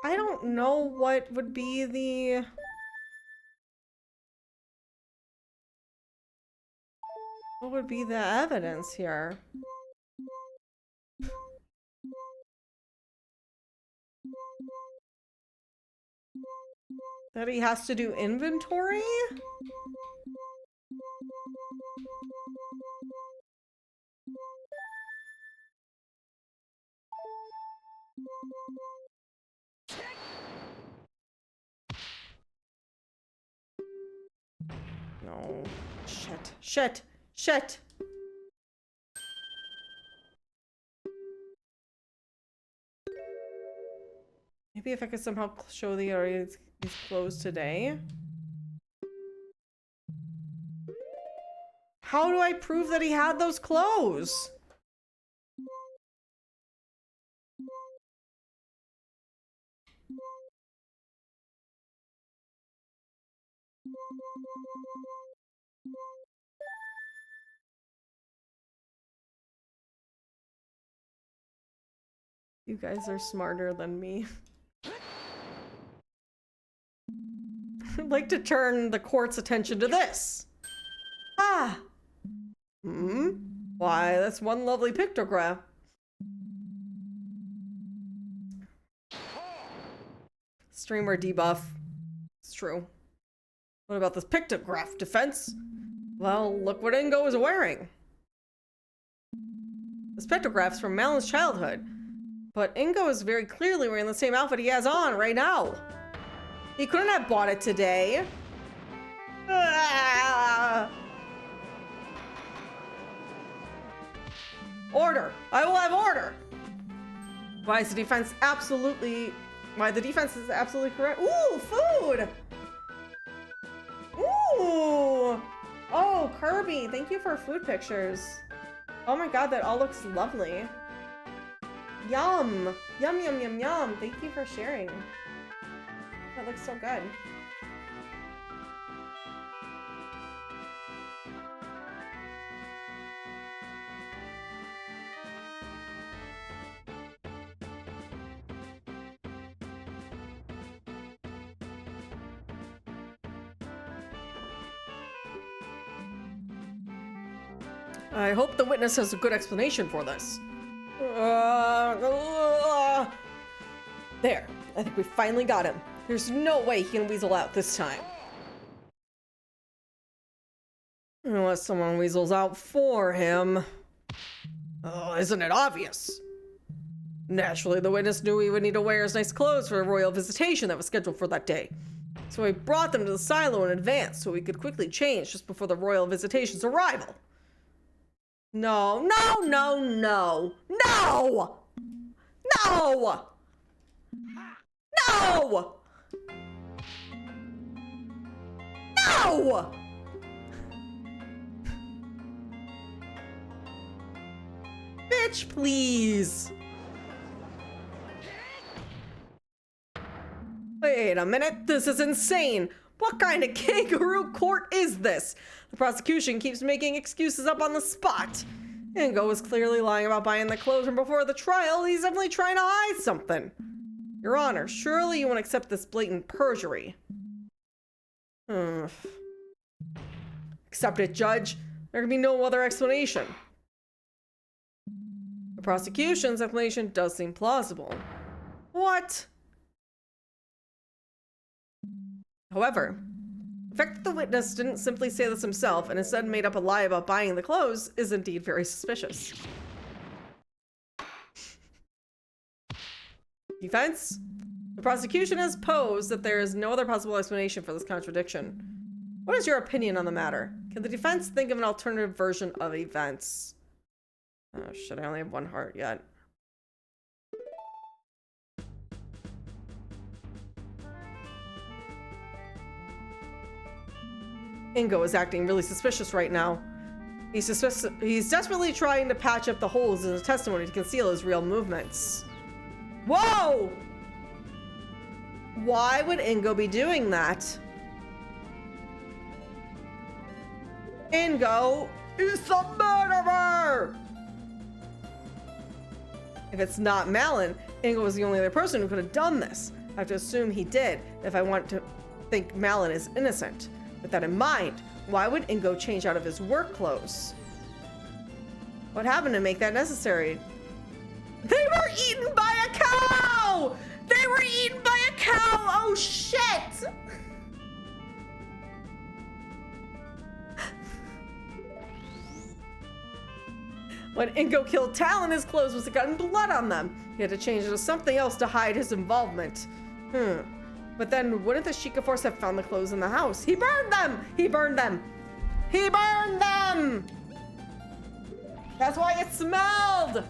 Speaker 2: I don't know what would be the evidence here. That he has to do inventory? No. Shit. Shit. Shit. Maybe if I could somehow show the area he's closed today. How do I prove that he had those clothes? You guys are smarter than me. I'd like to turn the court's attention to this. Ah! Why, that's one lovely pictograph. Streamer debuff. It's true. What about this pictograph defense? Well, look what Ingo is wearing. This pictograph's from Malon's childhood. But Ingo is very clearly wearing the same outfit he has on right now. He couldn't have bought it today. Ah! Order! I will have order! Why the defense is absolutely correct. Ooh, food! Ooh! Oh, Kirby, thank you for food pictures. Oh my god, that all looks lovely. Yum! Yum, yum, yum, yum. Thank you for sharing. That looks so good. I hope the witness has a good explanation for this. There. I think we finally got him. There's no way he can weasel out this time. Unless someone weasels out for him. Oh, isn't it obvious? Naturally, the witness knew he would need to wear his nice clothes for a royal visitation that was scheduled for that day. So he brought them to the silo in advance so he could quickly change just before the royal visitation's arrival. No, no, no, no, no! No! No! No! Bitch, please. Wait a minute, this is insane. What kind of kangaroo court is this? The prosecution keeps making excuses up on the spot. Ingo was clearly lying about buying the clothes from before the trial. He's definitely trying to hide something. Your Honor, surely you won't accept this blatant perjury. Accept it, Judge. There can be no other explanation. The prosecution's explanation does seem plausible. What? However, the fact that the witness didn't simply say this himself and instead made up a lie about buying the clothes is indeed very suspicious. Defense? The prosecution has posed that there is no other possible explanation for this contradiction. What is your opinion on the matter? Can the defense think of an alternative version of events? Oh shit, I only have one heart yet. Ingo is acting really suspicious right now. He's desperately trying to patch up the holes in his testimony to conceal his real movements. Whoa! Why would Ingo be doing that? Ingo is the murderer! If it's not Malin, Ingo was the only other person who could have done this. I have to assume he did if I want to think Malin is innocent. With that in mind, why would Ingo change out of his work clothes? What happened to make that necessary? They were eaten by a cow! They were eaten by a cow! Oh shit! When Ingo killed Talon, his clothes must have gotten blood on them. He had to change it to something else to hide his involvement. But then wouldn't the Sheikah Force have found the clothes in the house? He burned them! He burned them! He burned them! That's why it smelled!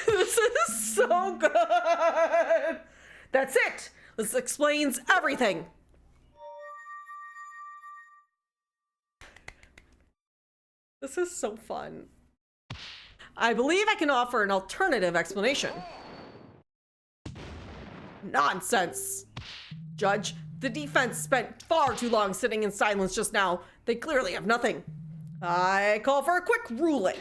Speaker 2: This is so good! That's it! This explains everything! This is so fun. I believe I can offer an alternative explanation. Nonsense! Judge, the defense spent far too long sitting in silence just now. They clearly have nothing. I call for a quick ruling.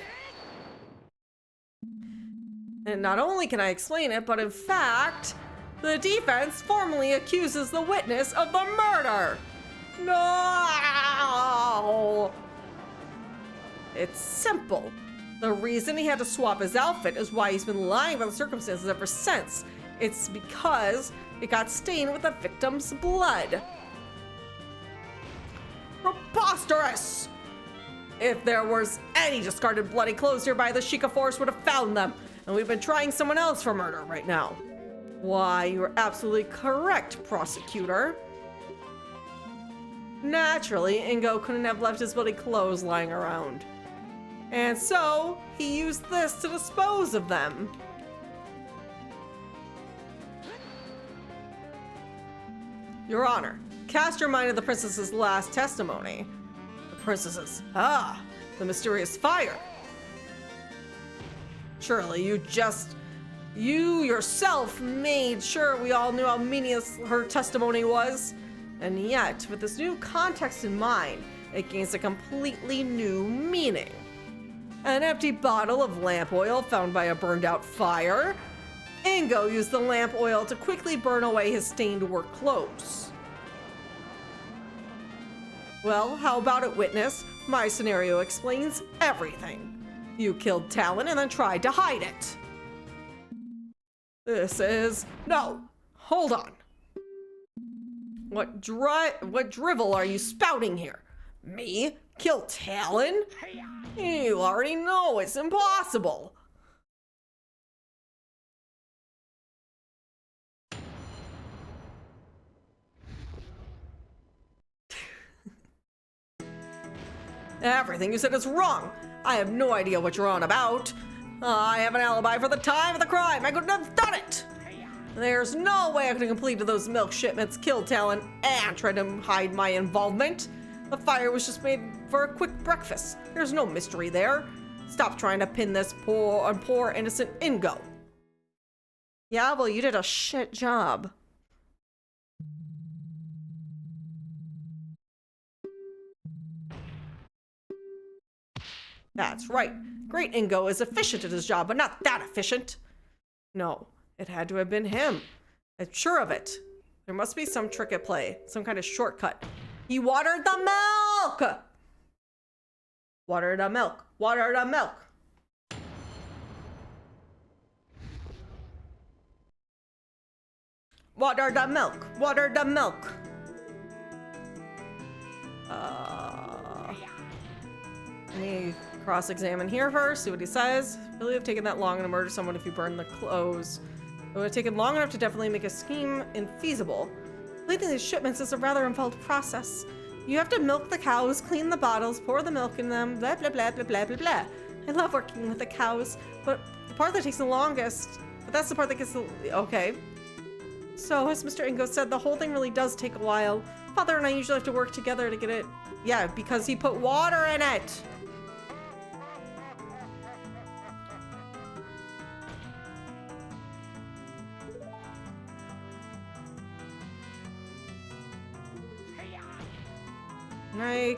Speaker 2: And not only can I explain it, but in fact, the defense formally accuses the witness of the murder. No! It's simple. The reason he had to swap his outfit is why he's been lying about the circumstances ever since. It's because it got stained with the victim's blood. Preposterous! If there was any discarded bloody clothes nearby, the Sheikah Force would have found them. And we've been trying someone else for murder right now. Why, you're absolutely correct, prosecutor. Naturally, Ingo couldn't have left his bloody clothes lying around. And so, he used this to dispose of them. Your Honor, cast your mind to the princess's last testimony. The princess's, the mysterious fire. Surely you yourself made sure we all knew how meaningless her testimony was. And yet, with this new context in mind, it gains a completely new meaning. An empty bottle of lamp oil found by a burned out fire. Ingo used the lamp oil to quickly burn away his stained work clothes. Well, how about it, witness? My scenario explains everything. You killed Talon and then tried to hide it. No, hold on. What drivel are you spouting here? Me? Kill Talon? You already know it's impossible. Everything you said is wrong. I have no idea what you're on about. I have an alibi for the time of the crime. I couldn't have done it. There's no way I could have completed those milk shipments, killed Talon, and tried to hide my involvement. The fire was just made for a quick breakfast. There's no mystery there. Stop trying to pin this poor innocent Ingo.
Speaker 1: Yeah, well, you did a shit job.
Speaker 2: That's right. Great Ingo is efficient at his job, but not that efficient. No, it had to have been him. I'm sure of it. There must be some trick at play, some kind of shortcut. He watered the milk! Water the milk. Water the milk. Water the milk. Water the milk. Let me cross-examine here first, see what he says. Really have taken that long to murder someone if you burn the clothes. It would have taken long enough to definitely make a scheme infeasible. Completing these shipments is a rather involved process. You have to milk the cows, clean the bottles, pour the milk in them, blah, blah, blah, blah, blah, blah, blah. I love working with the cows, but the part that takes the longest, but that's the part that gets the, okay. So, as Mr. Ingo said, the whole thing really does take a while. Father and I usually have to work together to get it, yeah, because he put water in it.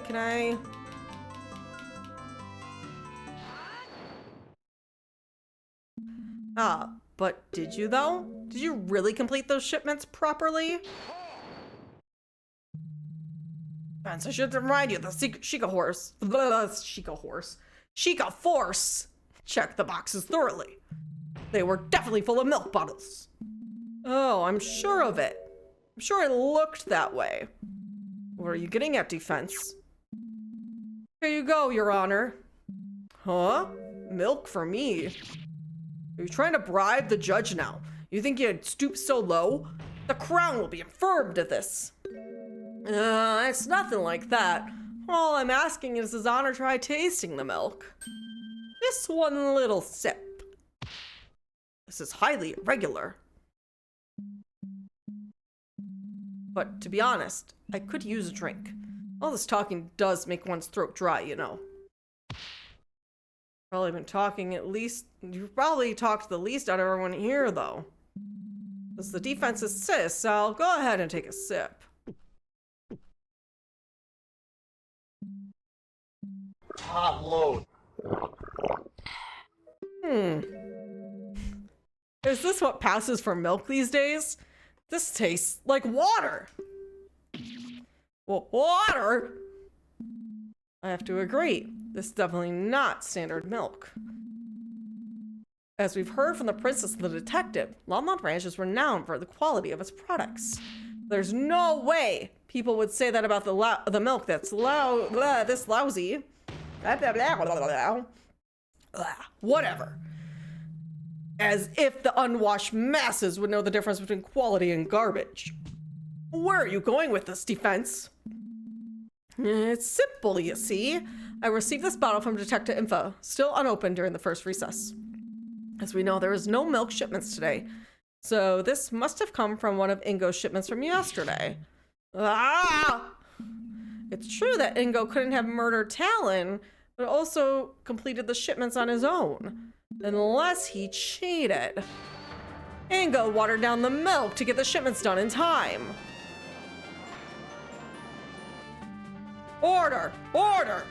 Speaker 2: Can I? But did you though? Did you really complete those shipments properly? Vance, I should remind you, the Sheikah Force checked the boxes thoroughly. They were definitely full of milk bottles. Oh, I'm sure of it. I'm sure it looked that way. What are you getting at, defense? Here you go, Your Honor. Huh? Milk for me? Are you trying to bribe the judge now? You think you'd stoop so low? The crown will be infirmed at this. It's nothing like that. All I'm asking is His Honor try tasting the milk. Just one little sip. This is highly irregular. But to be honest, I could use a drink. All this talking does make one's throat dry, you know. Probably been talking at least, you've probably talked the least out of everyone here, though. As the defense insists, I'll go ahead and take a sip.
Speaker 4: Hot load.
Speaker 2: Is this what passes for milk these days? This tastes like water. Well, water? I have to agree. This is definitely not standard milk. As we've heard from the princess and the detective, Longmont Ranch is renowned for the quality of its products. There's no way people would say that about the milk that's this lousy. Blah, blah, blah, blah, blah, blah. Whatever. As if the unwashed masses would know the difference between quality and garbage. Where are you going with this, defense? It's simple, you see. I received this bottle from Detective Info, still unopened during the first recess. As we know, there is no milk shipments today, so this must have come from one of Ingo's shipments from yesterday. It's true that Ingo couldn't have murdered Talon, but also completed the shipments on his own. Unless he cheated. Ingo watered down the milk to get the shipments done in time. Order! Order!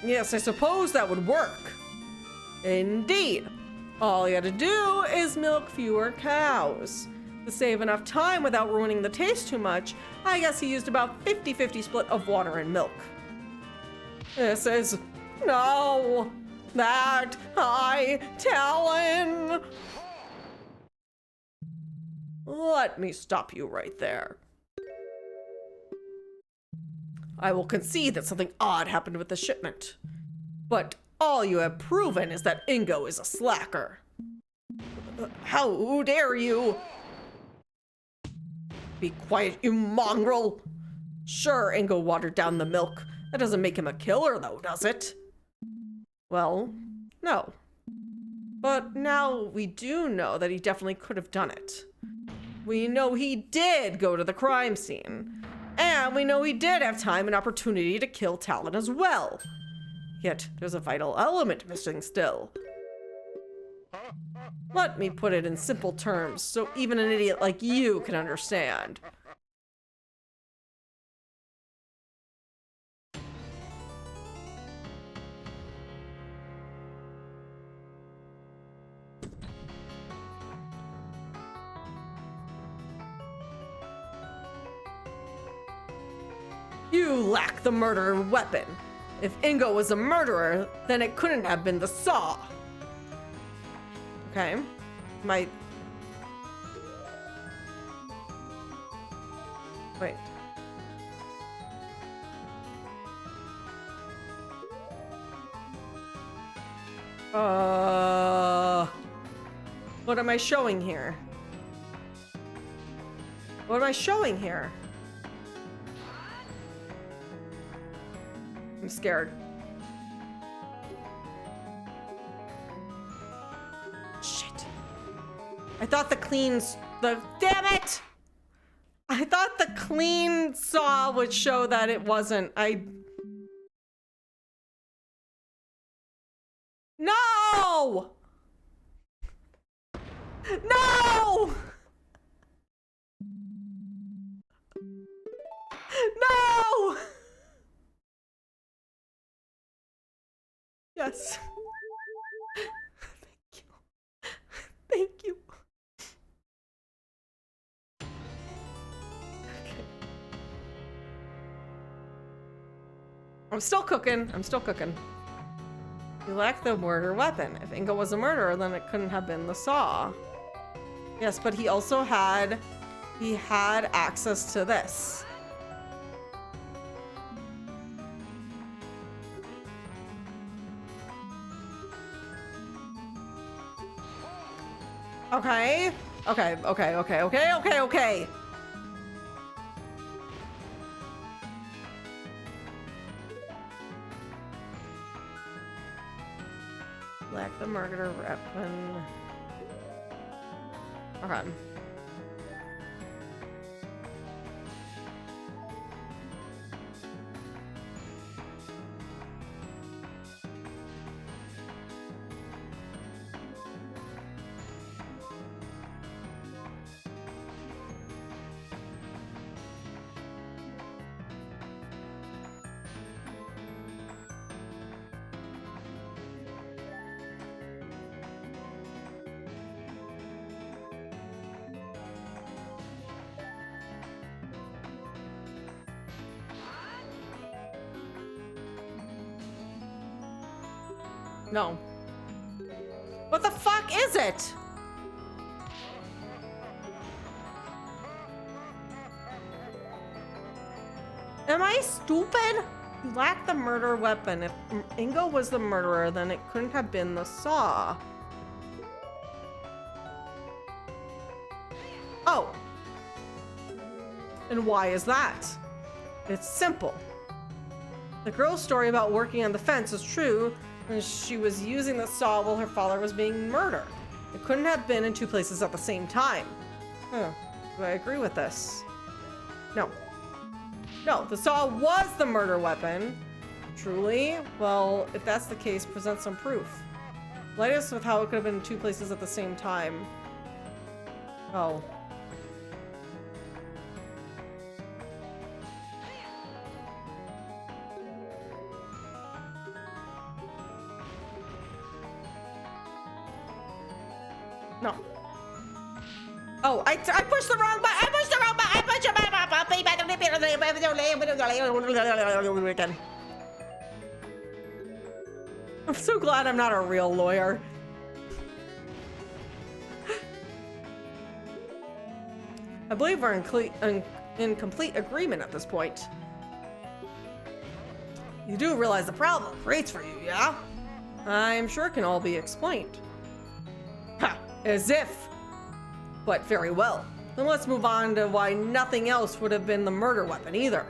Speaker 2: Yes, I suppose that would work. Indeed. All you had to do is milk fewer cows. To save enough time without ruining the taste too much, I guess he used about 50-50 split of water and milk. This is... no! That Talon! Let me stop you right there. I will concede that something odd happened with the shipment. But all you have proven is that Ingo is a slacker. How dare you? Be quiet, you mongrel. Sure, Ingo watered down the milk. That doesn't make him a killer, though, does it? Well, no. But now we do know that he definitely could have done it. We know he did go to the crime scene. And we know he did have time and opportunity to kill Talon as well. Yet, there's a vital element missing still. Let me put it in simple terms so even an idiot like you can understand. You lack the murder weapon. If Ingo was a murderer, then it couldn't have been the saw. Okay. Wait. What am I showing here? What am I showing here? I'm scared. Shit. I thought damn it! I thought the clean saw would show that it wasn't. No! No! No! Yes. Thank you. Thank you. Okay. I'm still cooking. You lack the murder weapon. If Ingo was a murderer, then it couldn't have been the saw. Yes, but he also had access to this. Okay. Lack the murder weapon. Okay. No. What the fuck is it? Am I stupid? You lack the murder weapon. If Ingo was the murderer, then it couldn't have been the saw. Oh. And why is that? It's simple. The girl's story about working on the fence is true, and she was using the saw while her father was being murdered. It couldn't have been in two places at the same time. Do I agree with this? No. No, the saw was the murder weapon. Truly? Well, if that's the case, present some proof. Light us with how it could have been in two places at the same time. Oh. No. Oh, I pushed the wrong button. I pushed the wrong button. I pushed the wrong button. I'm so glad I'm not a real lawyer. I believe we're in complete agreement at this point. You do realize the problem it creates for you, yeah? I'm sure it can all be explained. Ha! As if. But very well. Then let's move on to why nothing else would have been the murder weapon either.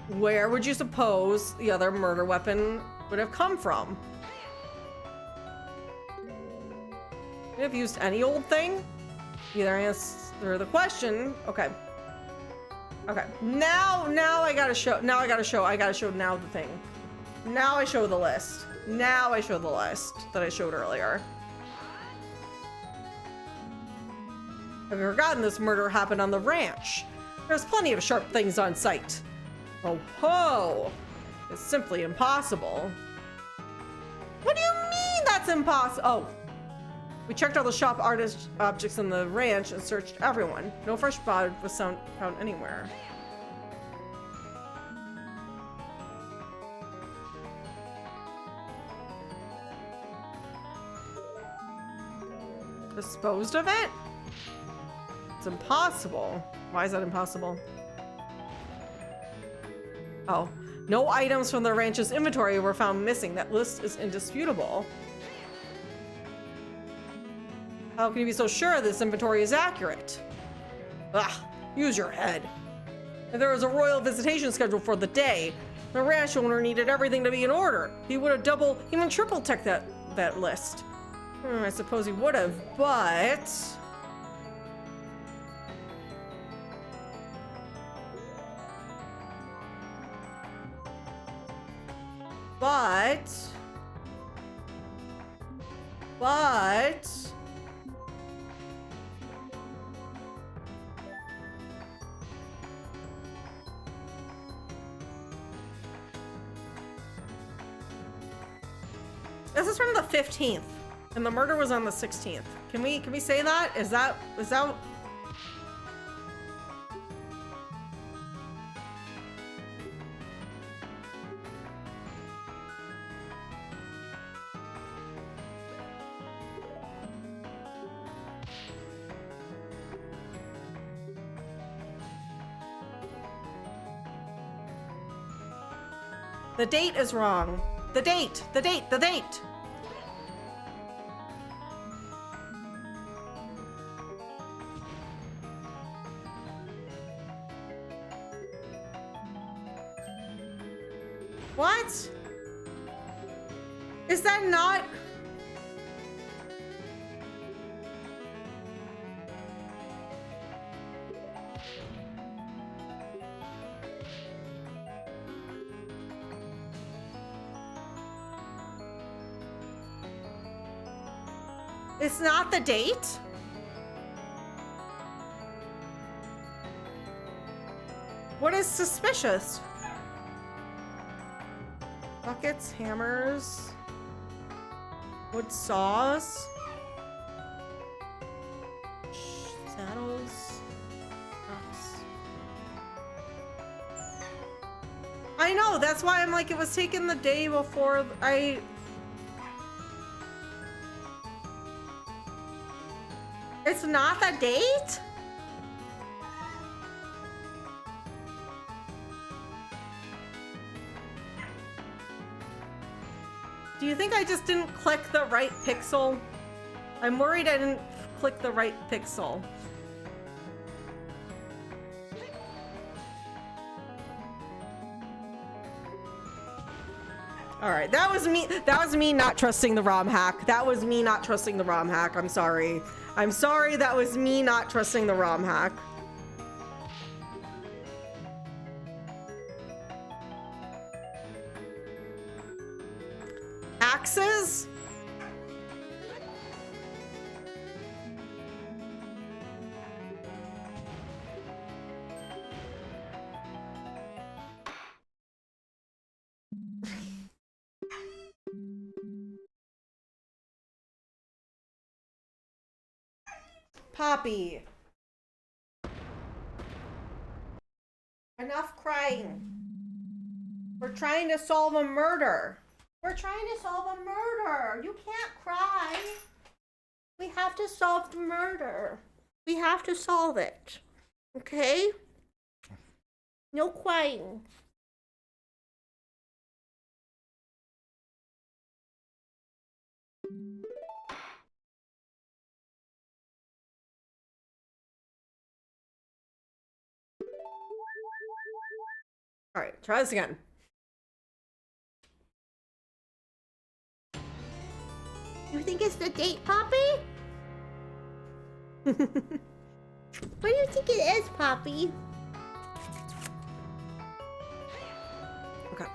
Speaker 2: Where would you suppose the other murder weapon would have come from? Could have used any old thing? Either answer the question. Okay. Okay. Now I gotta show now the thing. Now I show the list. Now I show the list that I showed earlier. Have you forgotten this murder happened on the ranch? There's plenty of sharp things on site. Oh ho! It's simply impossible. What do you mean that's impossible? Oh. We checked all the shop artist objects in the ranch and searched everyone. No fresh blood was found anywhere. Disposed of it? It's impossible. Why is that impossible? Oh, no items from the ranch's inventory were found missing. That list is indisputable. How can you be so sure this inventory is accurate? Ugh, use your head. If there was a royal visitation scheduled for the day, the ranch owner needed everything to be in order. He would have double, even triple checked that list. I suppose he would have, but... This is from the 15th, and the murder was on the 16th. Can we say that? Is that? The date is wrong. The date. What? Is that not? It's not the date? What is suspicious? Buckets, hammers, wood saws, saddles, rocks. I know, that's why I'm like, it was taken the day before It's not the date? Do you think I just didn't click the right pixel? I'm worried I didn't click the right pixel. All right, that was me not trusting the ROM hack. That was me not trusting the ROM hack. I'm sorry. I'm sorry, that was me not trusting the ROM hack. Axes? Poppy. Enough crying. We're trying to solve a murder. We're trying to solve a murder. You can't cry. We have to solve the murder. We have to solve it. Okay?
Speaker 3: No crying.
Speaker 2: All right, try this again.
Speaker 3: You think it's the date, Poppy? What do you think it is, Poppy?
Speaker 2: Okay.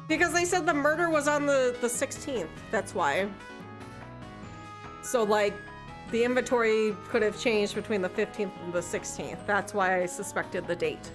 Speaker 2: Because they said the murder was on the 16th. That's why. So, like, the inventory could have changed between the 15th and the 16th. That's why I suspected the date.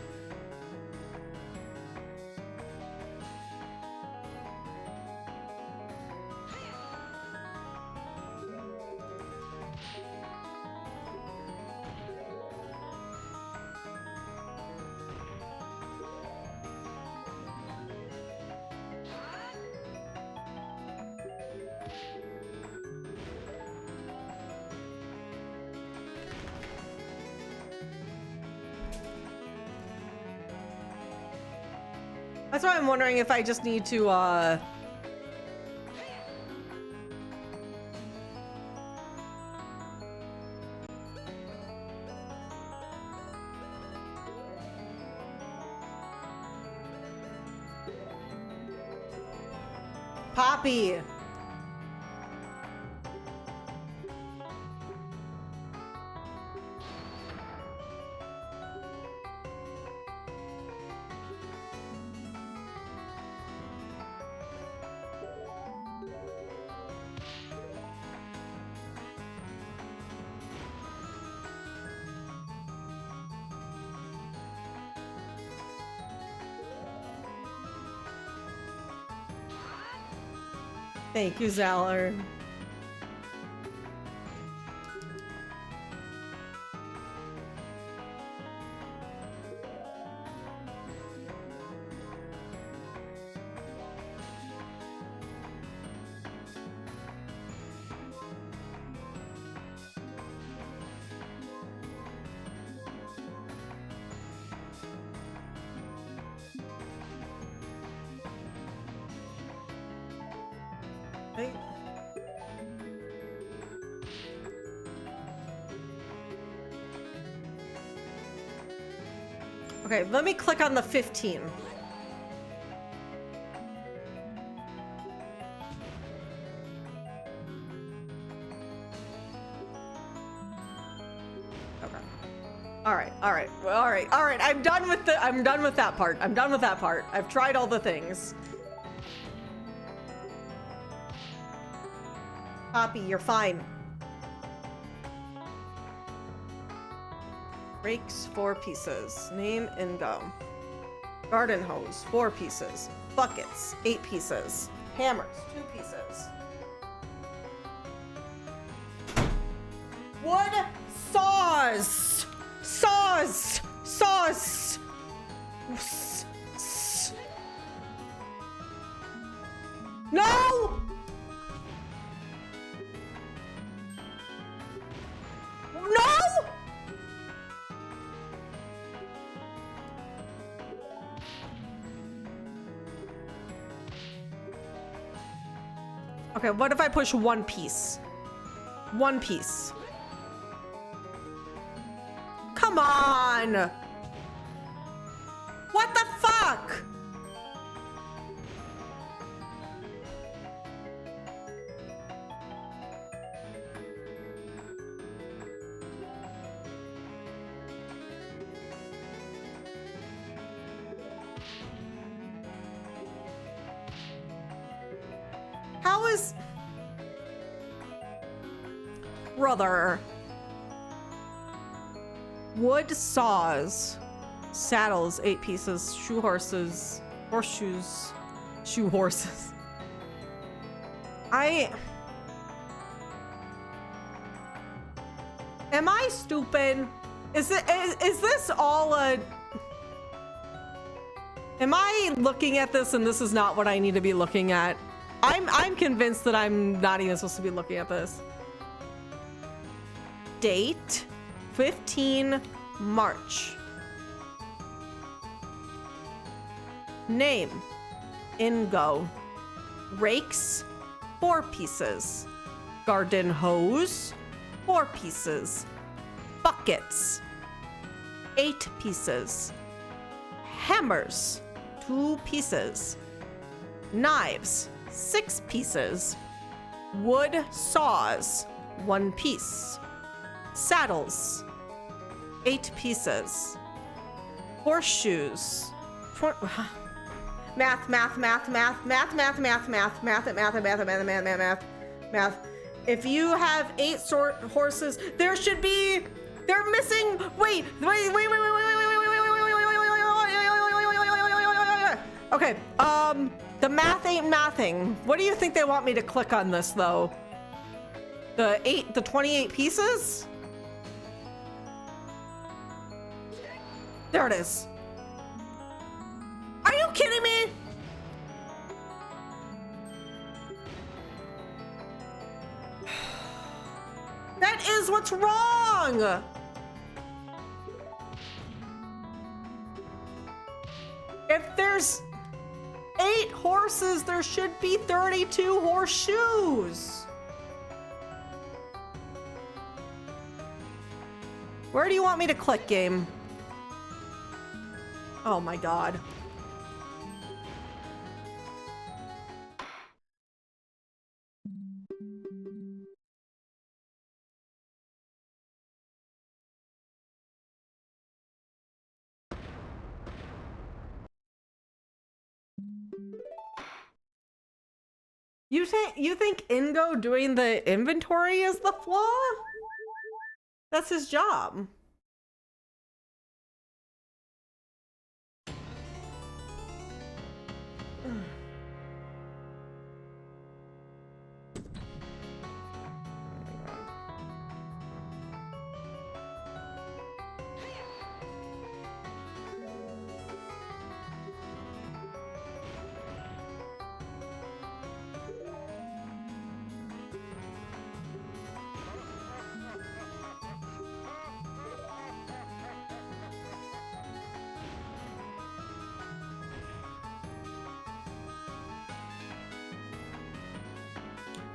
Speaker 2: That's why I'm wondering if I just need to, Poppy! Thank you, Zaller. Right. Okay, let me click on the 15. Okay. All right. I'm done with that part. I've tried all the things. Poppy, you're fine. Rakes, 4 pieces. Name, Ingo. Garden hose, 4 pieces. Buckets, 8 pieces. Hammers, 2 pieces. Wood, saws! Saws! Saws! No! No! Okay, what if I push 1 piece? 1 piece. Come on! What the fuck? How is... Brother. Wood saws. Saddles, 8 pieces. Shoe horses. Horseshoes. Shoe horses. Am I stupid? Is this all a... Am I looking at this and this is not what I need to be looking at? I'm convinced that I'm not even supposed to be looking at this. Date 15 March. Name Ingo. Rakes 4 pieces. Garden hose 4 pieces. Buckets 8 pieces. Hammers 2 pieces. Knives 6 pieces. Wood saws 1 piece. Saddles 8 pieces. Horseshoes math. If you have 8 horses, there should be, they're missing, wait. Okay, the math ain't mathing. What do you think they want me to click on this though? The 28 pieces? There it is. Are you kidding me? That is what's wrong. If there's 8 horses, there should be 32 horseshoes. Where do you want me to click, game? Oh my God. You think Ingo doing the inventory is the flaw? That's his job.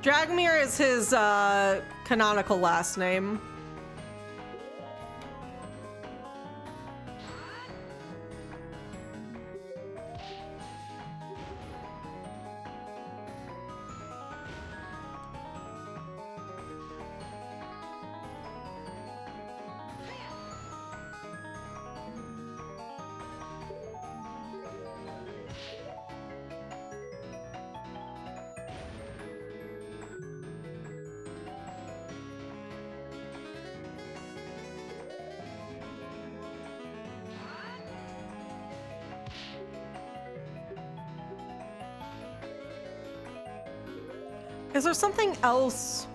Speaker 2: Dragomir is his canonical last name. Is there something else?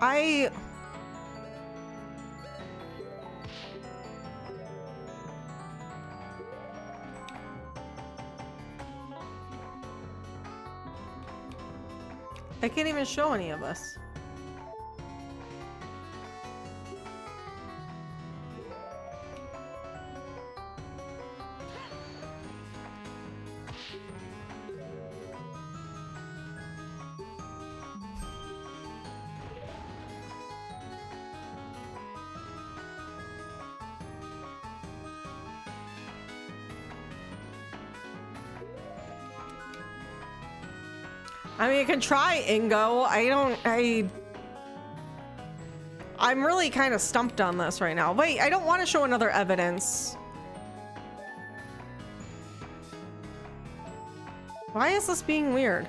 Speaker 2: I can't even show any of us. I mean, you can try Ingo. I'm really kind of stumped on this right now. Wait, I don't want to show another evidence. Why is this being weird?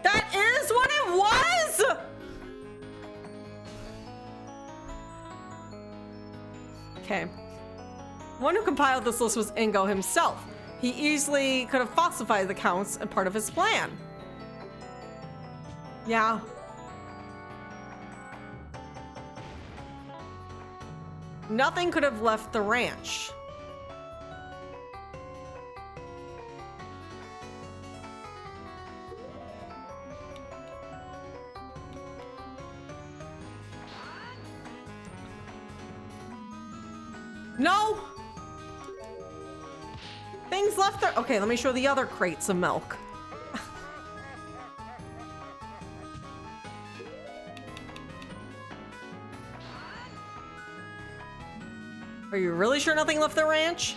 Speaker 2: That is what it was! Okay. One who compiled this list was Ingo himself. He easily could have falsified the counts and part of his plan. Yeah. Nothing could have left the ranch. No! Things left there. Okay, let me show the other crates of milk. Are you really sure nothing left the ranch?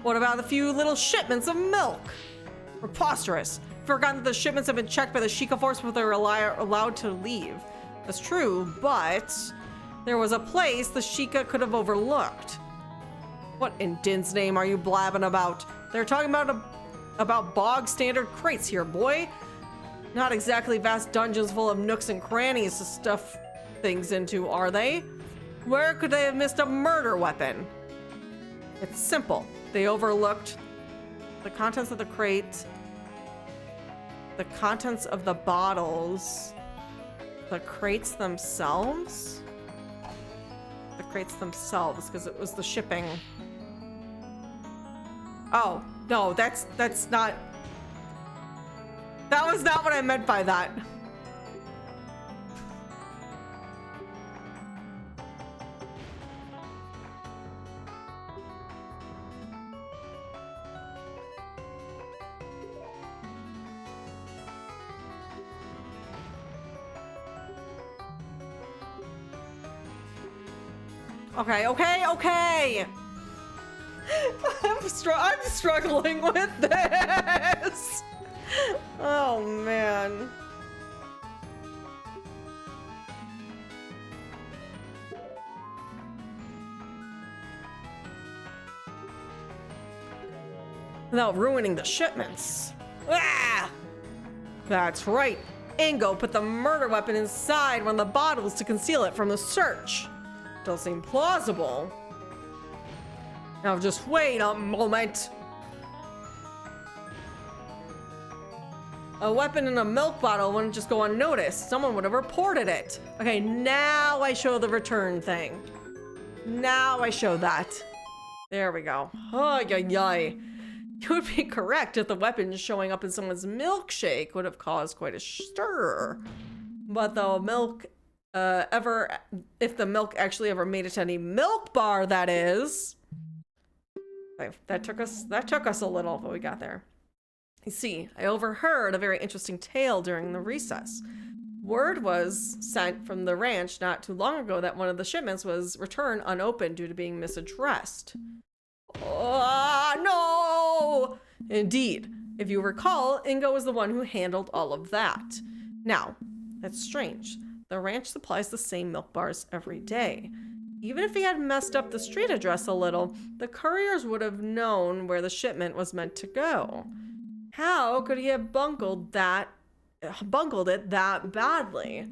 Speaker 2: What about a few little shipments of milk? Preposterous. Forgotten that the shipments have been checked by the Sheikah force before they were allowed to leave. That's true, but there was a place the Sheikah could have overlooked. What in Din's name are you blabbing about? They're talking about bog standard crates here, boy. Not exactly vast dungeons full of nooks and crannies to stuff things into, are they? Where could they have missed a murder weapon? It's simple. They overlooked the contents of the crate, the contents of the bottles, the crates themselves? The crates themselves, because it was the shipping. Oh, no, that's not... That was not what I meant by that. Okay. I'm struggling with this. Oh, man. Without ruining the shipments. Ah! That's right. Ingo put the murder weapon inside one of the bottles to conceal it from the search. Does seem plausible. Now just wait a moment. A weapon in a milk bottle wouldn't just go unnoticed. Someone would have reported it. Okay, now I show the return thing. Now I show that. There we go. Oh, yay. You would be correct if the weapon showing up in someone's milkshake would have caused quite a stir. But the milk if the milk actually ever made it to any milk bar, that is. That took us a little, but we got there. You see, I overheard a very interesting tale during the recess. Word was sent from the ranch not too long ago that one of the shipments was returned unopened due to being misaddressed. No! Indeed. If you recall, Ingo was the one who handled all of that. Now, that's strange. The ranch supplies the same milk bars every day. Even if he had messed up the street address a little, the couriers would have known where the shipment was meant to go. How could he have bungled it that badly?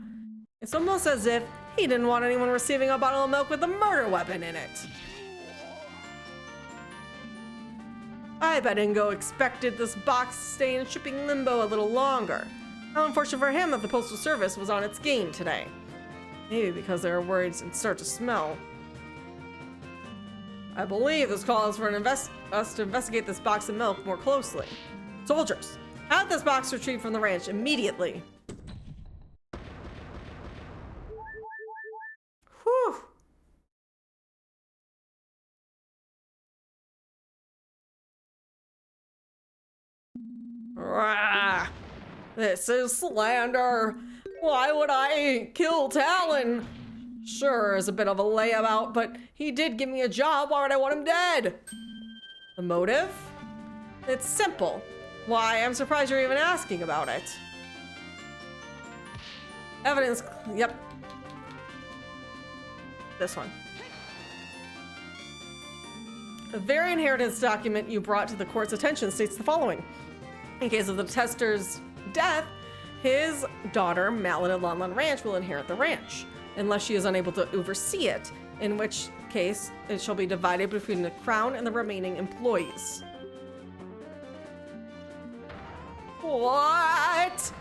Speaker 2: It's almost as if he didn't want anyone receiving a bottle of milk with a murder weapon in it. I bet Ingo expected this box to stay in shipping limbo a little longer. How unfortunate for him that the Postal Service was on its game today. Maybe because they were worried it'd start to smell. I believe this calls for us to investigate this box of milk more closely. Soldiers, have this box retrieved from the ranch immediately. Whew. Rah. This is slander. Why would I kill Talon? Sure, is a bit of a layabout, but he did give me a job. Why would I want him dead? The motive? It's simple. Why, I'm surprised you're even asking about it. Evidence, yep. This one. The very inheritance document you brought to the court's attention states the following. In case of the tester's death, his daughter, Malin of Lon Lon Ranch, will inherit the ranch, unless she is unable to oversee it, in which case it shall be divided between the crown and the remaining employees. What?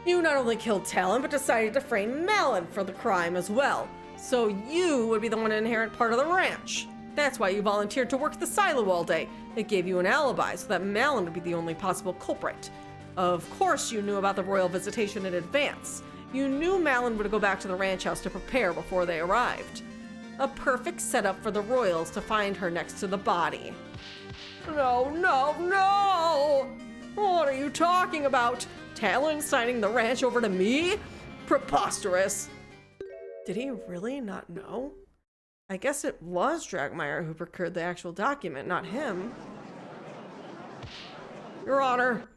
Speaker 2: You not only killed Talon, but decided to frame Malin for the crime as well. So you would be the one to inherit part of the ranch. That's why you volunteered to work the silo all day. It gave you an alibi so that Malin would be the only possible culprit. Of course you knew about the royal visitation in advance. You knew Malin would go back to the ranch house to prepare before they arrived. A perfect setup for the royals to find her next to the body. No, no, no! What are you talking about? Talon signing the ranch over to me? Preposterous. Did he really not know? I guess it was Dragmeyer who procured the actual document, not him. Your Honor.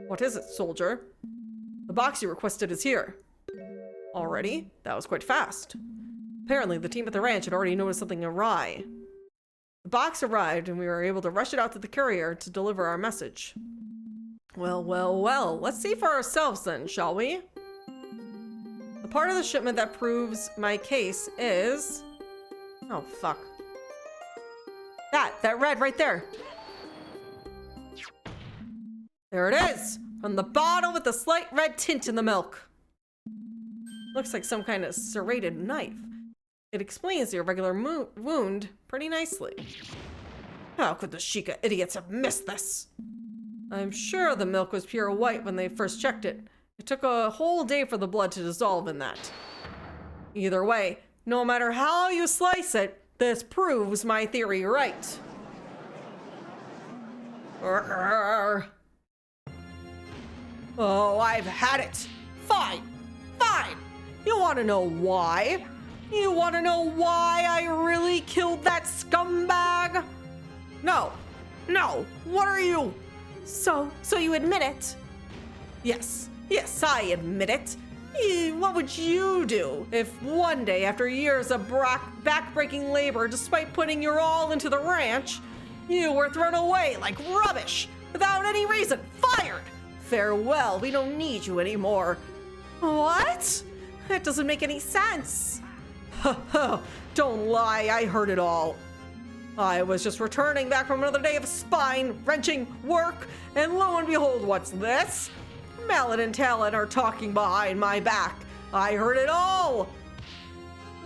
Speaker 2: What is it, soldier? The box you requested is here. Already? That was quite fast. Apparently, the team at the ranch had already noticed something awry. The box arrived, and we were able to rush it out to the courier to deliver our message. Well, well, well. Let's see for ourselves then, shall we? The part of the shipment that proves my case is... Oh, fuck. That red right there. There it is! From the bottle with the slight red tint in the milk. Looks like some kind of serrated knife. It explains the irregular wound pretty nicely. How could the Sheikah idiots have missed this? I'm sure the milk was pure white when they first checked it. It took a whole day for the blood to dissolve in that. Either way, no matter how you slice it, this proves my theory right. Oh, I've had it. Fine. Fine. You want to know why? You want to know why I really killed that scumbag? No. No. What are you?
Speaker 1: So you admit it?
Speaker 2: Yes. Yes, I admit it. What would you do if one day, after years of back-breaking labor, despite putting your all into the ranch, you were thrown away like rubbish, without any reason, fired? Farewell, we don't need you anymore.
Speaker 1: What? That doesn't make any sense.
Speaker 2: Don't lie, I heard it all. I was just returning back from another day of spine-wrenching work, and lo and behold, what's this? Malin and Talon are talking behind my back. I heard it all.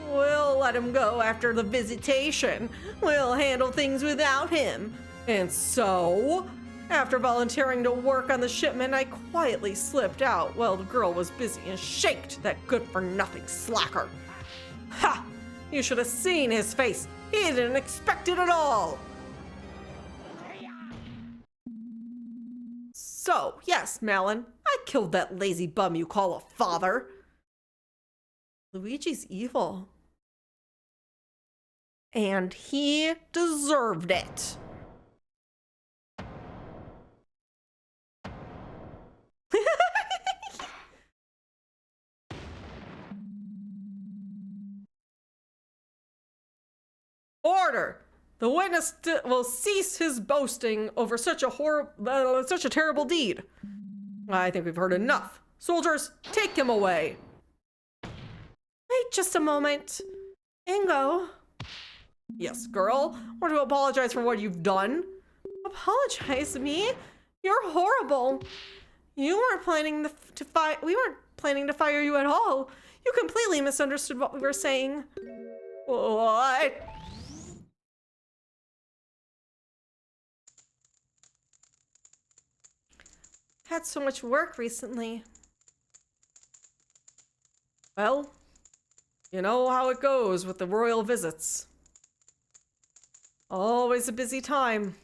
Speaker 2: We'll let him go after the visitation. We'll handle things without him. And so, after volunteering to work on the shipment, I quietly slipped out while the girl was busy and shaked that good-for-nothing slacker. Ha! You should have seen his face. He didn't expect it at all. So, yes, Malin, I killed that lazy bum you call a father. Luigi's evil. And he deserved it. Order! The witness will cease his boasting over such a terrible deed. I think we've heard enough. Soldiers, take him away.
Speaker 1: Wait just a moment. Ingo.
Speaker 2: Yes, girl. Want to apologize for what you've done?
Speaker 1: Apologize me? You're horrible. You weren't planning we weren't planning to fire you at all. You completely misunderstood what we were saying.
Speaker 2: What?
Speaker 1: Had so much work recently.
Speaker 2: Well, you know how it goes with the royal visits. Always a busy time.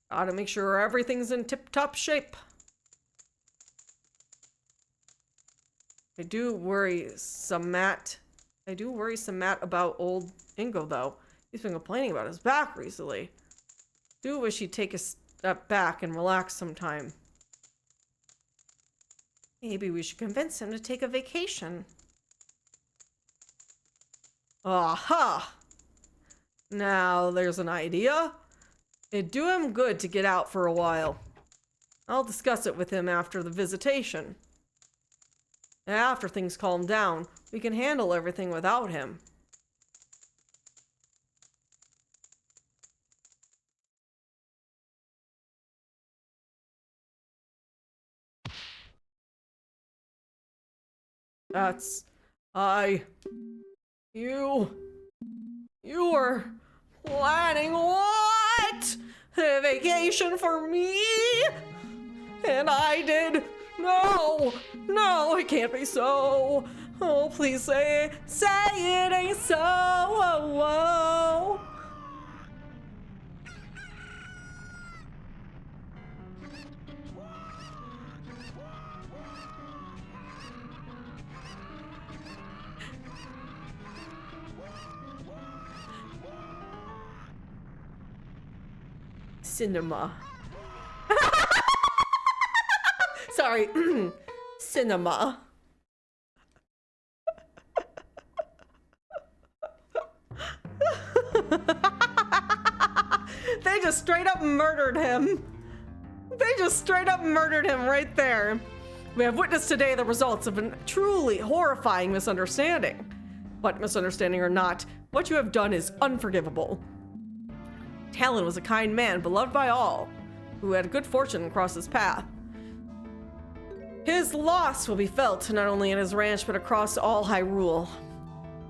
Speaker 2: Gotta make sure everything's in tip-top shape. I do worry some Matt about old Ingo, though. He's been complaining about his back recently. Do wish he'd take a step back and relax sometime.
Speaker 1: Maybe we should convince him to take a vacation.
Speaker 2: Aha! Now there's an idea. It'd do him good to get out for a while. I'll discuss it with him after the visitation. After things calm down, we can handle everything without him. That's... You were planning what? A vacation for me? And I did... No, it can't be so. Oh, please say it ain't so. Oh, oh. Cinema. Sorry. Cinema. They just straight up murdered him. They just straight up murdered him right there. We have witnessed today the results of a truly horrifying misunderstanding. But misunderstanding or not, what you have done is unforgivable. Talon was a kind man, beloved by all, who had good fortune across his path. His loss will be felt not only in his ranch, but across all Hyrule.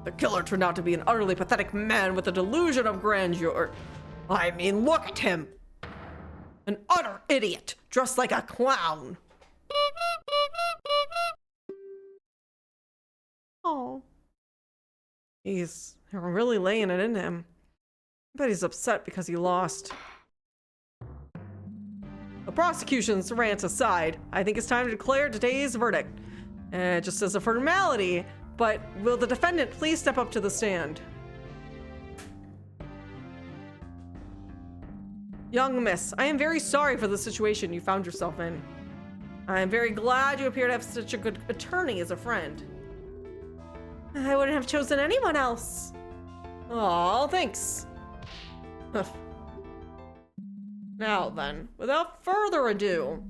Speaker 2: The killer turned out to be an utterly pathetic man with a delusion of grandeur. I mean, look at him! An utter idiot, dressed like a clown. Oh. He's really laying it into him. I bet he's upset because he lost. The prosecution's rant aside, I think it's time to declare today's verdict. Just as a formality, but will the defendant please step up to the stand? Young miss, I am very sorry for the situation you found yourself in. I am very glad you appear to have such a good attorney as a friend.
Speaker 1: I wouldn't have chosen anyone else.
Speaker 2: Aw, thanks. Now then, without further ado,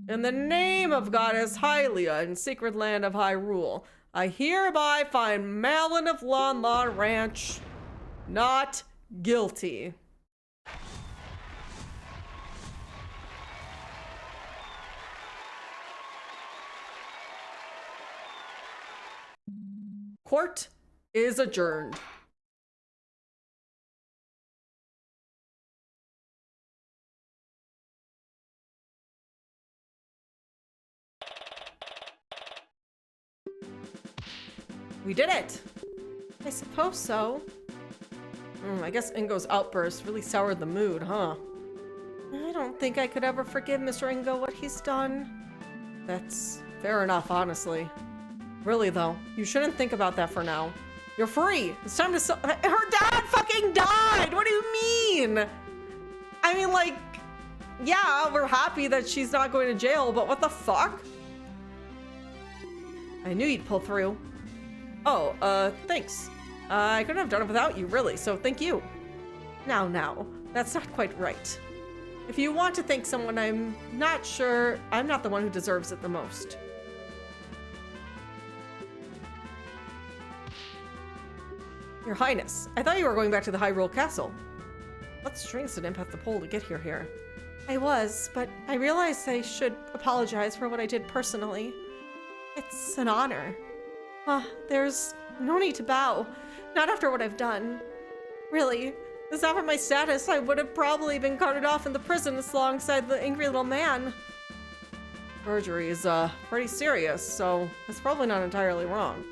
Speaker 2: in the name of Goddess Hylia in Secret Land of Hyrule, I hereby find Malin of Lon Lon Ranch not guilty. Court is adjourned. We did it!
Speaker 1: I suppose so.
Speaker 2: I guess Ingo's outburst really soured the mood, huh?
Speaker 1: I don't think I could ever forgive Mr. Ingo what he's done.
Speaker 2: That's fair enough, honestly. Really, though, you shouldn't think about that for now. You're free! It's time to her dad fucking died! What do you mean? I mean, like, yeah, we're happy that she's not going to jail, but what the fuck? I knew you'd pull through. Oh, thanks. I couldn't have done it without you, really, so thank you. Now, that's not quite right. If you want to thank someone, I'm not sure I'm not the one who deserves it the most. Your Highness, I thought you were going back to the Hyrule Castle. What strings did Imp have to pull to get here?
Speaker 1: I was, but I realized I should apologize for what I did personally. It's an honor. There's no need to bow. Not after what I've done. Really, if it's not for my status, I would have probably been carted off in the prison alongside the angry little man. Perjury is, pretty serious, so it's probably not entirely wrong.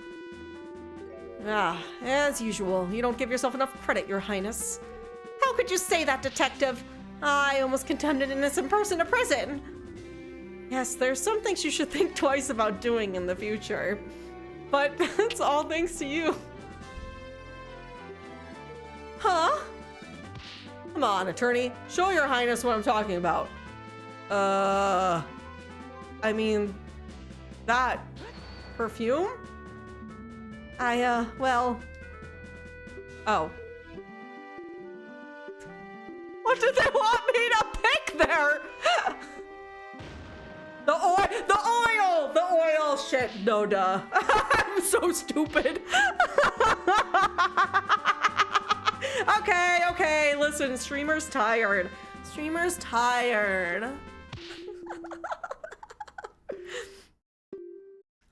Speaker 1: As usual, you don't give yourself enough credit, Your Highness. How could you say that, Detective? I almost condemned an innocent person to prison.
Speaker 2: Yes, there's some things you should think twice about doing in the future. But it's all thanks to you.
Speaker 1: Huh?
Speaker 2: Come on, attorney. Show Your Highness what I'm talking about. I mean, that perfume?
Speaker 1: Well...
Speaker 2: Oh. What did they want me to pick there? The oil, shit, no duh. I'm so stupid. Okay, listen, streamer's tired. Streamer's tired.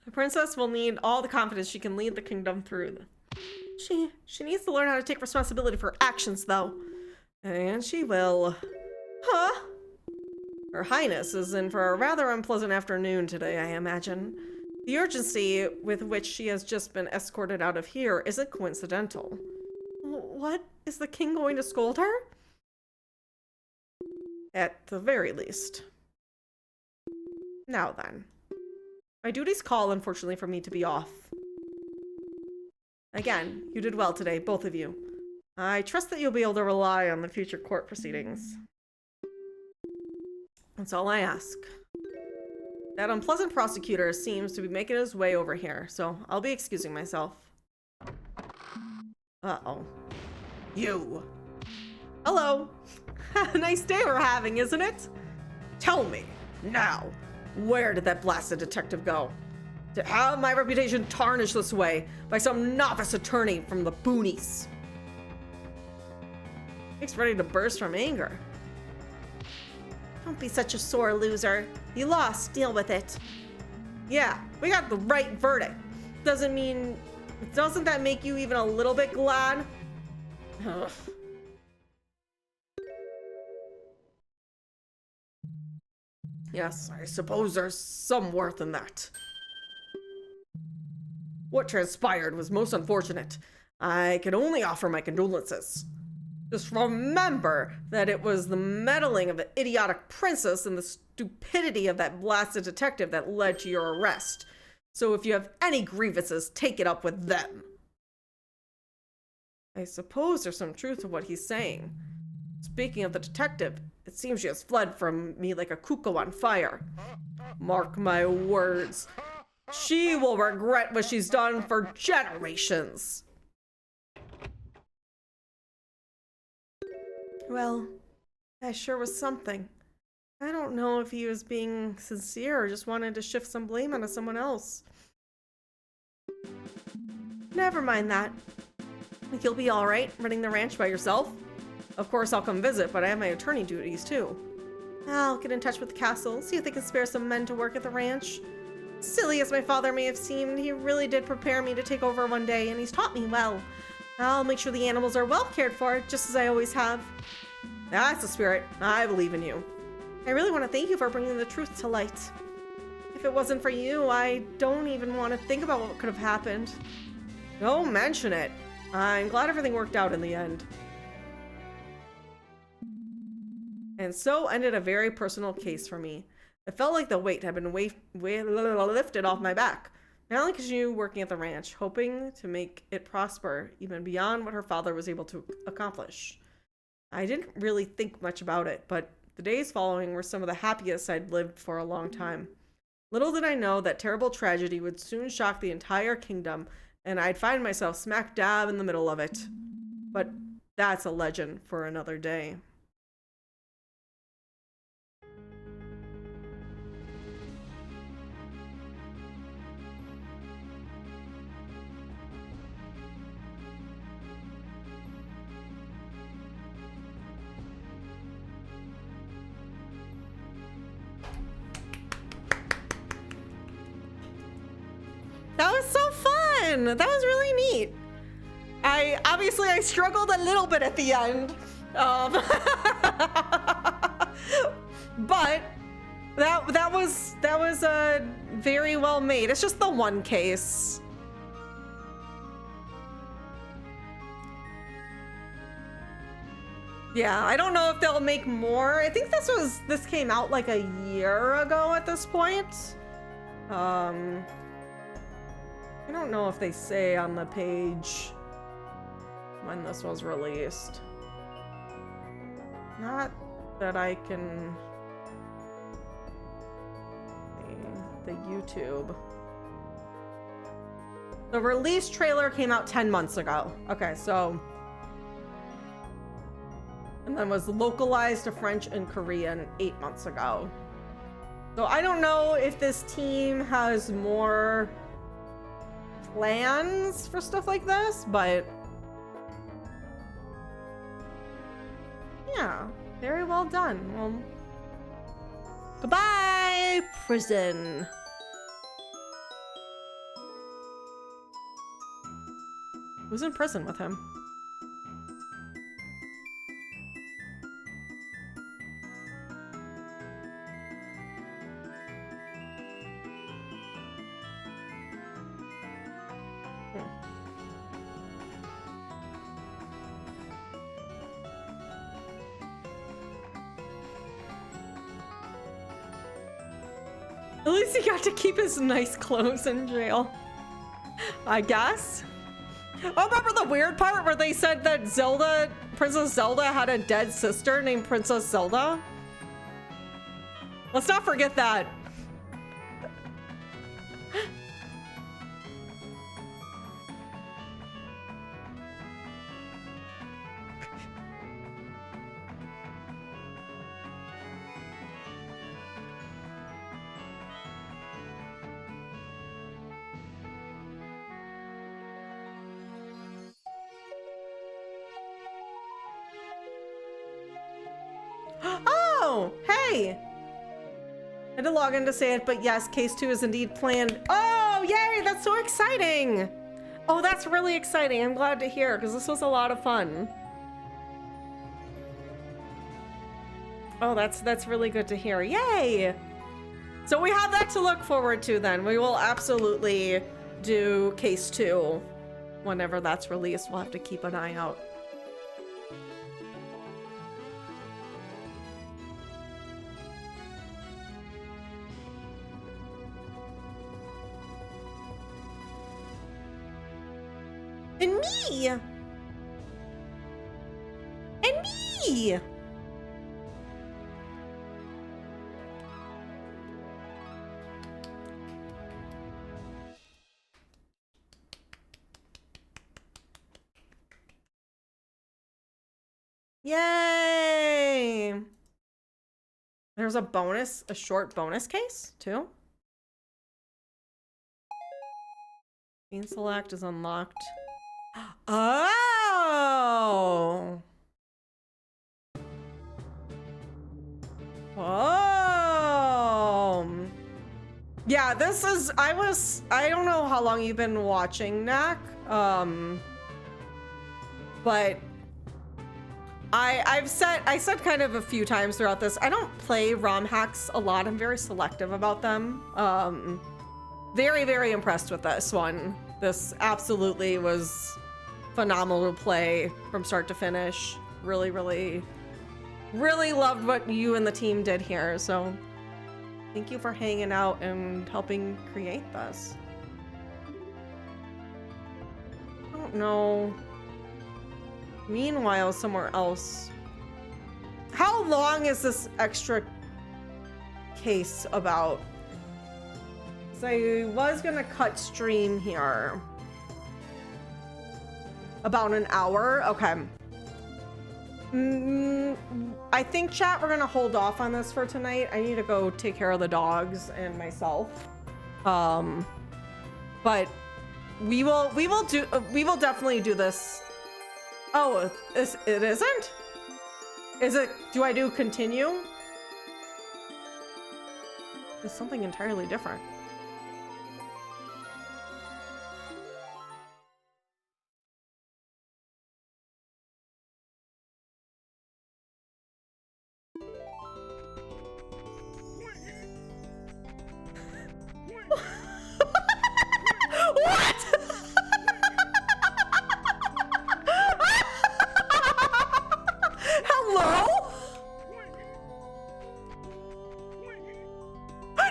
Speaker 2: The princess will need all the confidence she can lead the kingdom through. She needs to learn how to take responsibility for her actions, though. And she will. Huh? Her Highness is in for a rather unpleasant afternoon today, I imagine. The urgency with which she has just been escorted out of here isn't coincidental. What? Is the king going to scold her? At the very least. Now then. My duties call, unfortunately, for me to be off. Again, you did well today, both of you. I trust that you'll be able to rely on the future court proceedings. That's all I ask. That unpleasant prosecutor seems to be making his way over here, so I'll be excusing myself. Uh-oh. You. Hello. Nice day we're having, isn't it? Tell me, now, where did that blasted detective go? To have my reputation tarnished this way by some novice attorney from the boonies. Nick's ready to burst from anger.
Speaker 1: Don't be such a sore loser. You lost, deal with it.
Speaker 2: Yeah, we got the right verdict. Doesn't that make you even a little bit glad? Ugh. Yes, I suppose there's some worth in that. What transpired was most unfortunate. I can only offer my condolences. Just remember that it was the meddling of the idiotic princess and the stupidity of that blasted detective that led to your arrest. So if you have any grievances, take it up with them. I suppose there's some truth to what he's saying. Speaking of the detective, it seems she has fled from me like a cuckoo on fire. Mark my words. She will regret what she's done for generations.
Speaker 1: Well, that sure was something. I don't know if he was being sincere or just wanted to shift some blame onto someone else. Never mind that. Think you'll be all right running the ranch by yourself?
Speaker 2: Of course I'll come visit, but I have my attorney duties too.
Speaker 1: I'll get in touch with the castle, see if they can spare some men to work at the ranch. Silly as my father may have seemed, he really did prepare me to take over one day, and he's taught me well. I'll make sure the animals are well cared for, just as I always have.
Speaker 2: That's the spirit. I believe in you.
Speaker 1: I really want to thank you for bringing the truth to light. If it wasn't for you, I don't even want to think about what could have happened.
Speaker 2: Don't mention it. I'm glad everything worked out in the end. And so ended a very personal case for me. It felt like the weight had been lifted off my back. Not only continue working at the ranch, hoping to make it prosper even beyond what her father was able to accomplish. I didn't really think much about it, but the days following were some of the happiest I'd lived for a long time. Little did I know that terrible tragedy would soon shock the entire kingdom, and I'd find myself smack dab in the middle of it. But that's a legend for another day.
Speaker 1: That was so fun! That was really neat. I struggled a little bit at the end. But that was very well made. It's just the one case. Yeah, I don't know if they'll make more. I think this came out like a year ago at this point. I don't know if they say on the page when this was released. Not that I can see the YouTube. The release trailer came out 10 months ago. Okay, so. And then was localized to French and Korean 8 months ago.
Speaker 2: So I don't know if this team has more plans for stuff like this, but yeah, very well done. Well, goodbye, prison. Who's in prison with him? At least he got to keep his nice clothes in jail, I guess. Oh, remember the weird part where they said that Zelda, Princess Zelda had a dead sister named Princess Zelda? Let's not forget that. Oh, hey! I had to log in to say it, but yes, case 2 is indeed planned. Oh, yay! That's so exciting! Oh, that's really exciting. I'm glad to hear, because this was a lot of fun. Oh, that's really good to hear. Yay! So we have that to look forward to then. We will absolutely do case 2 whenever that's released. We'll have to keep an eye out.
Speaker 1: And me! And me!
Speaker 2: Yay! There's a short bonus case too. Scene select is unlocked. Oh! Oh! Yeah, this is, I don't know how long you've been watching Knack, but I said kind of a few times throughout this, I don't play ROM hacks a lot. I'm very selective about them. Very, very impressed with this one. This absolutely was phenomenal to play from start to finish. Really, really, really loved what you and the team did here. So thank you for hanging out and helping create this. I don't know. Meanwhile, somewhere else. How long is this extra case about? So I was gonna cut stream here. About an hour? Okay. I think, chat, we're gonna hold off on this for tonight. I need to go take care of the dogs and myself. But we will definitely do this. Oh, it isn't? Is it, do I do continue? It's something entirely different. What? Hello? No!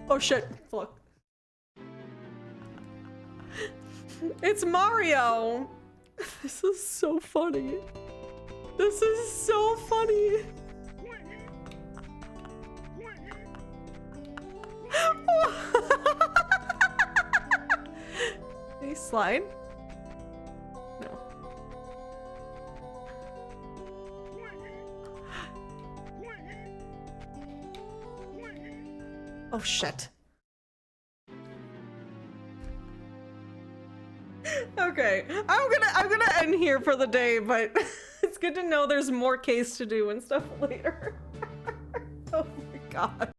Speaker 2: Oh shit, look. It's Mario. This is so funny. This is so funny. line? No. Oh shit. Okay, I'm gonna end here for the day, but it's good to know there's more case to do and stuff later. Oh my god.